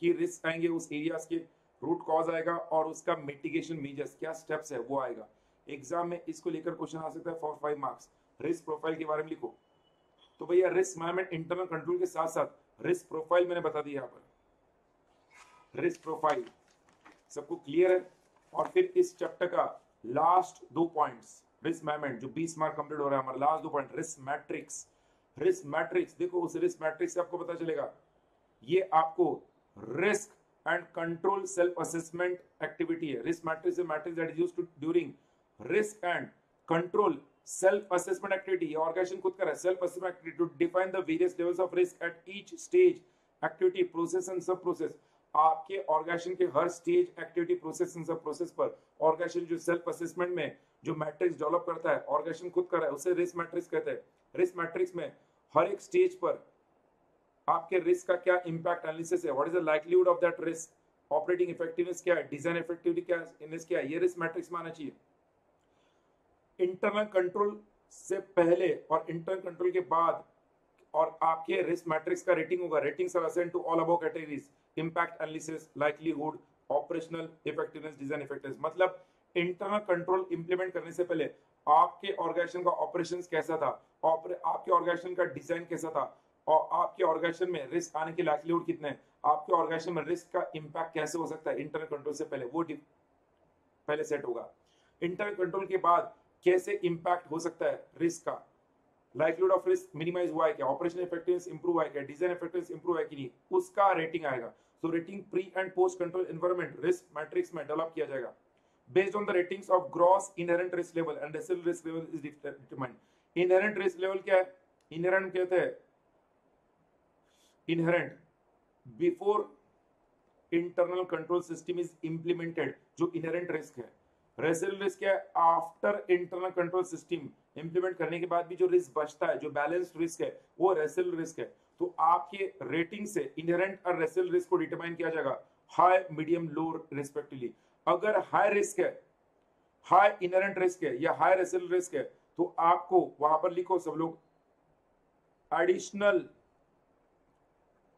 की रिस्क आएंगे, उस एरियाज के रूट कॉज आएगा, और उसका मिटिगेशन मेजर्स क्या स्टेप्स है वो आएगा। एग्जाम में इसको लेकर क्वेश्चन आ सकता है फॉर 5 मार्क्स। रिस्क प्रोफाइल के बारे में लिखो। तो भैया रिस्क मैनेजमेंट इंटरनल कंट्रोल के साथ साथ रिस्क प्रोफाइल मैंने बता दिया यहाँ पर, रिस्क प्रोफाइल सबको क्लियर है। और फिर इस चैप्टर का लास्ट 2 पॉइंट्स, रिस्क मैनेजमेंट, जो 20 मार्क कंप्लीट हो रहा है हमारा, last 2 point risk matrix. Risk matrix देखो, उस रिस्क मैट्रिक्स से आपको पता चलेगा, ये आपको risk and control self assessment activity है। Risk matrix matrix that is used to during risk and control self assessment activity. Organisation खुद कर रहा है self assessment activity to define the various levels of risk at each stage activity process and sub process. आपके organisation के हर stage activity process and sub process पर organisation जो self assessment में जो मैट्रिक्स डेवलप करता है, ऑर्गेनाइजेशन खुद कर रहा है, उसे रिस्क मैट्रिक्स कहते हैं। रिस्क मैट्रिक्स में हर एक स्टेज पर आपके रिस्क का क्या इंपैक्ट एनालिसिस है, what is the likelihood of that risk, operating effectiveness क्या है, डिजाइन इफेक्टिविटी क्या है, इननेस क्या है, ये रिस्क मैट्रिक्स में आना चाहिए। इंटरनल कंट्रोल से पहले और इंटरनल कंट्रोल के बाद और आपके रिस्क मैट्रिक्स का रेटिंग होगा। Ratings are assigned to all above categories, impact analysis, likelihood, operational effectiveness, design effectiveness. मतलब इंटरनल कंट्रोल इंप्लीमेंट करने से पहले आपके ऑर्गेनाइजेशन का ऑपरेशंस कैसा था, आपके ऑर्गेनाइजेशन का डिजाइन कैसा था, और आपके ऑर्गेनाइजेशन में रिस्क आने के लाइक्लीहुड कितने हैं, आपके ऑर्गेनाइजेशन में रिस्क का इंपैक्ट कैसे हो सकता है इंटरनल कंट्रोल से पहले, वो पहले सेट होगा। इंटरनल कंट्रोल के बाद कैसे इंपैक्ट हो सकता है रिस्क का, लाइक्लीहुड ऑफ रिस्क मिनिमाइज हुआ है क्या, ऑपरेशनल इफेक्टिवनेस इंप्रूव हुआ है क्या, डिजाइन इफेक्टिवनेस इंप्रूव है कि नहीं, उसका रेटिंग आएगा। So rating pre and post control environment risk matrix में डेवलप किया जाएगा। Based on the ratings of gross inherent risk level and residual risk level is determined. Inherent risk level क्या है? Inherent कहते हैं inherent before internal control system is implemented, जो inherent risk है। Residual risk क्या है? After internal control system implement करने के बाद भी जो risk बचता है, जो balanced risk है, वो residual risk है। तो आपके रेटिंग से inherent और residual risk को डिटरमाइन किया जाएगा, high, medium, low respectively। अगर हाई रिस्क है, हाई इनहेरेंट रिस्क है या हाई रेसिडुअल रिस्क है, तो आपको वहां पर लिखो सब लोग, एडिशनल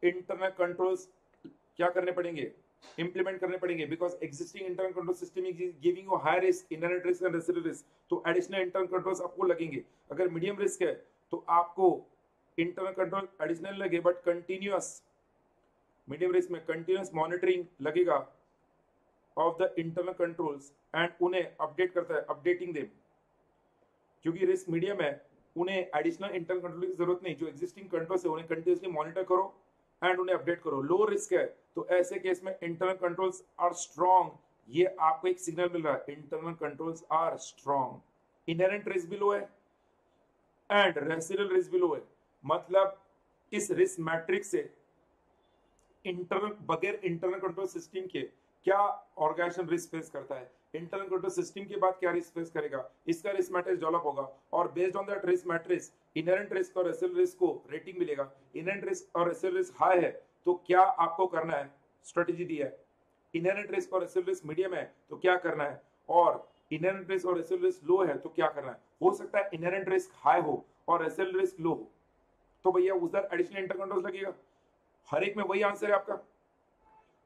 इंटरनल कंट्रोल्स क्या करने पड़ेंगे, इंप्लीमेंट करने पड़ेंगे, because existing internal control system is giving you high risk, inherent risk and residual risk, तो एडिशनल इंटरनल कंट्रोल्स आपको लगेंगे। अगर मीडियम रिस्क है तो आपको इंटरनल कंट्रोल एडिशनल लगे, बट कंटिन्यूअस, मीडियम रिस्क में कंटिन्यूअस मॉनिटरिंग लगेगा of the internal controls and उन्हें अपडेट करता है, अपडेटिंग देम। क्योंकि रिस्क मीडियम है, उन्हें एडिशनल इंटरनल कंट्रोल की जरूरत नहीं, जो एक्जिस्टिंग कंट्रोल्स है उन्हें कंटिन्यूअसली मॉनिटर करो एंड उन्हें अपडेट करो। लो रिस्क है तो ऐसे केस में इंटरनल कंट्रोल्स आर स्ट्रॉन्ग, ये आपको एक सिग्नल मिल रहा है, internal controls are strong. Inherent risk भी लो है एंड रेसिडुअल रिस्क भी लो है। मतलब इस रिस्क मैट्रिक्स से इंटरनल, बगैर इंटरनल कंट्रोल सिस्टम के क्या ऑर्गेनाइजेशन रिस्क फेस करता है, इंटरनल कंट्रोल सिस्टम के बाद क्या रिस्क फेस करेगा, इसका रिस्क मैट्रिक्स डेवलप होगा। और based on that risk matrix inherent risk और रेसिडुअल रिस्क को रेटिंग मिलेगा। इनहेरेंट रिस्क और रेसिडुअल रिस्क हाई है तो क्या आपको करना है, स्ट्रेटेजी दी है। इनहेरेंट रिस्क और रेसिडुअल रिस्क मीडियम है तो क्या करना है, और इनहेरेंट रिस्क और रेसिडुअल रिस्क लो है तो क्या करना है। हो सकता है इनहेरेंट रिस्क हाई हो और रेसिडुअल रिस्क लो हो, तो भैया उधर एडिशनल इंटरनल कंट्रोल्स लगेगा। हर एक में वही आंसर है आपका।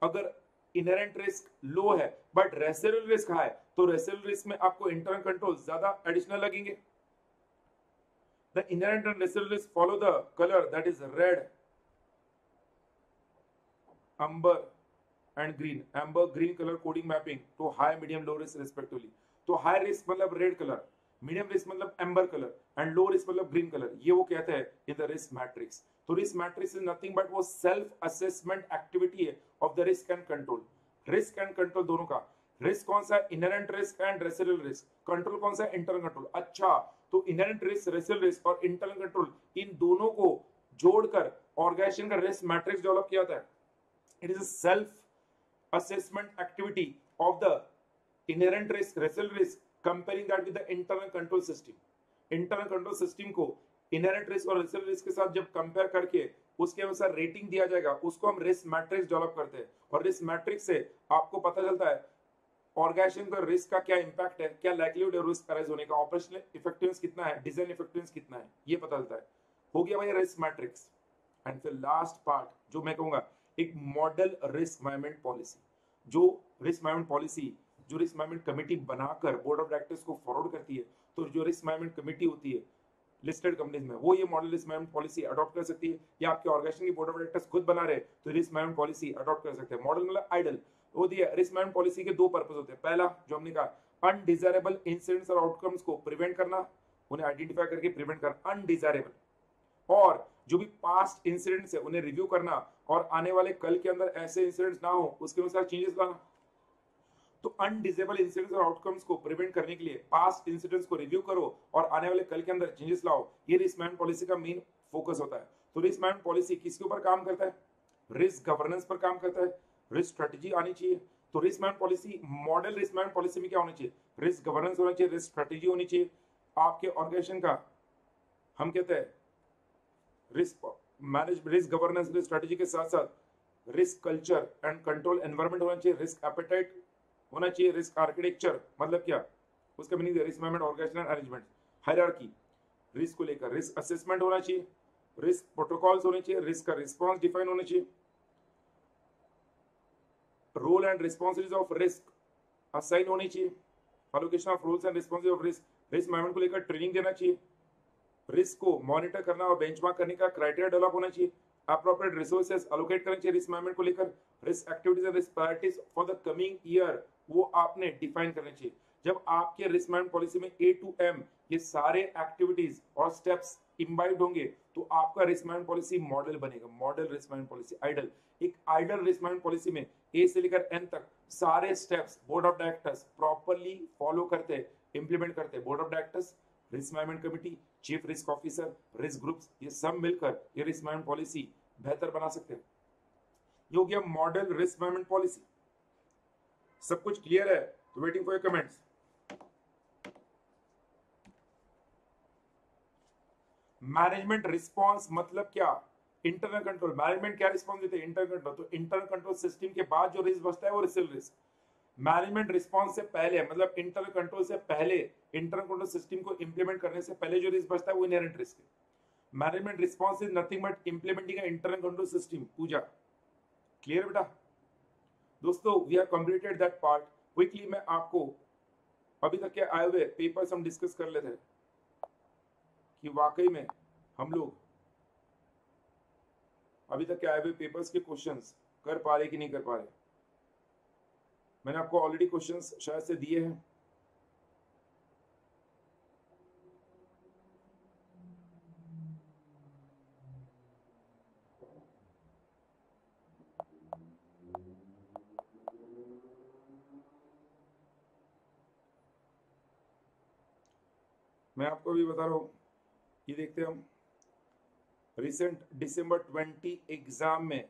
अगर इनहेरेंट रिस्क लो है बट रेसिडुअल रिस्क हाई, तो रेसिडुअल रिस्क में आपको इंटरनल कंट्रोल ज्यादा एडिशनल लगेंगे। The inherent and residual risk follow the colour that is red, amber and green, amber green color coding mapping to high medium low risk respectively। तो high risk मतलब red colour, medium risk मतलब amber colour and low risk मतलब green colour, ये वो कहते हैं in the risk matrix. तो risk matrix is nothing but वो सेल्फ असेसमेंट एक्टिविटी है of the risk and control. Risk and control दोनों का, रिस्क कौन सा है, inherent risk and residual risk, control कौन सा है, इंटरनल कंट्रोल। अच्छा, तो इनहेरेंट रिस्क, रेसिडुअल रिस्क और इंटरनल कंट्रोल, इन दोनों को जोड़कर ऑर्गेनाइजेशन का रिस्क मैट्रिक्स डेवलप किया जाता है। It is a self-assessment activity of the inherent risk, residual risk, comparing that with the internal control system. Internal control system को inherent risk और residual risk के साथ जब कंपेयर करके उसके अनुसार रेटिंग दिया जाएगा, उसको हम रिस्क मैट्रिक्स डेवलप करते हैं। और रिस्क मैट्रिक्स से आपको पता चलता है ऑर्गेनाइजेशन का रिस्क का क्या इंपैक्ट है, क्या लाइक्लीहुड है रिस्क अराइज होने का, ऑपरेशनल इफेक्टिवनेस कितना है, डिजाइन इफेक्टिवनेस कितना है, ये पता चलता है। हो गया भाई रिस्क मैट्रिक्स। एंड फिर लास्ट पार्ट जो मैं कहूंगा, एक मॉडल रिस्क मैनेजमेंट पॉलिसी। जो रिस्क मैनेजमेंट पॉलिसी, जो रिस्क मैनेजमेंट कमेटी बनाकर बोर्ड ऑफ डायरेक्टर्स को फॉरवर्ड करती है, तो जो रिस्क मैनेजमेंट कमेटी होती है, लिस्टेड कंपनीज में, वो ये model risk management policy adopt कर सकती है, या आपके ऑर्गेनाइजेशन की बोर्ड ऑफ डायरेक्टर्स खुद बना रहे तो रिस्क मैनेजमेंट पॉलिसी अडॉप्ट कर सकते हैं। मॉडल मतलब आइडल वो दिया। रिस्क मैनेजमेंट पॉलिसी के दो पर्पस होते हैं। पहला जो हमने कहा अनडिजायरेबल इंसिडेंट्स और आउटकम्स को प्रिवेंट करना, उन्हें आइडेंटिफाई करके प्रिवेंट करना अनडिजायरेबल, और जो भी पास्ट इंसिडेंट्स है उन्हें रिव्यू करना और आने वाले कल के अंदर ऐसे इंसिडेंट्स ना हो उसके अनुसार चेंजेस लाना। तो अनडिजेबल इंसिडेंट्स और आउटकम्स को प्रिवेंट करने के लिए पास्ट इंसिडेंट्स को रिव्यू करो और आने वाले कल के अंदर चेंजेस लाओ, ये रिस्क मैनेजमेंट पॉलिसी का मेन फोकस होता है। तो रिस्क मैनेजमेंट पॉलिसी किसके ऊपर काम करता है? रिस्क गवर्नेंस पर काम करता है। रिस्क स्ट्रेटजी आनी चाहिए। तो risk management policy, model risk management policy में क्या होना चाहिए? रिस्क गवर्नेंस होना चाहिए, रिस्क स्ट्रेटजी होनी चाहिए। आपके ऑर्गेनाइजेशन का हम कहते हैं risk manage, risk governance, risk strategy के साथ साथ risk culture and control environment होना चाहिए, रिस्क एपेटाइट होना चाहिए, रिस्क आर्किटेक्चर मतलब क्या, उसका meaning risk management organisational arrangement, hierarchy, risk को लेकर रिस्क असेसमेंट होना चाहिए, रिस्क प्रोटोकॉल्स होने चाहिए, रिस्क का रिस्पांस डिफाइन होना चाहिए, role and responsibilities of risk assign होनी चाहिए, allocation of roles and responsibility of risk, risk management को लेकर ट्रेनिंग देना चाहिए, रिस्क को मॉनिटर करना और बेंचमार्क करने का क्राइटेरिया डेवलप होना चाहिए, अप्रोप्रिएट रिसोर्सेज एलोकेट करने चाहिए रिस्क मैनेजमेंट को लेकर, risk activities and risk priorities for the coming year वो आपने डिफाइन करने चाहिए। जब आपके रिस्क मैनेजमेंट पॉलिसी में ए टू एम ये सारे एक्टिविटीज और स्टेप्स इम्बाइब्ड होंगे तो आपका रिस्क मैनेजमेंट पॉलिसी मॉडल बनेगा। Model risk management policy ideal, एक आइडल रिस्क मैनेजमेंट पॉलिसी में ए से लेकर एन तक सारे steps board of directors properly follow करते, इंप्लीमेंट करते। Board of directors, risk management committee, chief risk officer, risk groups, ये सब मिलकर ये रिस्क मैनेजमेंट पॉलिसी बेहतर बना सकते हैं। ये हो गया मॉडल रिस्क मैनेजमेंट पॉलिसी। सब कुछ क्लियर है? तो waiting for your comments. Management response मतलब क्या? Internal control. मैनेजमेंट क्या रिस्पांस देते हैं? Internal control. तो इंटरनल कंट्रोल सिस्टम के बाद जो रिस्क बचता है वो रिसिल रिस्क। मैनेजमेंट रिस्पांस से पहले मतलब इंटरनल कंट्रोल से पहले, इंटरनल कंट्रोल सिस्टम को इंप्लीमेंट करने से पहले जो रिस्क बचता है वो इनहेरेंट रिस्क है। Management response is nothing but implementing internal control system. Pooja clear बेटा? दोस्तों we have completed that part. Quickly मैं आपको अभी तक के आए हुए पेपर्स हम डिस्कस कर लेते हैं कि वाकई में हम लोग अभी तक के आए हुए पेपर्स के क्वेश्चंस कर पा रहे कि नहीं कर पा रहे। मैंने आपको ऑलरेडी क्वेश्चंस शायद से दिए हैं। मैं आपको अभी बता रहा हूं, ये देखते हैं हम रिसेंट दिसंबर 20 एग्जाम में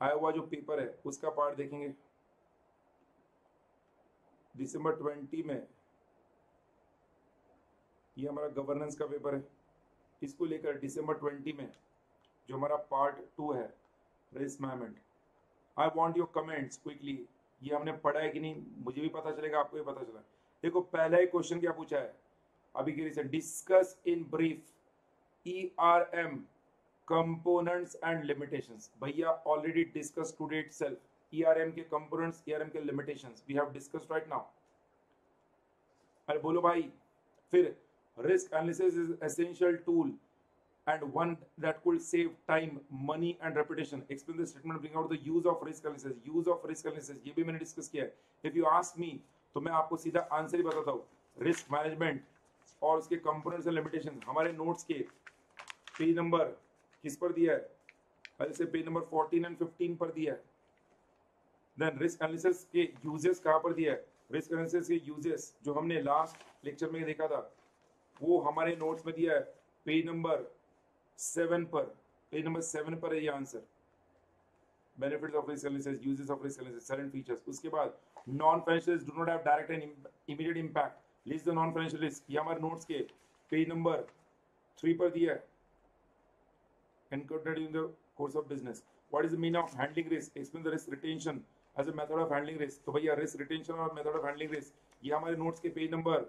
आया हुआ जो पेपर है उसका पार्ट देखेंगे। दिसंबर 20 में ये हमारा गवर्नेंस का पेपर है। इसको लेकर दिसंबर 20 में जो हमारा पार्ट 2 है risk management, I want your comments quickly. ये हमने पढ़ा है कि नहीं मुझे भी पता चलेगा, आपको भी पता चला। देखो पहला ही क्वेश्चन क्या पूछा है अभी के recent, discuss in brief ERM components and limitations. भैया already discuss today itself ERM के कंपोनेंट्स, ERM के limitations we have discussed right now. अरे बोलो भाई। फिर risk analysis is essential tool and one that could save time, money and reputation. Explain the statement, bring out the use of risk analysis. Use of risk analysis ये भी मैंने discuss किया है। If you ask me तो मैं आपको सीधा answer ही बताता हूँ। रिस्क मैनेजमेंट और उसके कंपोनेंट्स एंड लिमिटेशन हमारे नोट्स के पेज नंबर किस पर दिया है? ऐसे पेज नंबर 14 एंड 15 पर दिया है। देन रिस्क एनालिसिस के यूजेस कहाँ पर दिया है? रिस्क एनालिसिस के यूजेस जो हमने लास्ट लेक्चर में देखा था वो हमारे नोट्स में दिया है पेज नंबर 7 पर। पेज नंबर 7 पर है ये answer. Benefits of risk analysis, uses of risk analysis, salient features. उसके बाद non financial risk do not have direct and immediate impact, list the non financial risk. ये हमारे नोट्स के page number 3 पर दिया है। Encountered in the course of business. What is the meaning of handling risk? Explain the risk retention as a method of handling risk. तो भैया risk retention और method of handling risk ये हमारे notes के page number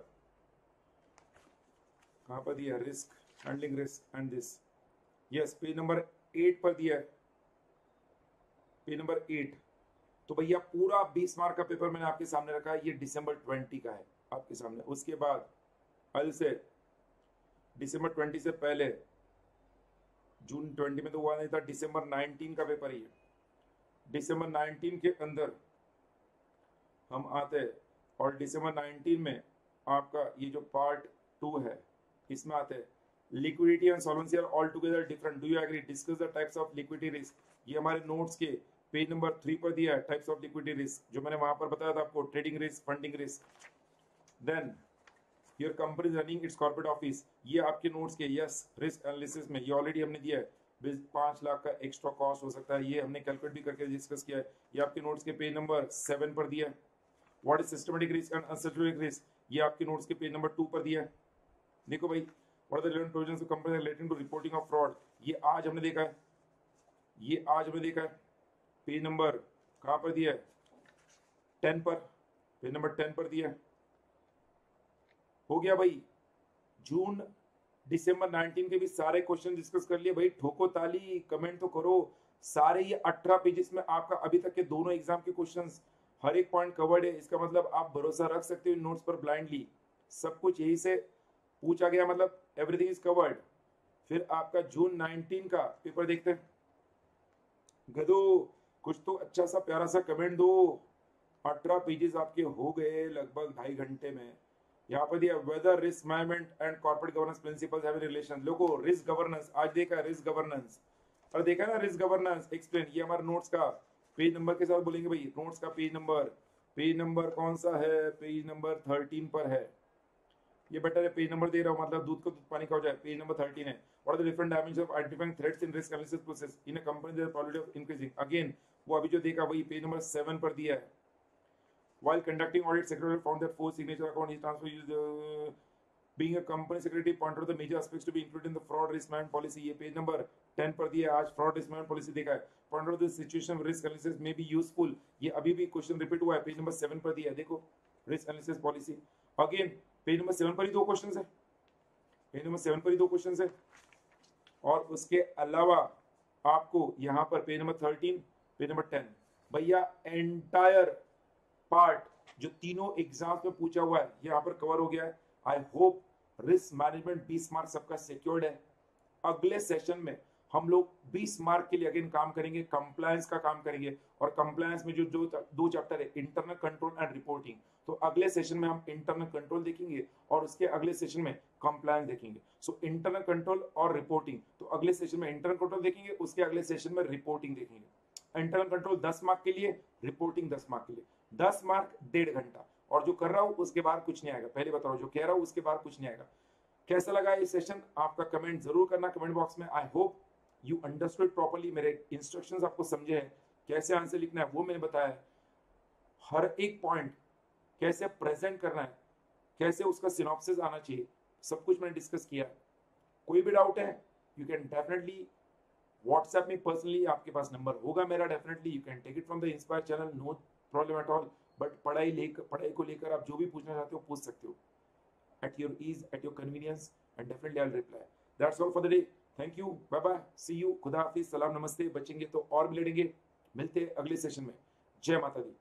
कहाँ पर दिया है? Risk handling risk and this, yes page number 8 पर दिया है। Page number 8। तो भैया पूरा 20 मार्क का पेपर मैंने आपके सामने रखा है, ये दिसंबर 20 का है आपके सामने। उसके बाद आई से दिसंबर 20 से पहले, जून 20 में तो हुआ नहीं था, दिसंबर 19 का पेपर ही है। दिसंबर 19 के अंदर हम आते हैं और दिसंबर 19 में आपका ये जो पार्ट 2 है इसमें आते हैं liquidity and solvency are all together different, do you agree, discuss the types of liquidity risk. ये हमारे नोट्स के पेज नंबर 3 पर दिया है, टाइप्स ऑफ लिक्विडिटी रिस्क, जो मैंने वहां पर बताया था आपको, trading risk, funding risk. Then your company is running its corporate office, ये आपके नोट्स के, यस, रिस्क एनालिसिस में ये ऑलरेडी हमने दिया है, 5 लाख का एक्स्ट्रा कॉस्ट हो सकता है, ये हमने कैलकुलेट भी करके डिस्कस किया है, ये आपके नोट्स के पेज नंबर 7 पर दिया है। What is systematic risk and unsystematic risk, ये आपके नोट्स के पेज नंबर 2 पर दिया है। देखो भाई, what are the relevant provisions of company relating to reporting of fraud, ये आज हमने देखा है, ये आज हमने देखा है, पेज नंबर कहां पर दिया है, 10 पर, पेज नंबर 10 पर दिया है। हो गया भाई, जून दिसंबर 19 के भी सारे क्वेश्चन डिस्कस कर लिए भाई, ठोको ताली, कमेंट तो करो। सारे ये 18 पेजेस में आपका अभी तक के दोनों एग्जाम के क्वेश्चंस हर एक पॉइंट कवर्ड है, इसका मतलब आप भरोसा रख सकते हो इन नोट्स पर ब्लाइंडली, सब कुछ यही से पूछा गया, मतलब एवरीथिंग इज कवर्ड। फिर आपका जून 19 का पेपर देखते हैं। गधो कुछ तो अच्छा सा प्यारा सा कमेंट दो, 18 पेजेस आपके हो गए लगभग 2.5 घंटे में। यहाँ पर दिया whether risk management and corporate governance principles have relation, लोगो रिस्क गवर्नेंस आज देखा, रिस्क गवर्नेंस और देखा ना, रिस्क गवर्नेंस एक्सप्लेन, ये हमारे नोट्स का पेज नंबर के साथ बोलेंगे भाई, नोट्स का पेज नंबर कौन सा है, पेज नंबर 13 पर है, ये बेटर है, पेज नंबर दे रहा हूँ मतलब दूध को दूध पानी का हो जाए, पेज नंबर 13 है। What are the different dimensions of identifying threats in risk analysis process in a company, their probability of increasing, again वो अभी जो देखा वही पेज नंबर 7 पर दिया है। While conducting audit, secretary found that 4 signature account is transfer used, being a company secretary pointed out the major aspects to be included in the fraud risk management policy, ये page number 10 पर दिया है, आज fraud risk management policy देखा है। pointed out the situation risk analysis may be useful, ये अभी भी क्वेश्चन रिपीट हुआ है, पेज नंबर 7 पर दिया है, देखो risk analysis policy, again page number 7 पर ही 2 क्वेश्चंस है, पेज नंबर 7 पर ही 2 क्वेश्चंस है। और उसके अलावा आपको यहाँ पर पेज नंबर 13, पेज नंबर 10, भैया एंटायर पार्ट जो तीनों एग्जाम्स में पूछा हुआ है यहाँ पर कवर हो गया है। I hope risk management 20 mark सबका सिक्योर्ड है। अगले सेशन में हम लोग 20 मार्क के लिए अगेन काम करेंगे, कंप्लायंस का काम करेंगे, और कंप्लायंस में जो 2 चैप्टर है, इंटरनल कंट्रोल एंड रिपोर्टिंग, तो अगले सेशन में हम इंटरनल कंट्रोल देखेंगे और उसके अगले सेशन में कंप्लायंस देखेंगे। सो इंटरनल कंट्रोल और रिपोर्टिंग, तो अगले सेशन में इंटरनल कंट्रोल देखेंगे, उसके अगले सेशन में रिपोर्टिंग देखेंगे। इंटरनल कंट्रोल 10 मार्क के लिए, रिपोर्टिंग 10 मार्क के लिए, 10 मार्क 1.5 घंटा, और जो कर रहा हूं उसके बाद कुछ नहीं आएगा, पहले बता रहा हूं, जो कह रहा हूं उसके बाद कुछ नहीं आएगा। कैसा लगा ये सेशन, आपका कमेंट जरूर करना कमेंट बॉक्स में। आई होप यू अंडरस्टूड प्रॉपर्ली, मेरे इंस्ट्रक्शंस आपको समझे हैं, कैसे आंसर लिखना है वो मैंने बताया है, हर एक पॉइंट कैसे प्रेजेंट करना है, कैसे उसका सिनॉप्सिस आना चाहिए, सब कुछ मैंने डिस्कस किया है। कोई भी डाउट है यू कैन डेफिनेटली व्हाट्सएप में पर्सनली, आपके पास नंबर होगा मेरा, definitely you can take it from the Inspire channel, no problem at all. But पढ़ाई को लेकर आप जो भी पूछना चाहते हो पूछ सकते हो, at your ease, at your convenience, and definitely I'll reply. That's all for the day. Thank you. Bye bye. See you. खुदा हाफिज. सलाम नमस्ते. बचेंगे तो और भी लड़ेंगे. मिलते हैं अगले सेशन में. जय माता दी.